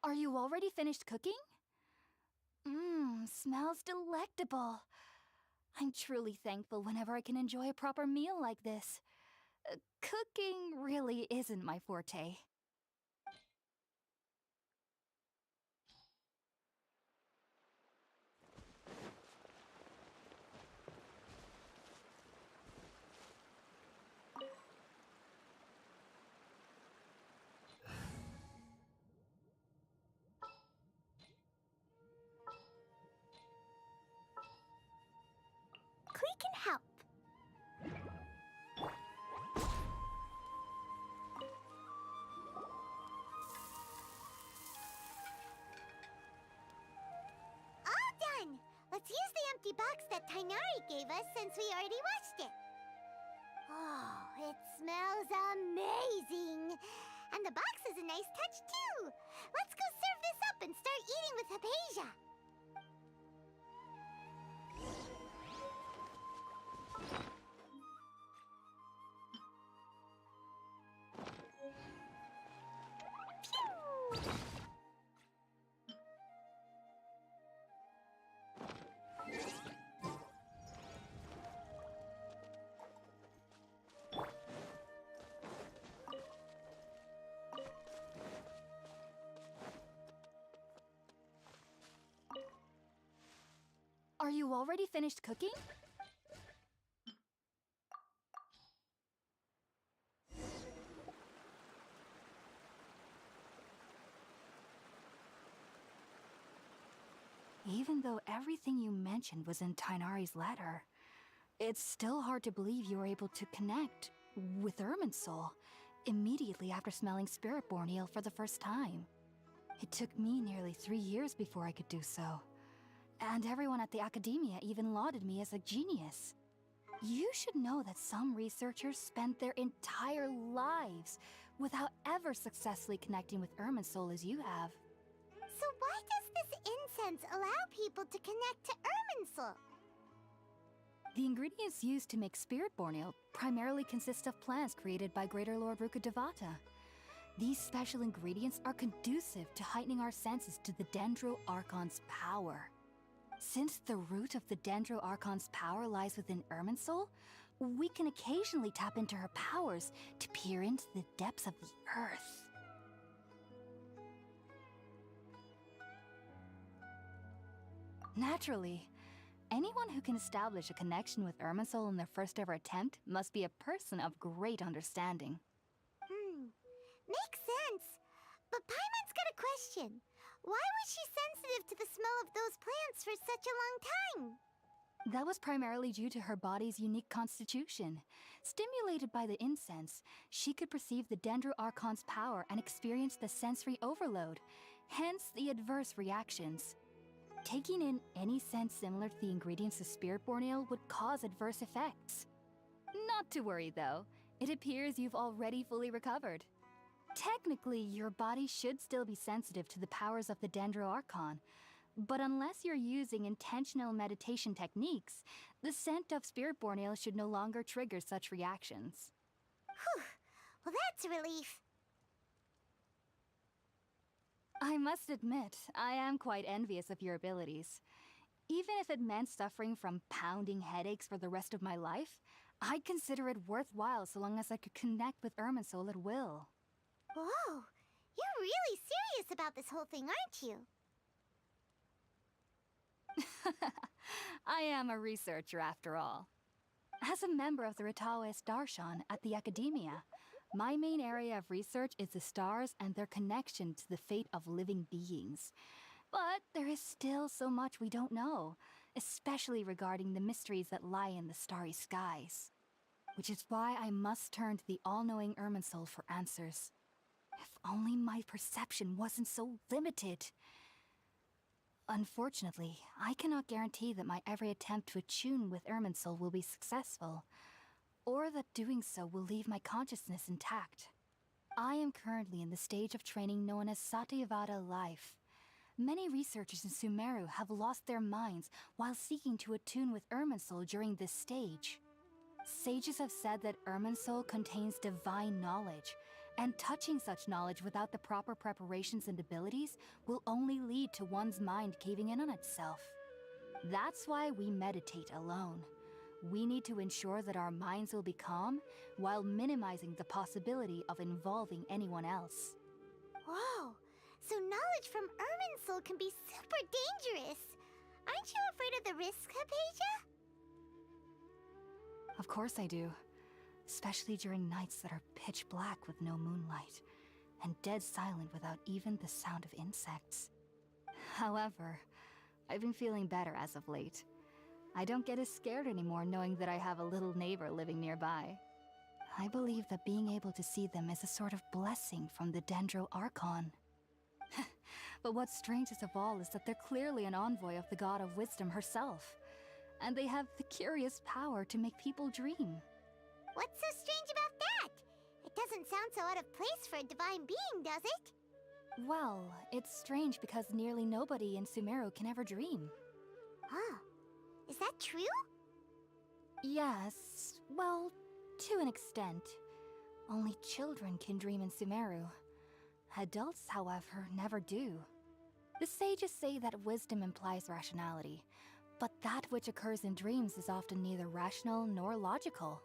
Speaker 2: Are you already finished cooking? Smells delectable. I'm truly thankful whenever I can enjoy a proper meal like this. Cooking really isn't my forte.
Speaker 8: Klee can help. All done! Let's use the empty box that Tighnari gave us since we already washed it. Oh, it smells amazing! And the box is a nice touch too! Let's go serve this up and start eating with Hypatia!
Speaker 2: Are you already finished cooking? Even though everything you mentioned was in Tighnari's letter, it's still hard to believe you were able to connect with Irminsul immediately after smelling Spiritborn eel for the first time. It took me nearly 3 years before I could do so. And everyone at the Academia even lauded me as a genius. You should know that some researchers spend their entire lives without ever successfully connecting with Irminsul as you have.
Speaker 8: So why does this incense allow people to connect to Irminsul?
Speaker 2: The ingredients used to make Spiritborn eel primarily consist of plants created by Greater Lord Rukkhadevata. These special ingredients are conducive to heightening our senses to the Dendro Archon's power. Since the root of the Dendro Archon's power lies within Irminsul, we can occasionally tap into her powers to peer into the depths of the earth. Naturally, anyone who can establish a connection with Irminsul in their first ever attempt must be a person of great understanding.
Speaker 8: Makes sense. But Paimon's got a question. Why was she sensitive to the smell of those plants for such a long time?
Speaker 2: That was primarily due to her body's unique constitution. Stimulated by the incense, she could perceive the Dendro Archon's power and experience the sensory overload, hence the adverse reactions. Taking in any scent similar to the ingredients of Spiritborn Ale would cause adverse effects. Not to worry though, it appears you've already fully recovered. Technically, your body should still be sensitive to the powers of the Dendro Archon, but unless you're using intentional meditation techniques, the scent of Spiritborn Ale should no longer trigger such reactions.
Speaker 8: Whew. Well, that's a relief.
Speaker 2: I must admit, I am quite envious of your abilities. Even if it meant suffering from pounding headaches for the rest of my life, I'd consider it worthwhile so long as I could connect with Irminsul at will.
Speaker 8: Whoa, you're really serious about this whole thing, aren't you?
Speaker 2: I am a researcher after all. As a member of the Ritaoist Darshan at the Academia, my main area of research is the stars and their connection to the fate of living beings. But there is still so much we don't know, especially regarding the mysteries that lie in the starry skies. Which is why I must turn to the all-knowing Irminsul for answers. If only my perception wasn't so limited. Unfortunately, I cannot guarantee that my every attempt to attune with Irminsul will be successful, or that doing so will leave my consciousness intact. I am currently in the stage of training known as Satyavada life. Many researchers in Sumeru have lost their minds while seeking to attune with Irminsul during this stage. Sages have said that Irminsul contains divine knowledge, and touching such knowledge without the proper preparations and abilities will only lead to one's mind caving in on itself. That's why we meditate alone. We need to ensure that our minds will be calm while minimizing the possibility of involving anyone else.
Speaker 8: Whoa, so knowledge from Irminsul can be super dangerous. Aren't you afraid of the risks, Hypatia?
Speaker 2: Of course I do. Especially during nights that are pitch black with no moonlight, and dead silent without even the sound of insects. However, I've been feeling better as of late. I don't get as scared anymore knowing that I have a little neighbor living nearby. I believe that being able to see them is a sort of blessing from the Dendro Archon. But what's strangest of all is that they're clearly an envoy of the God of Wisdom herself, and they have the curious power to make people dream.
Speaker 8: What's so strange about that? It doesn't sound so out of place for a divine being, does it?
Speaker 2: Well, it's strange because nearly nobody in Sumeru can ever dream.
Speaker 8: Huh. Is that true?
Speaker 2: Yes, well, to an extent. Only children can dream in Sumeru. Adults, however, never do. The sages say that wisdom implies rationality, but that which occurs in dreams is often neither rational nor logical.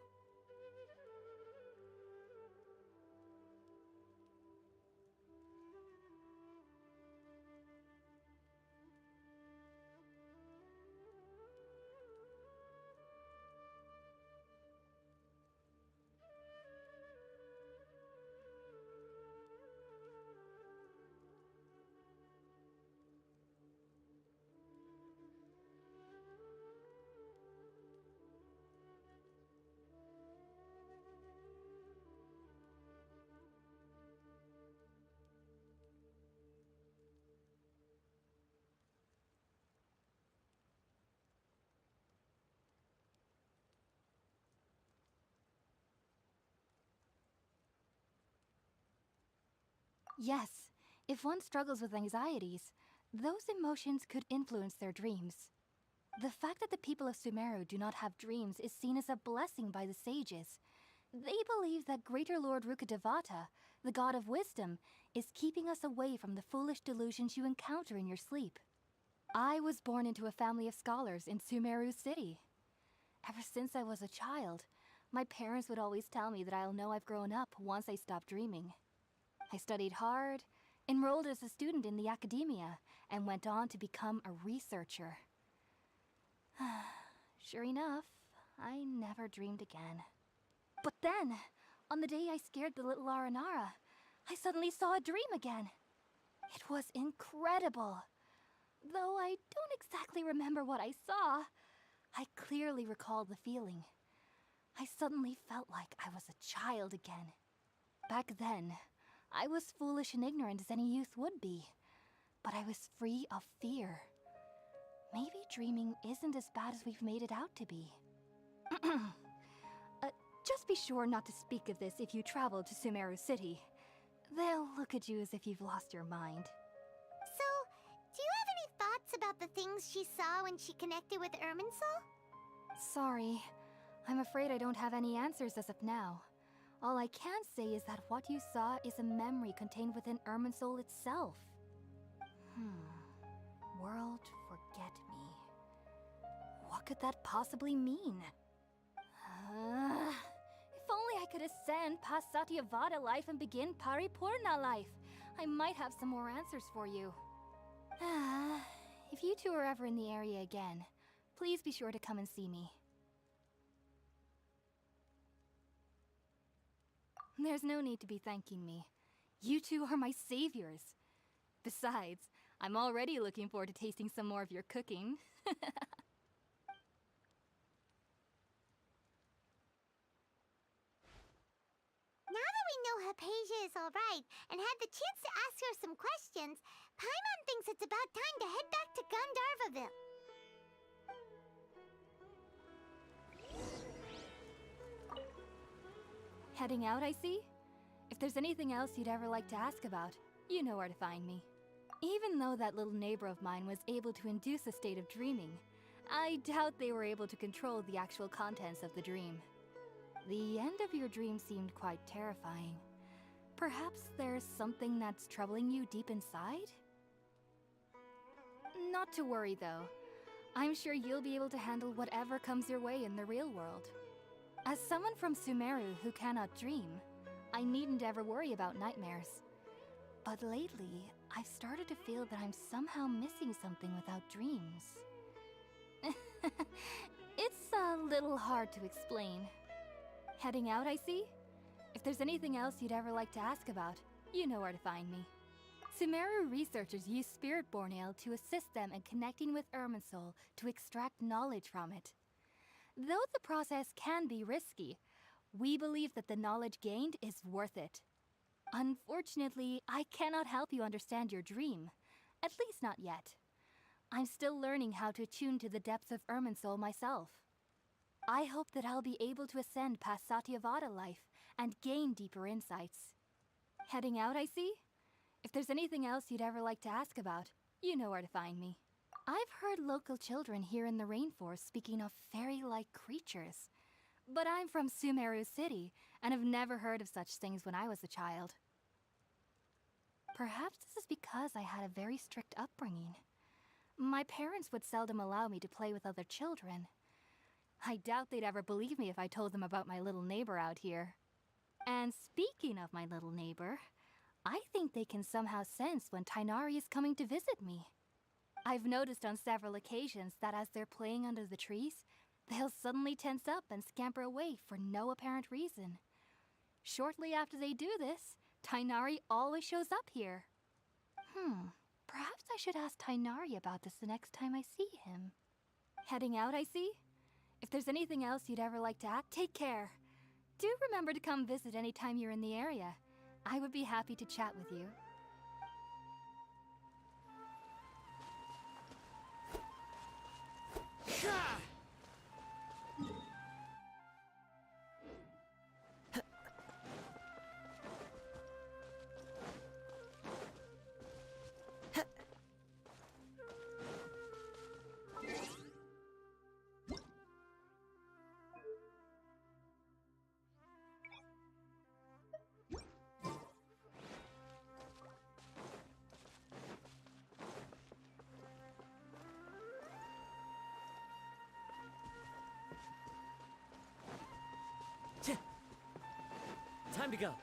Speaker 2: Yes, if one struggles with anxieties, those emotions could influence their dreams. The fact that the people of Sumeru do not have dreams is seen as a blessing by the sages. They believe that Greater Lord Rukkhadevata, the god of wisdom, is keeping us away from the foolish delusions you encounter in your sleep. I was born into a family of scholars in Sumeru City. Ever since I was a child, my parents would always tell me that I'll know I've grown up once I stop dreaming. I studied hard, enrolled as a student in the Academia, and went on to become a researcher. Sure enough, I never dreamed again. But then, on the day I scared the little Aranara, I suddenly saw a dream again. It was incredible. Though I don't exactly remember what I saw, I clearly recall the feeling. I suddenly felt like I was a child again. Back then, I was foolish and ignorant as any youth would be, but I was free of fear. Maybe dreaming isn't as bad as we've made it out to be. Just be sure not to speak of this if you travel to Sumeru City. They'll look at you as if you've lost your mind.
Speaker 8: So, do you have any thoughts about the things she saw when she connected with Irminsul?
Speaker 2: Sorry. I'm afraid I don't have any answers as of now. All I can say is that what you saw is a memory contained within Irminsul itself. World forget me. What could that possibly mean? If only I could ascend past Satyavada life and begin Paripurna life. I might have some more answers for you. If you two are ever in the area again, please be sure to come and see me. There's no need to be thanking me. You two are my saviors. Besides, I'm already looking forward to tasting some more of your cooking.
Speaker 8: Now that we know Hypatia is alright and had the chance to ask her some questions, Paimon thinks it's about time to head back to Gandharvaville.
Speaker 2: Heading out, I see? If there's anything else you'd ever like to ask about, you know where to find me. Even though that little neighbor of mine was able to induce a state of dreaming, I doubt they were able to control the actual contents of the dream. The end of your dream seemed quite terrifying. Perhaps there's something that's troubling you deep inside? Not to worry, though. I'm sure you'll be able to handle whatever comes your way in the real world. As someone from Sumeru who cannot dream, I needn't ever worry about nightmares. But lately, I've started to feel that I'm somehow missing something without dreams. It's a little hard to explain. Heading out, I see? If there's anything else you'd ever like to ask about, you know where to find me. Sumeru researchers use Spiritborn Ale to assist them in connecting with Irminsul to extract knowledge from it. Though the process can be risky, we believe that the knowledge gained is worth it. Unfortunately, I cannot help you understand your dream. At least not yet. I'm still learning how to attune to the depths of Irminsul myself. I hope that I'll be able to ascend past Satyavada life and gain deeper insights. Heading out, I see? If there's anything else you'd ever like to ask about, you know where to find me. I've heard local children here in the rainforest speaking of fairy-like creatures. But I'm from Sumeru City, and have never heard of such things when I was a child. Perhaps this is because I had a very strict upbringing. My parents would seldom allow me to play with other children. I doubt they'd ever believe me if I told them about my little neighbor out here. And speaking of my little neighbor, I think they can somehow sense when Tighnari is coming to visit me. I've noticed on several occasions that as they're playing under the trees, they'll suddenly tense up and scamper away for no apparent reason. Shortly after they do this, Tighnari always shows up here. Perhaps I should ask Tighnari about this the next time I see him. Heading out, I see? If there's anything else you'd ever like to ask, take care. Do remember to come visit anytime you're in the area. I would be happy to chat with you.
Speaker 15: Time to go.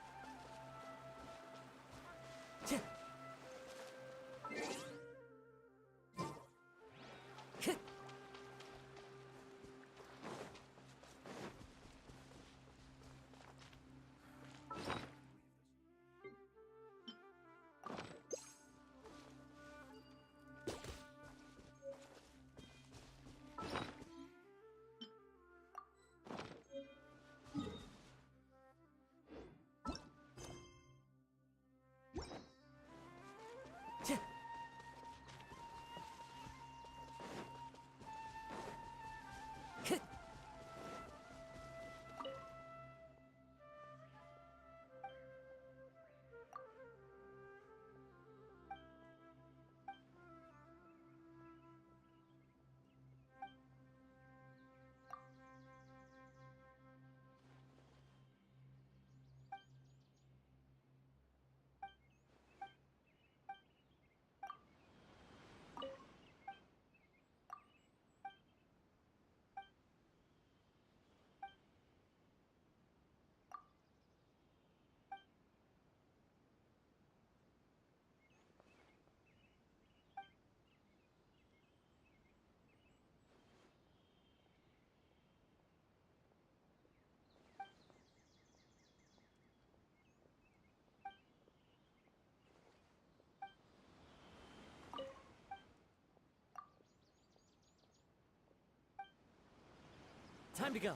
Speaker 6: Time to go.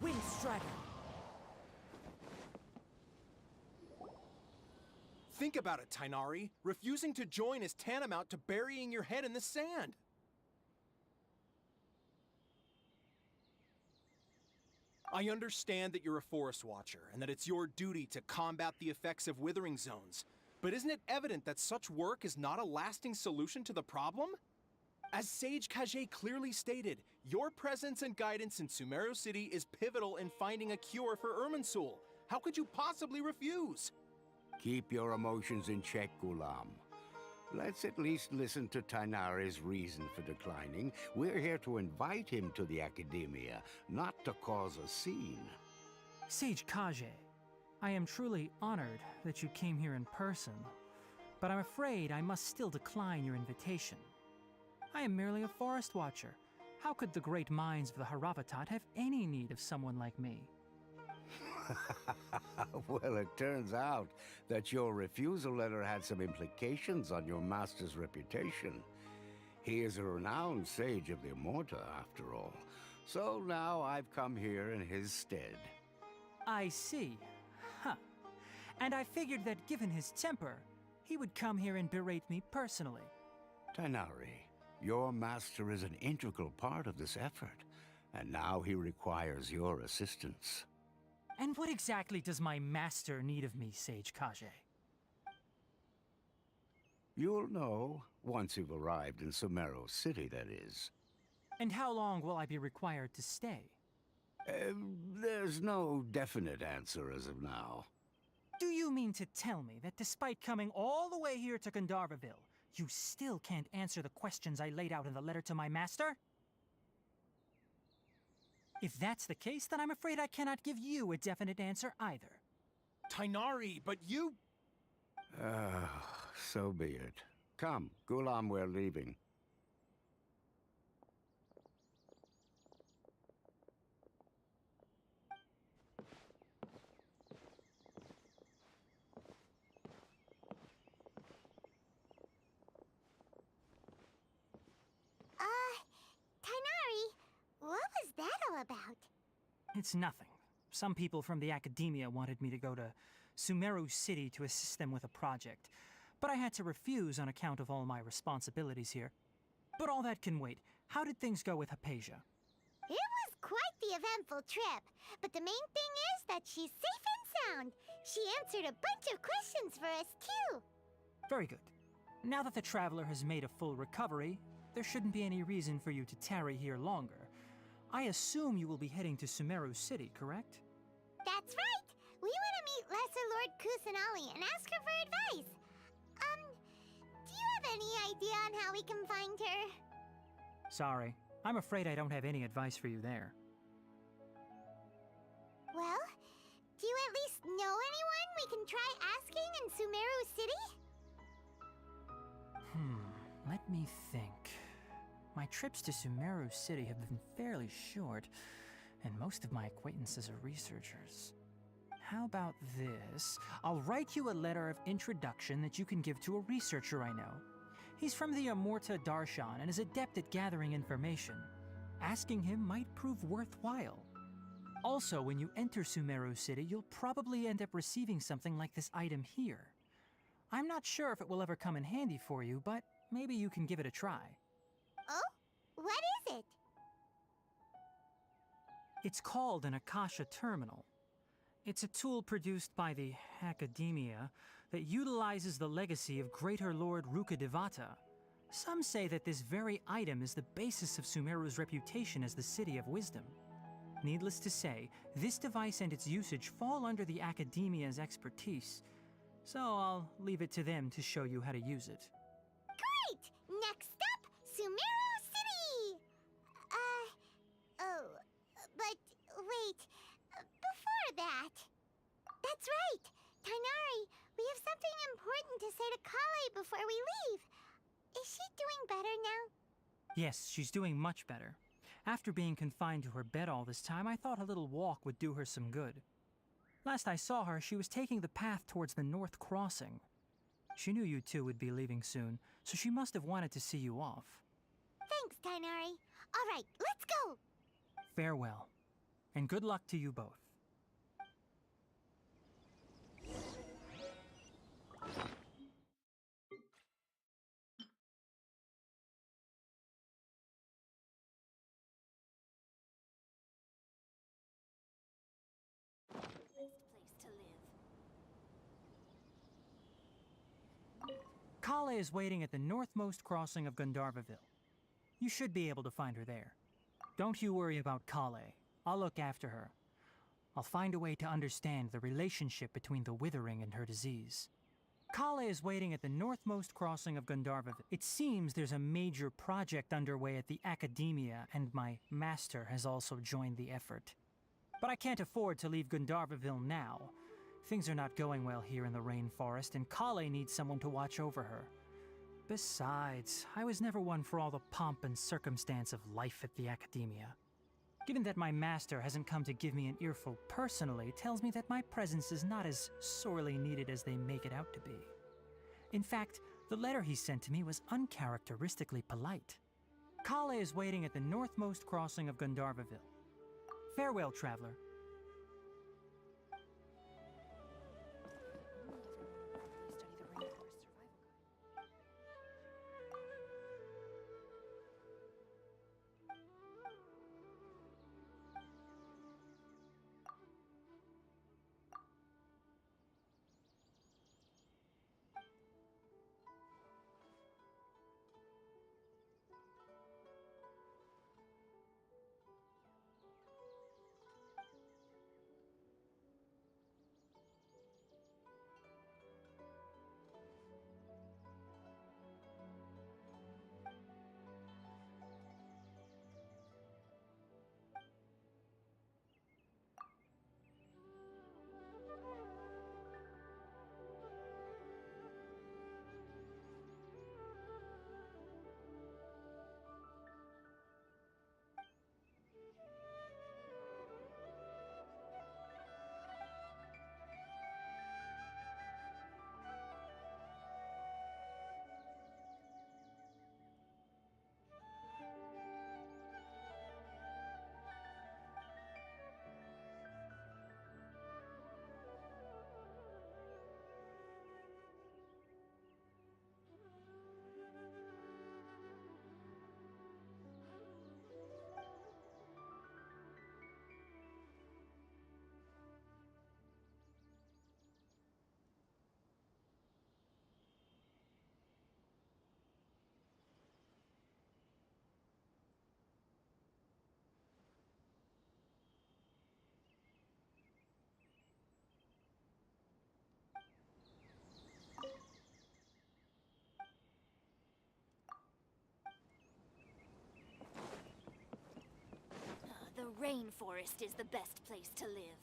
Speaker 6: Wind Strider.
Speaker 13: Think about it, Tainari. Refusing to join is tantamount to burying your head in the sand. I understand that you're a Forest Watcher, and that it's your duty to combat the effects of withering zones. But isn't it evident that such work is not a lasting solution to the problem? As Sage Kage clearly stated, your presence and guidance in Sumeru City is pivotal in finding a cure for Irminsul. How could you possibly refuse?
Speaker 14: Keep your emotions in check, Gulam. Let's at least listen to Tainari's reason for declining. We're here to invite him to the Academia, not to cause a scene.
Speaker 9: Sage Kage, I am truly honored that you came here in person, but I'm afraid I must still decline your invitation. I am merely a Forest Watcher. How could the great minds of the Haravatat have any need of someone like me?
Speaker 14: Well, it turns out that your refusal letter had some implications on your master's reputation. He is a renowned sage of the Immorta, after all. So now I've come here in his stead.
Speaker 9: I see. Huh. And I figured that given his temper, he would come here and berate me personally.
Speaker 14: Tainari, your master is an integral part of this effort, and now he requires your assistance.
Speaker 9: And what exactly does my master need of me, Sage Kage?
Speaker 14: You'll know once you've arrived in Sumeru City, that is.
Speaker 9: And how long will I be required to stay?
Speaker 14: There's no definite answer as of now.
Speaker 9: Do you mean to tell me that despite coming all the way here to Gandharvaville, you still can't answer the questions I laid out in the letter to my master? If that's the case, then I'm afraid I cannot give you a definite answer either.
Speaker 13: Tainari, but you...
Speaker 14: So be it. Come, Gulam, we're leaving.
Speaker 8: Tainari, what was that all about?
Speaker 9: It's nothing. Some people from the Academia wanted me to go to Sumeru City to assist them with a project, but I had to refuse on account of all my responsibilities here. But all that can wait. How did things go with Hypatia?
Speaker 8: It was quite the eventful trip, but the main thing is that she's safe and sound. She answered a bunch of questions for us, too.
Speaker 9: Very good. Now that the Traveler has made a full recovery, there shouldn't be any reason for you to tarry here longer. I assume you will be heading to Sumeru City, correct?
Speaker 8: That's right! We want to meet Lesser Lord Kusanali and ask her for advice. Do you have any idea on how we can find her?
Speaker 9: Sorry. I'm afraid I don't have any advice for you there.
Speaker 8: Well, do you at least know anyone we can try asking in Sumeru City?
Speaker 9: Let me think. My trips to Sumeru City have been fairly short, and most of my acquaintances are researchers. How about this? I'll write you a letter of introduction that you can give to a researcher I know. He's from the Immorta Darshan and is adept at gathering information. Asking him might prove worthwhile. Also, when you enter Sumeru City, you'll probably end up receiving something like this item here. I'm not sure if it will ever come in handy for you, but maybe you can give it a try.
Speaker 8: Oh? What is it?
Speaker 9: It's called an Akasha Terminal. It's a tool produced by the Academia that utilizes the legacy of Greater Lord Rukkhadevata. Some say that this very item is the basis of Sumeru's reputation as the City of Wisdom. Needless to say, this device and its usage fall under the Academia's expertise, so I'll leave it to them to show you how to use it.
Speaker 8: Great! Next up, Sumeru City! But wait, before that... That's right! Tighnari, we have something important to say to Kale before we leave. Is she doing better now?
Speaker 9: Yes, she's doing much better. After being confined to her bed all this time, I thought a little walk would do her some good. Last I saw her, she was taking the path towards the North Crossing. She knew you two would be leaving soon, so she must have wanted to see you off.
Speaker 8: Thanks, Tighnari. All right, let's go!
Speaker 9: Farewell, and good luck to you both. Kale is waiting at the northmost crossing of Gandharvaville. You should be able to find her there. Don't you worry about Kale. I'll look after her. I'll find a way to understand the relationship between the Withering and her disease. Kale is waiting at the northmost crossing of Gandharvaville. It seems there's a major project underway at the Academia, and my master has also joined the effort. But I can't afford to leave Gandharvaville now. Things are not going well here in the rainforest, and Kale needs someone to watch over her. Besides, I was never one for all the pomp and circumstance of life at the Academia. Given that my master hasn't come to give me an earful personally, tells me that my presence is not as sorely needed as they make it out to be. In fact, the letter he sent to me was uncharacteristically polite. Kale is waiting at the northmost crossing of Gandharvaville. Farewell, traveler.
Speaker 2: The rainforest is the best place to live.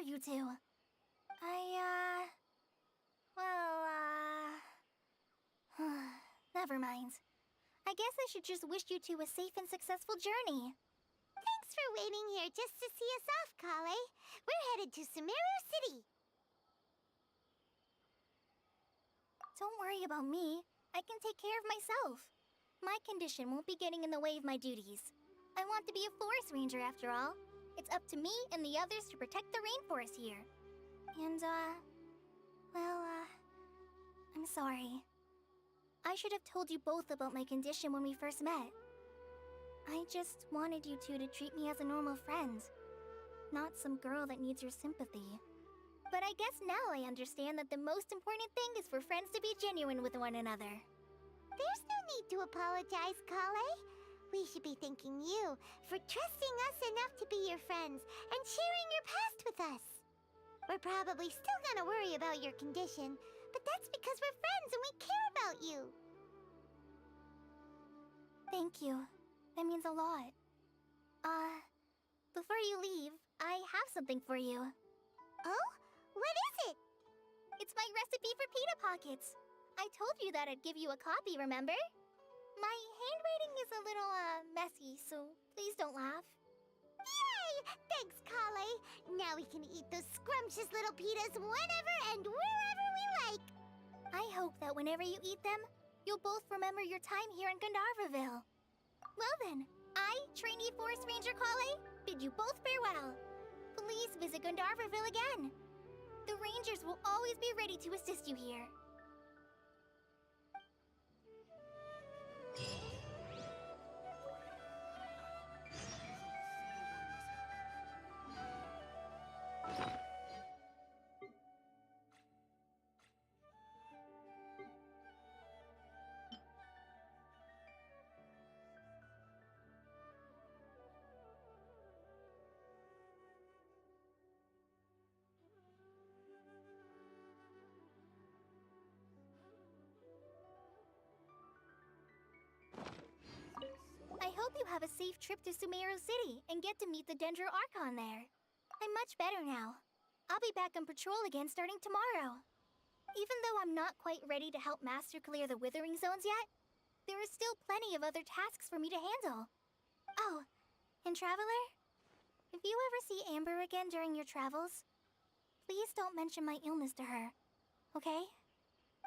Speaker 3: you two. Never mind. I guess I should just wish you two a safe and successful journey.
Speaker 8: Thanks for waiting here just to see us off, Kale. We're headed to Sumeru City.
Speaker 3: Don't worry about me. I can take care of myself. My condition won't be getting in the way of my duties. I want to be a forest ranger after all. It's up to me and the others to protect the rainforest here. And, I'm sorry. I should have told you both about my condition when we first met. I just wanted you two to treat me as a normal friend, not some girl that needs your sympathy. But I guess now I understand that the most important thing is for friends to be genuine with one another.
Speaker 8: There's no need to apologize, Kale. We should be thanking you for trusting us enough to be your friends and sharing your past with us. We're probably still gonna worry about your condition, but that's because we're friends and we care about you.
Speaker 3: Thank you. That means a lot. Before you leave, I have something for you.
Speaker 8: Oh? What is it?
Speaker 3: It's my recipe for pita pockets. I told you that I'd give you a copy, remember? My handwriting is a little, messy, so please don't laugh.
Speaker 8: Yay! Thanks, Kale. Now we can eat those scrumptious little pitas whenever and wherever we like.
Speaker 3: I hope that whenever you eat them, you'll both remember your time here in Gandharvaville. Well then, I, trainee Forest Ranger Kale, bid you both farewell. Please visit Gandharvaville again. The Rangers will always be ready to assist you here. I hope you have a safe trip to Sumeru City and get to meet the Dendro Archon there. I'm much better now. I'll be back on patrol again starting tomorrow. Even though I'm not quite ready to help Master clear the Withering Zones yet, there is still plenty of other tasks for me to handle. Oh, and Traveler, if you ever see Amber again during your travels, please don't mention my illness to her, okay?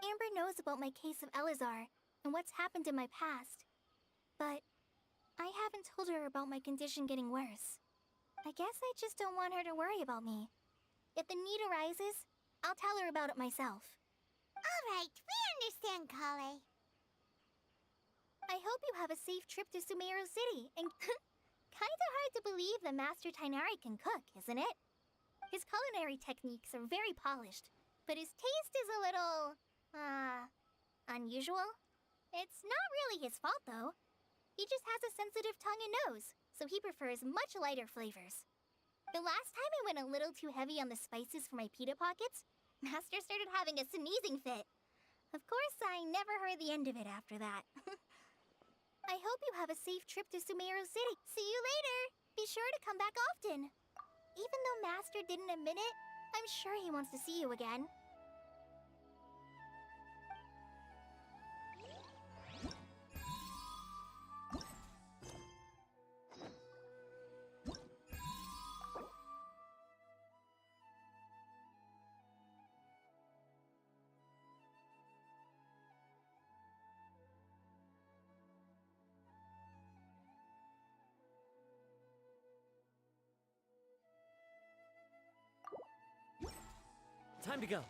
Speaker 3: Amber knows about my case of Elazar and what's happened in my past, but I haven't told her about my condition getting worse. I guess I just don't want her to worry about me. If the need arises, I'll tell her about it myself.
Speaker 8: All right, we understand, Kale.
Speaker 3: I hope you have a safe trip to Sumeru City, and kinda hard to believe that Master Tighnari can cook, isn't it? His culinary techniques are very polished, but his taste is a little, unusual. It's not really his fault, though. He just has a sensitive tongue and nose, so he prefers much lighter flavors. The last time I went a little too heavy on the spices for my pita pockets, Master started having a sneezing fit. Of course, I never heard the end of it after that. I hope you have a safe trip to Sumeru City. See you later! Be sure to come back often. Even though Master didn't admit it, I'm sure he wants to see you again.
Speaker 6: Time to go.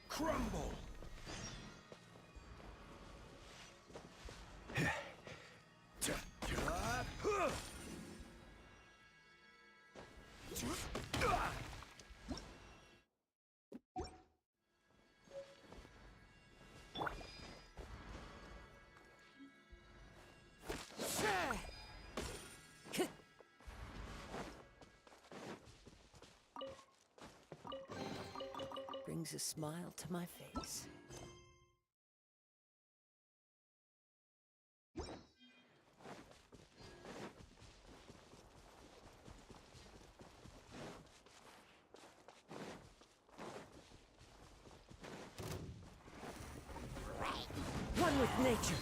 Speaker 14: Crumble!
Speaker 6: brings a smile to my face. One with nature.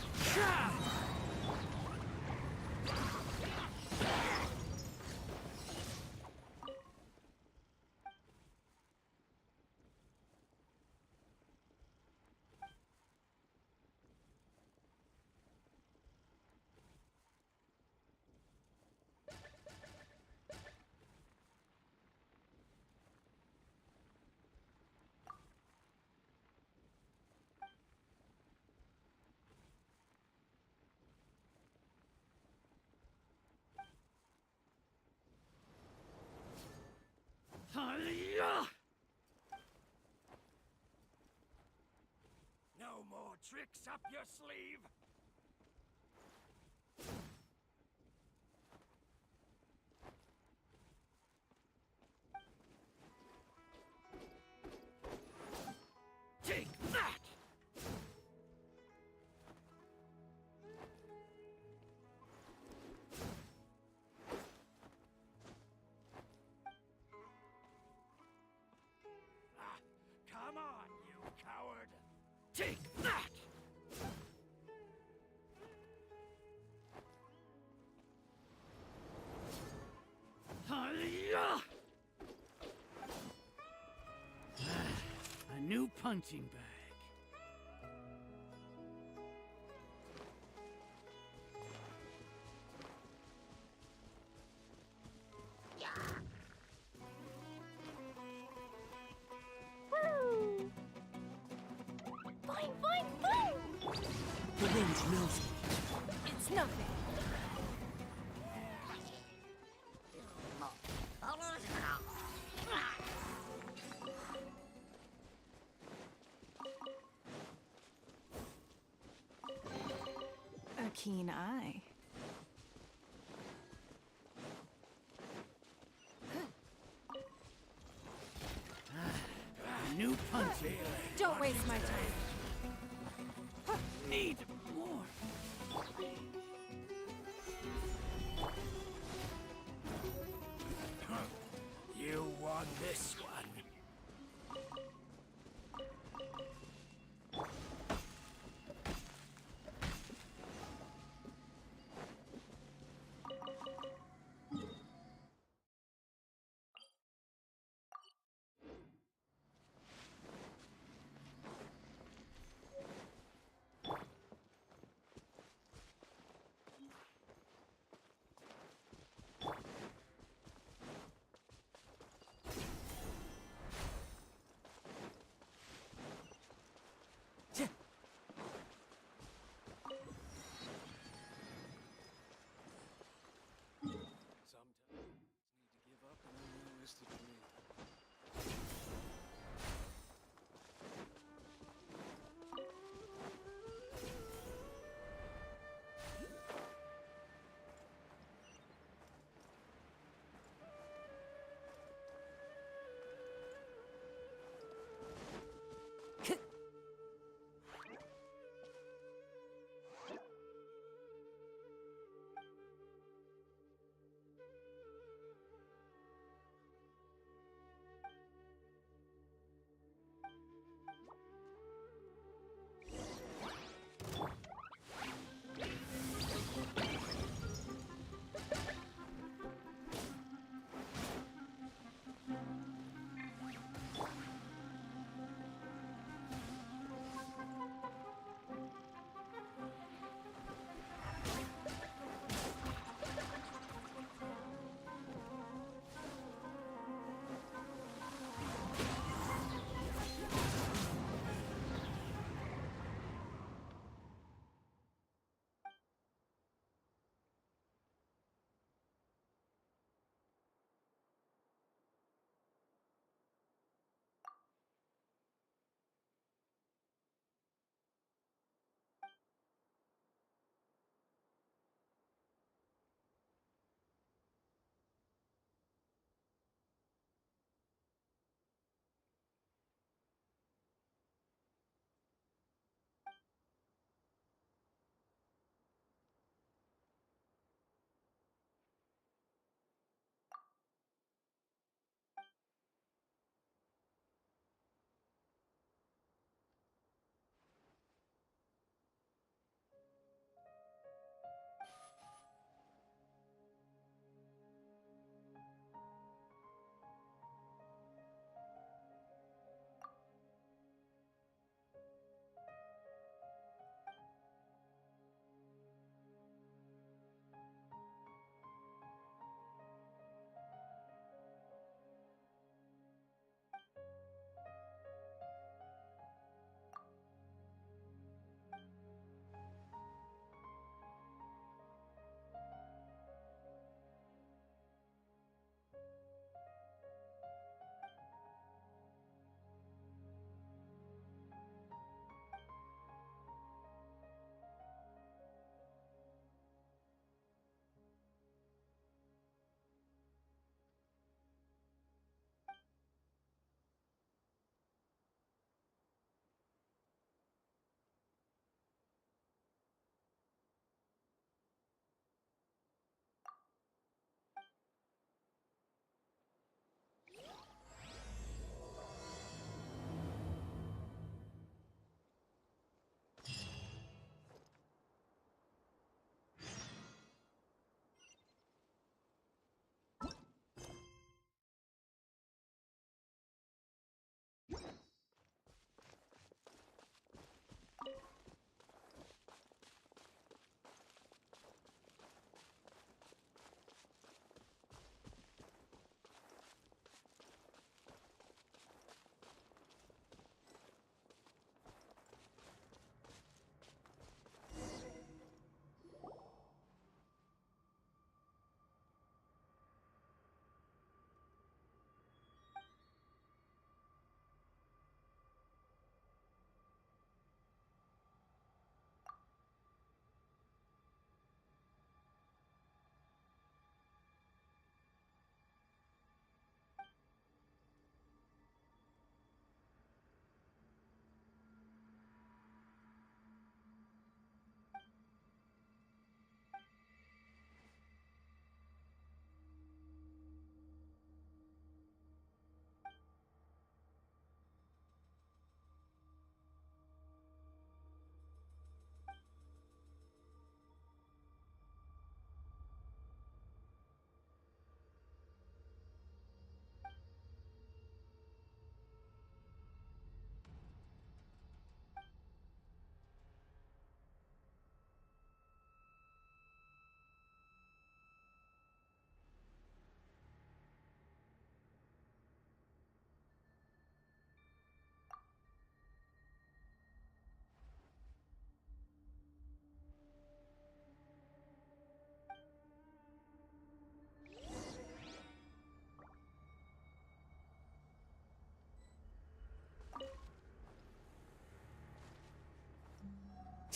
Speaker 14: No more tricks up your sleeve. Take that! Come on, you coward! Take that!
Speaker 15: A new punching bag.
Speaker 3: Woo! Fine, fine, fine!
Speaker 6: The wind knows me.
Speaker 7: It's nothing.
Speaker 12: A keen eye.
Speaker 15: A new punching bag.
Speaker 7: Don't waste my time.
Speaker 15: Need more.
Speaker 14: You won this one.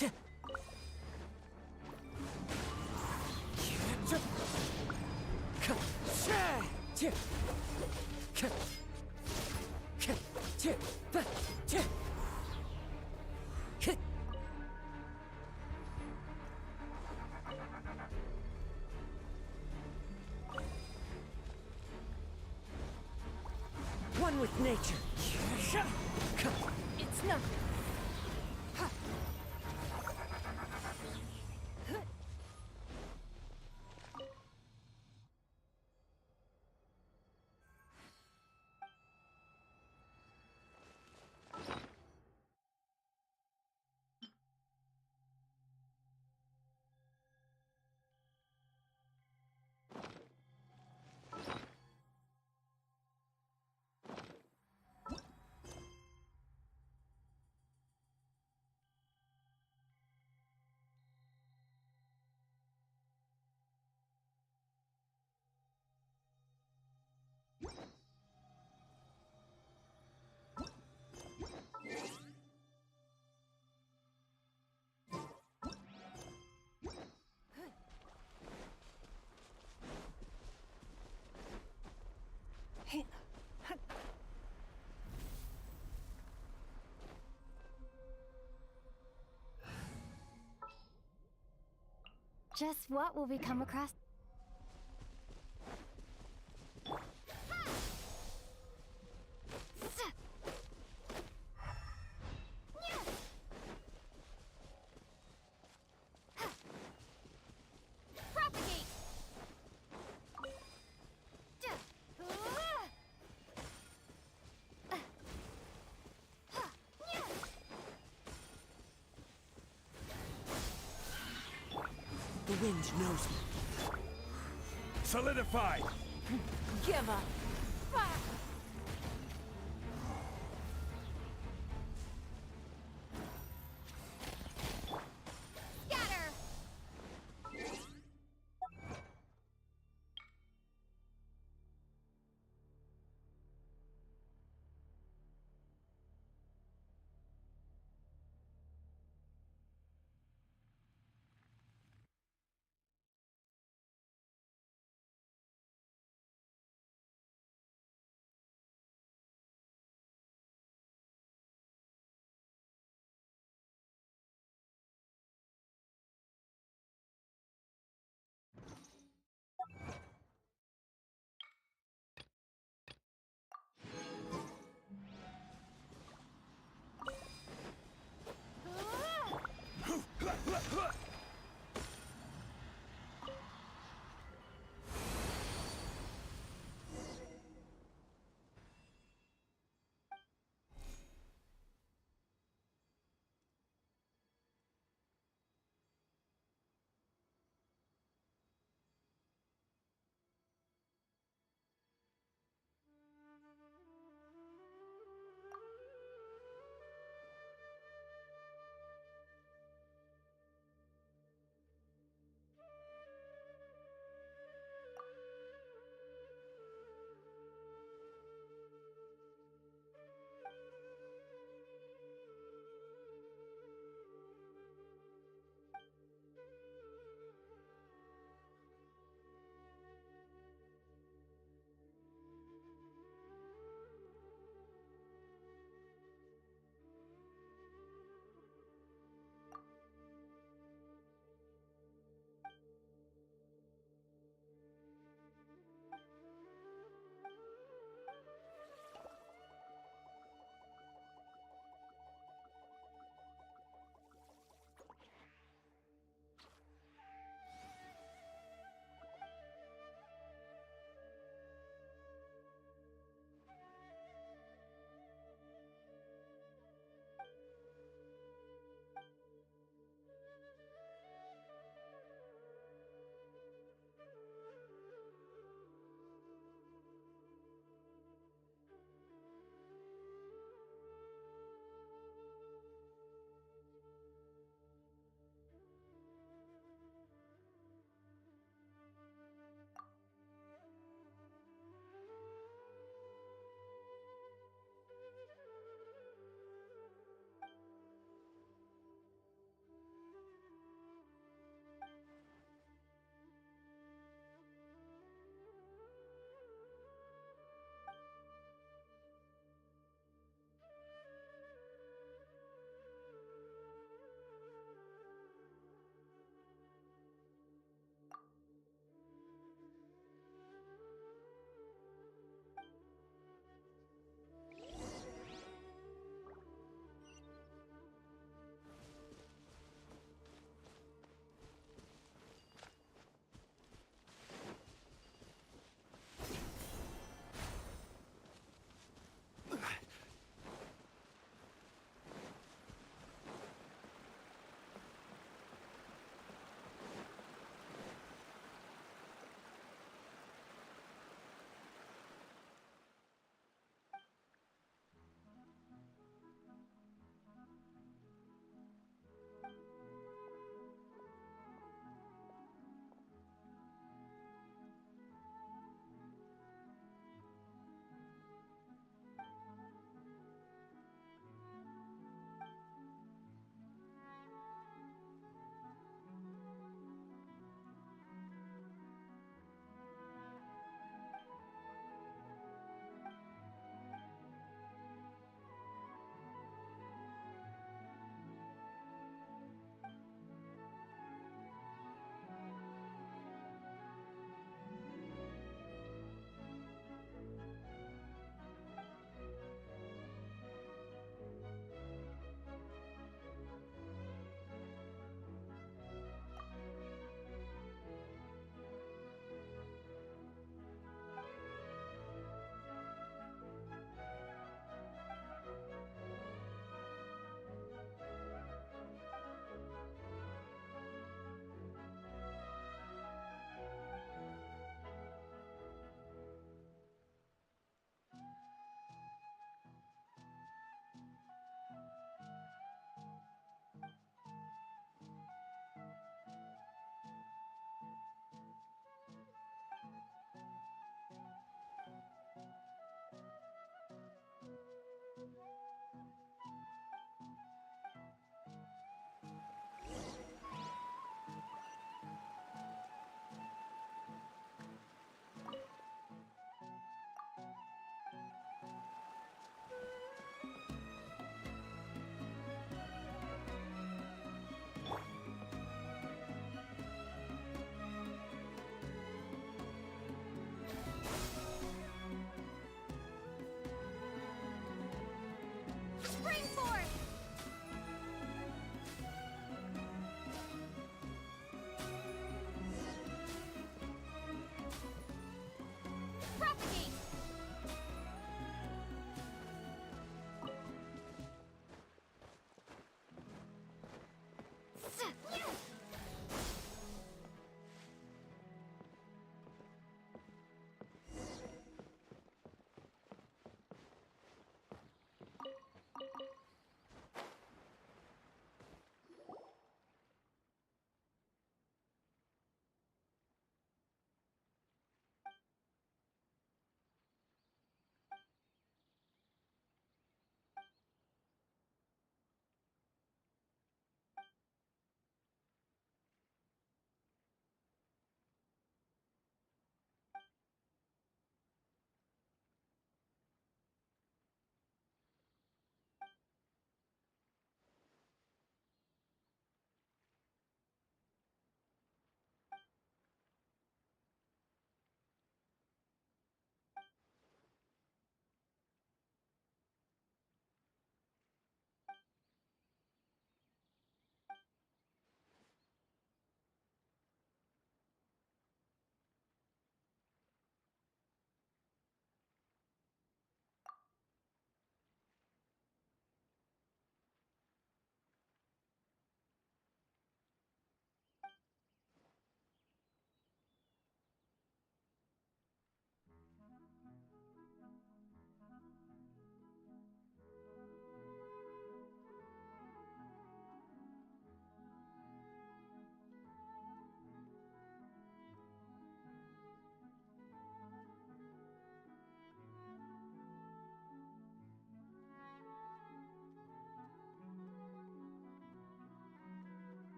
Speaker 6: One with nature.
Speaker 7: It's nothing.
Speaker 2: Just what will we come across?
Speaker 3: Propagate!
Speaker 6: The wind knows me.
Speaker 15: Solidify!
Speaker 7: Give up.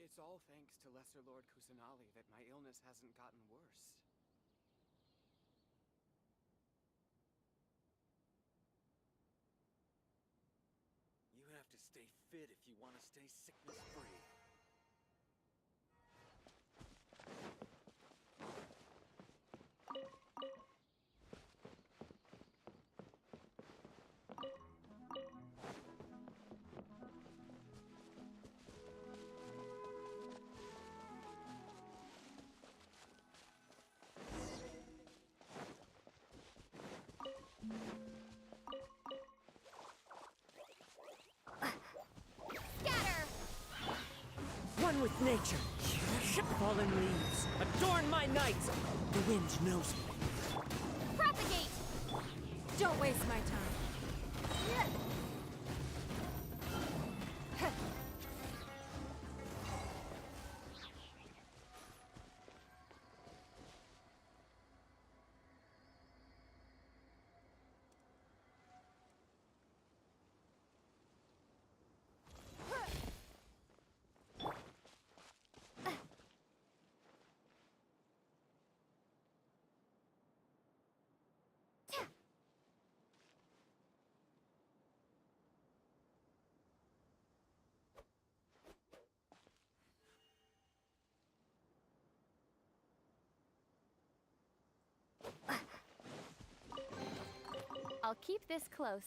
Speaker 16: It's all thanks to Lesser Lord Kusanali that my illness hasn't gotten worse.
Speaker 15: You have to stay fit if you want to stay sickness-free.
Speaker 6: One with nature. Fallen leaves, adorn my night. The wind knows me.
Speaker 7: Propagate! Don't waste my time.
Speaker 2: I'll keep this close.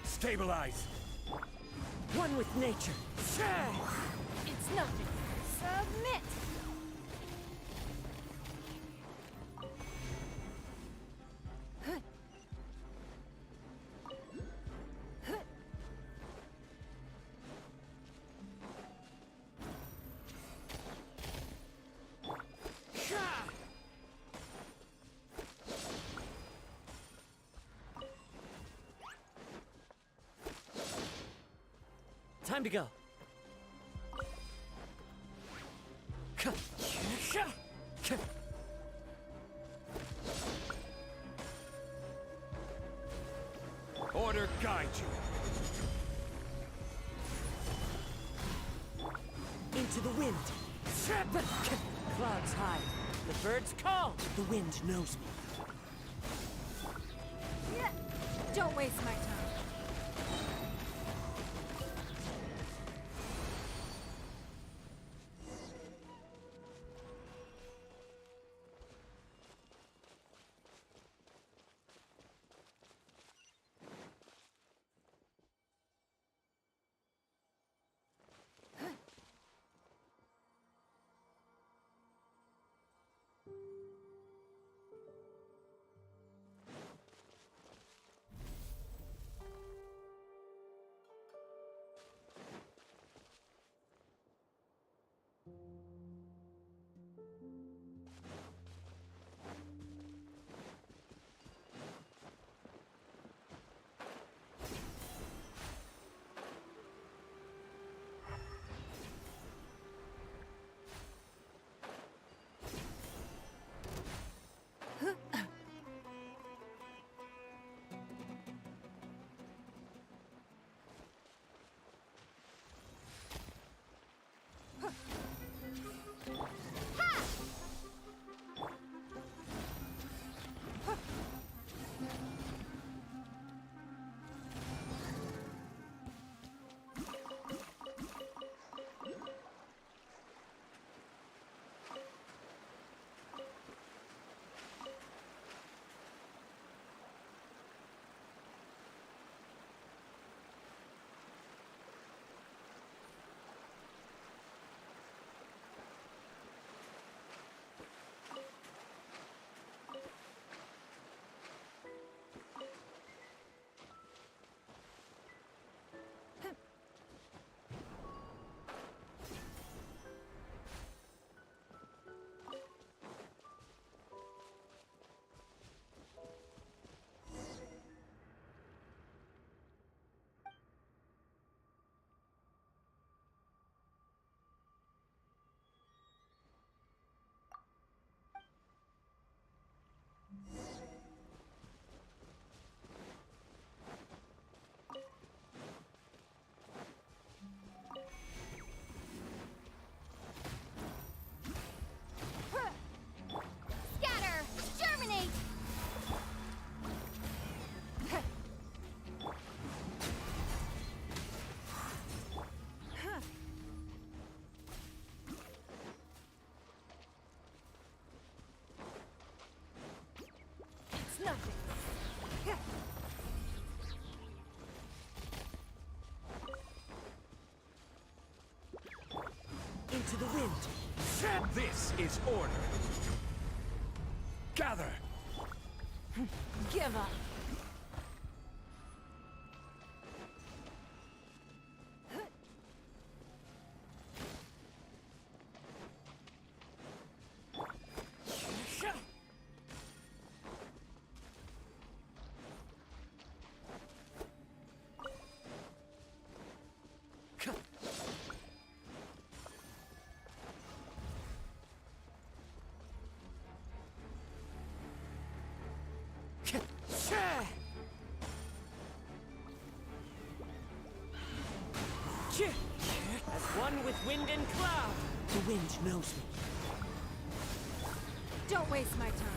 Speaker 15: Stabilize!
Speaker 6: One with nature.
Speaker 7: It's nothing. Submit!
Speaker 6: Time to go.
Speaker 15: Order guide you.
Speaker 6: Into the wind. Clouds high. The birds call. The wind knows me.
Speaker 7: Don't waste my time. nothing.
Speaker 6: Into the wind.
Speaker 15: This is order. Gather.
Speaker 7: Give up.
Speaker 6: As one with wind and cloud. The wind knows me.
Speaker 7: Don't waste my time.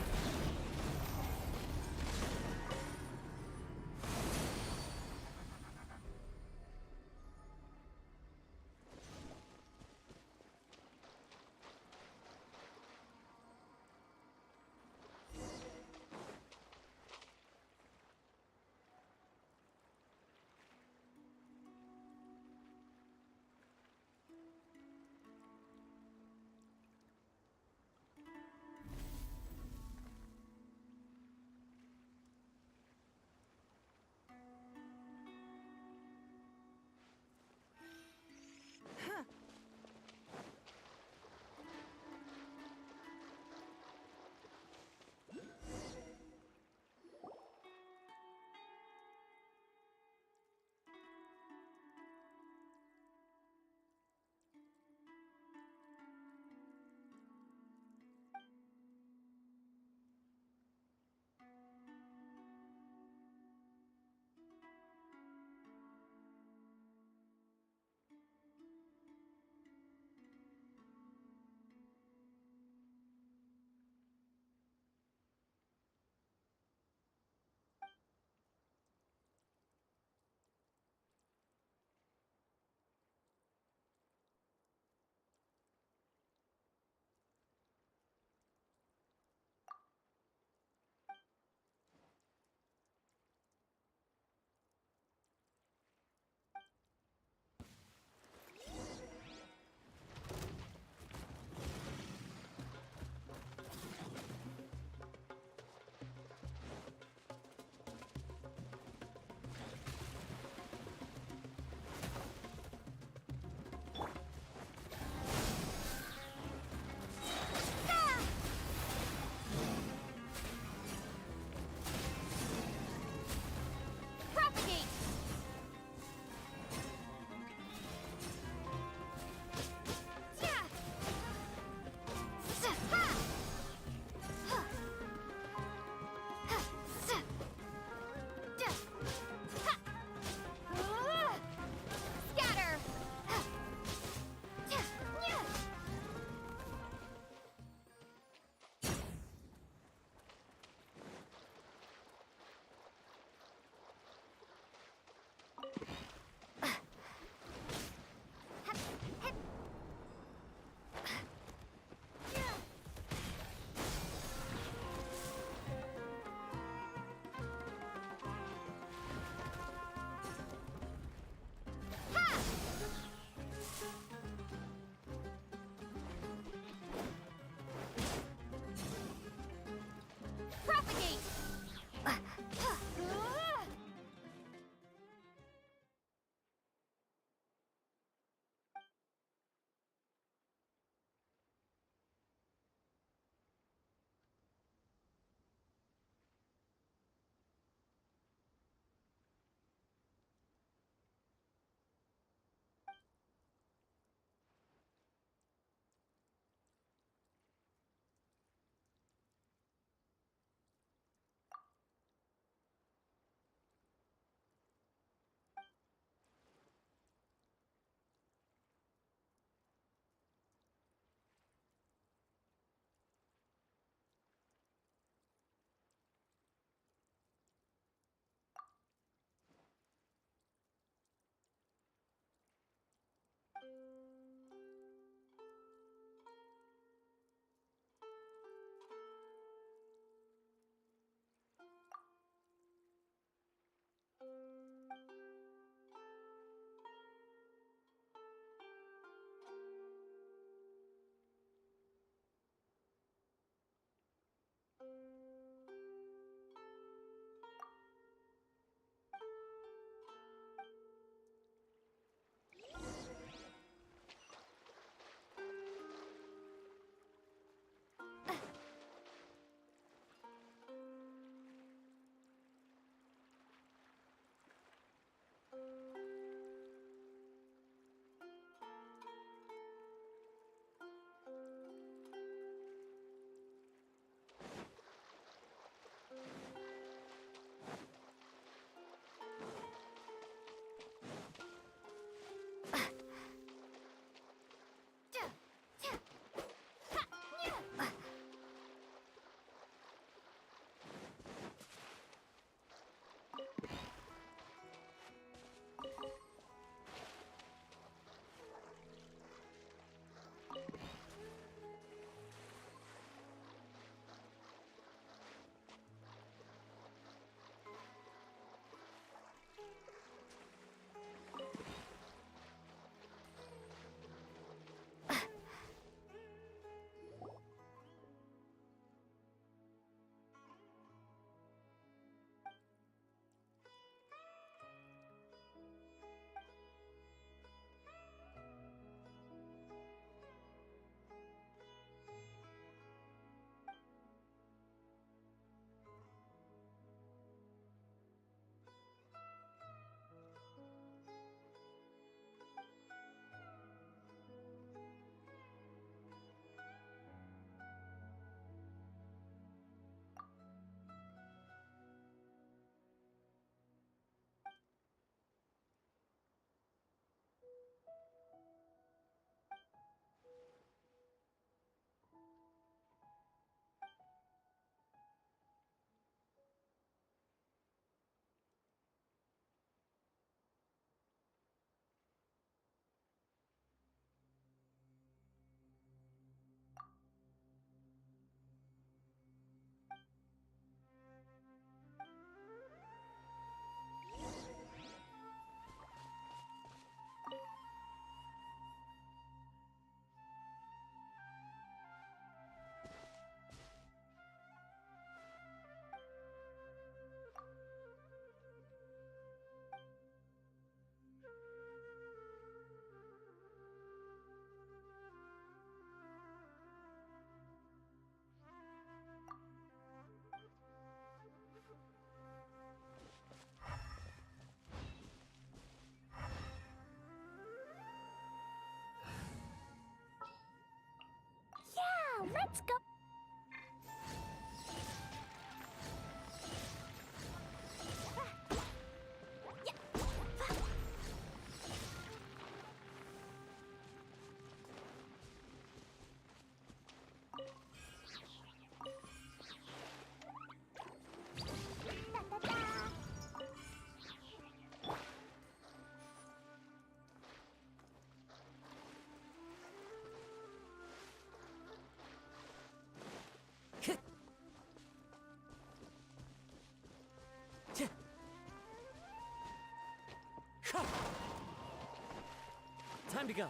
Speaker 6: Time to go.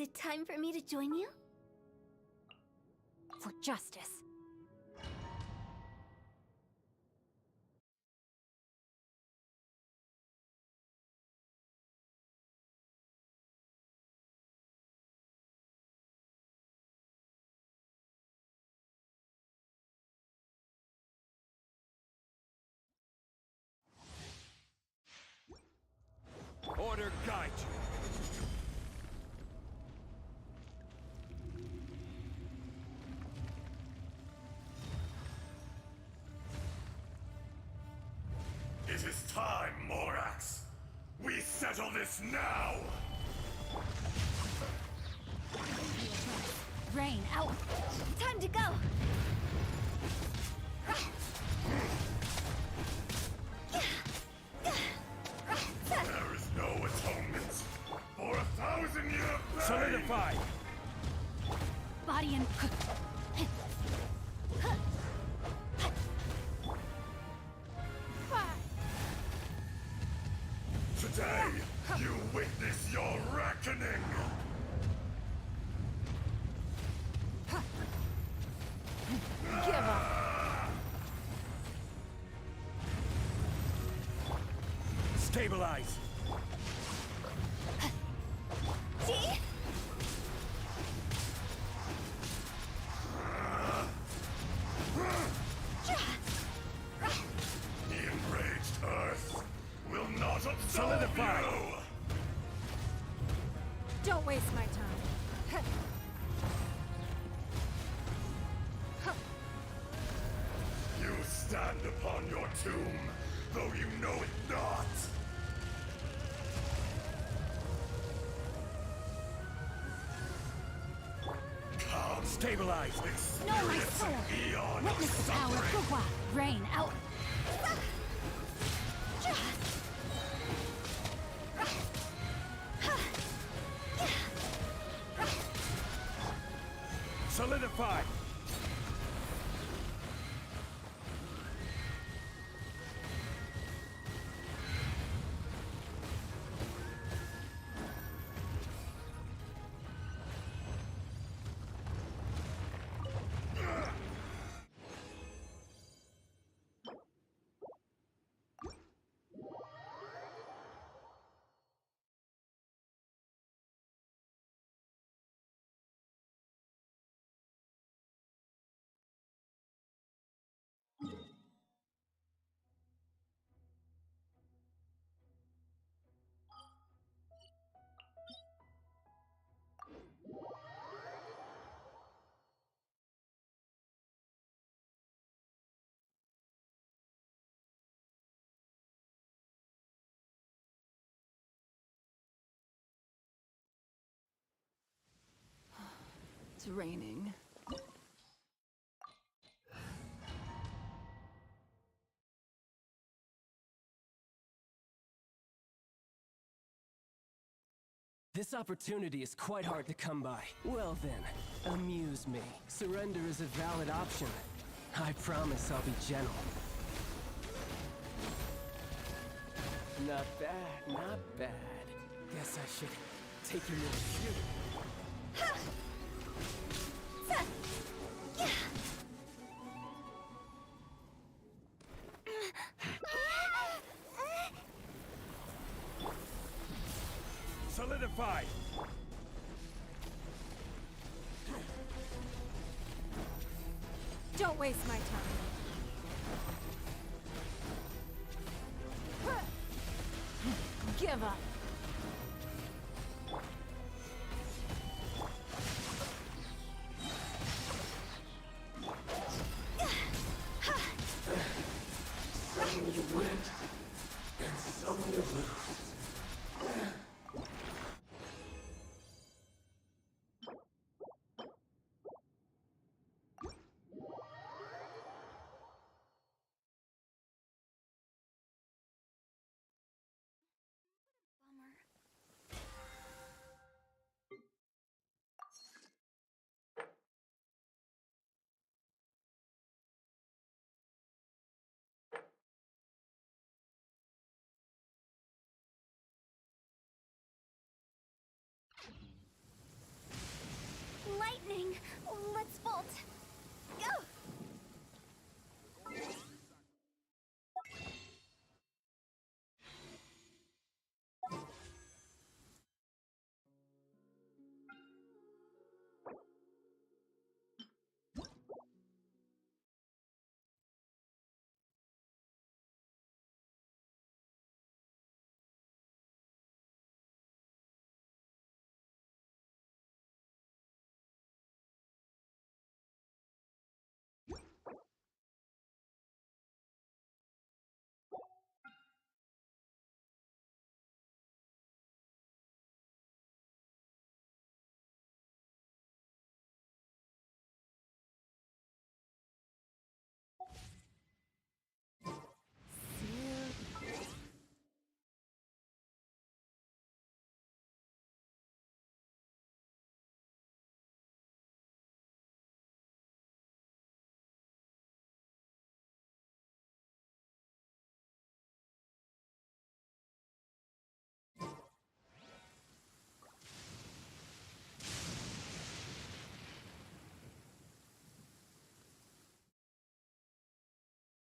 Speaker 3: it time for me to join you?
Speaker 2: For justice.
Speaker 15: Order guide you.
Speaker 17: It is time, Morax. We settle this now.
Speaker 2: Rain, out!
Speaker 3: Time to go!
Speaker 17: There is no atonement for 1,000-year pain.
Speaker 15: Solidify.
Speaker 2: Body and...
Speaker 17: Today, you witness your reckoning.
Speaker 2: Give up!
Speaker 15: Stabilize.
Speaker 3: See?
Speaker 17: The enraged Earth will not absolve
Speaker 15: Solidify.
Speaker 17: you.
Speaker 7: Don't waste my time.
Speaker 17: You stand upon your tomb, though you know it not. Come,
Speaker 15: Stabilize.
Speaker 2: No, my
Speaker 17: experience
Speaker 2: soul!
Speaker 17: an eon
Speaker 2: Witness
Speaker 17: of
Speaker 2: the power of
Speaker 17: suffering.
Speaker 2: Gugwa! Rain, out!
Speaker 15: Solidify.
Speaker 7: It's raining.
Speaker 18: This opportunity is quite hard to come by. Well then, amuse me. Surrender is a valid option. I promise I'll be gentle. Not bad, not bad. Guess I should take your little shoe.
Speaker 15: Solidify.
Speaker 7: Don't waste my time. Give up.
Speaker 14: Some you went, and some you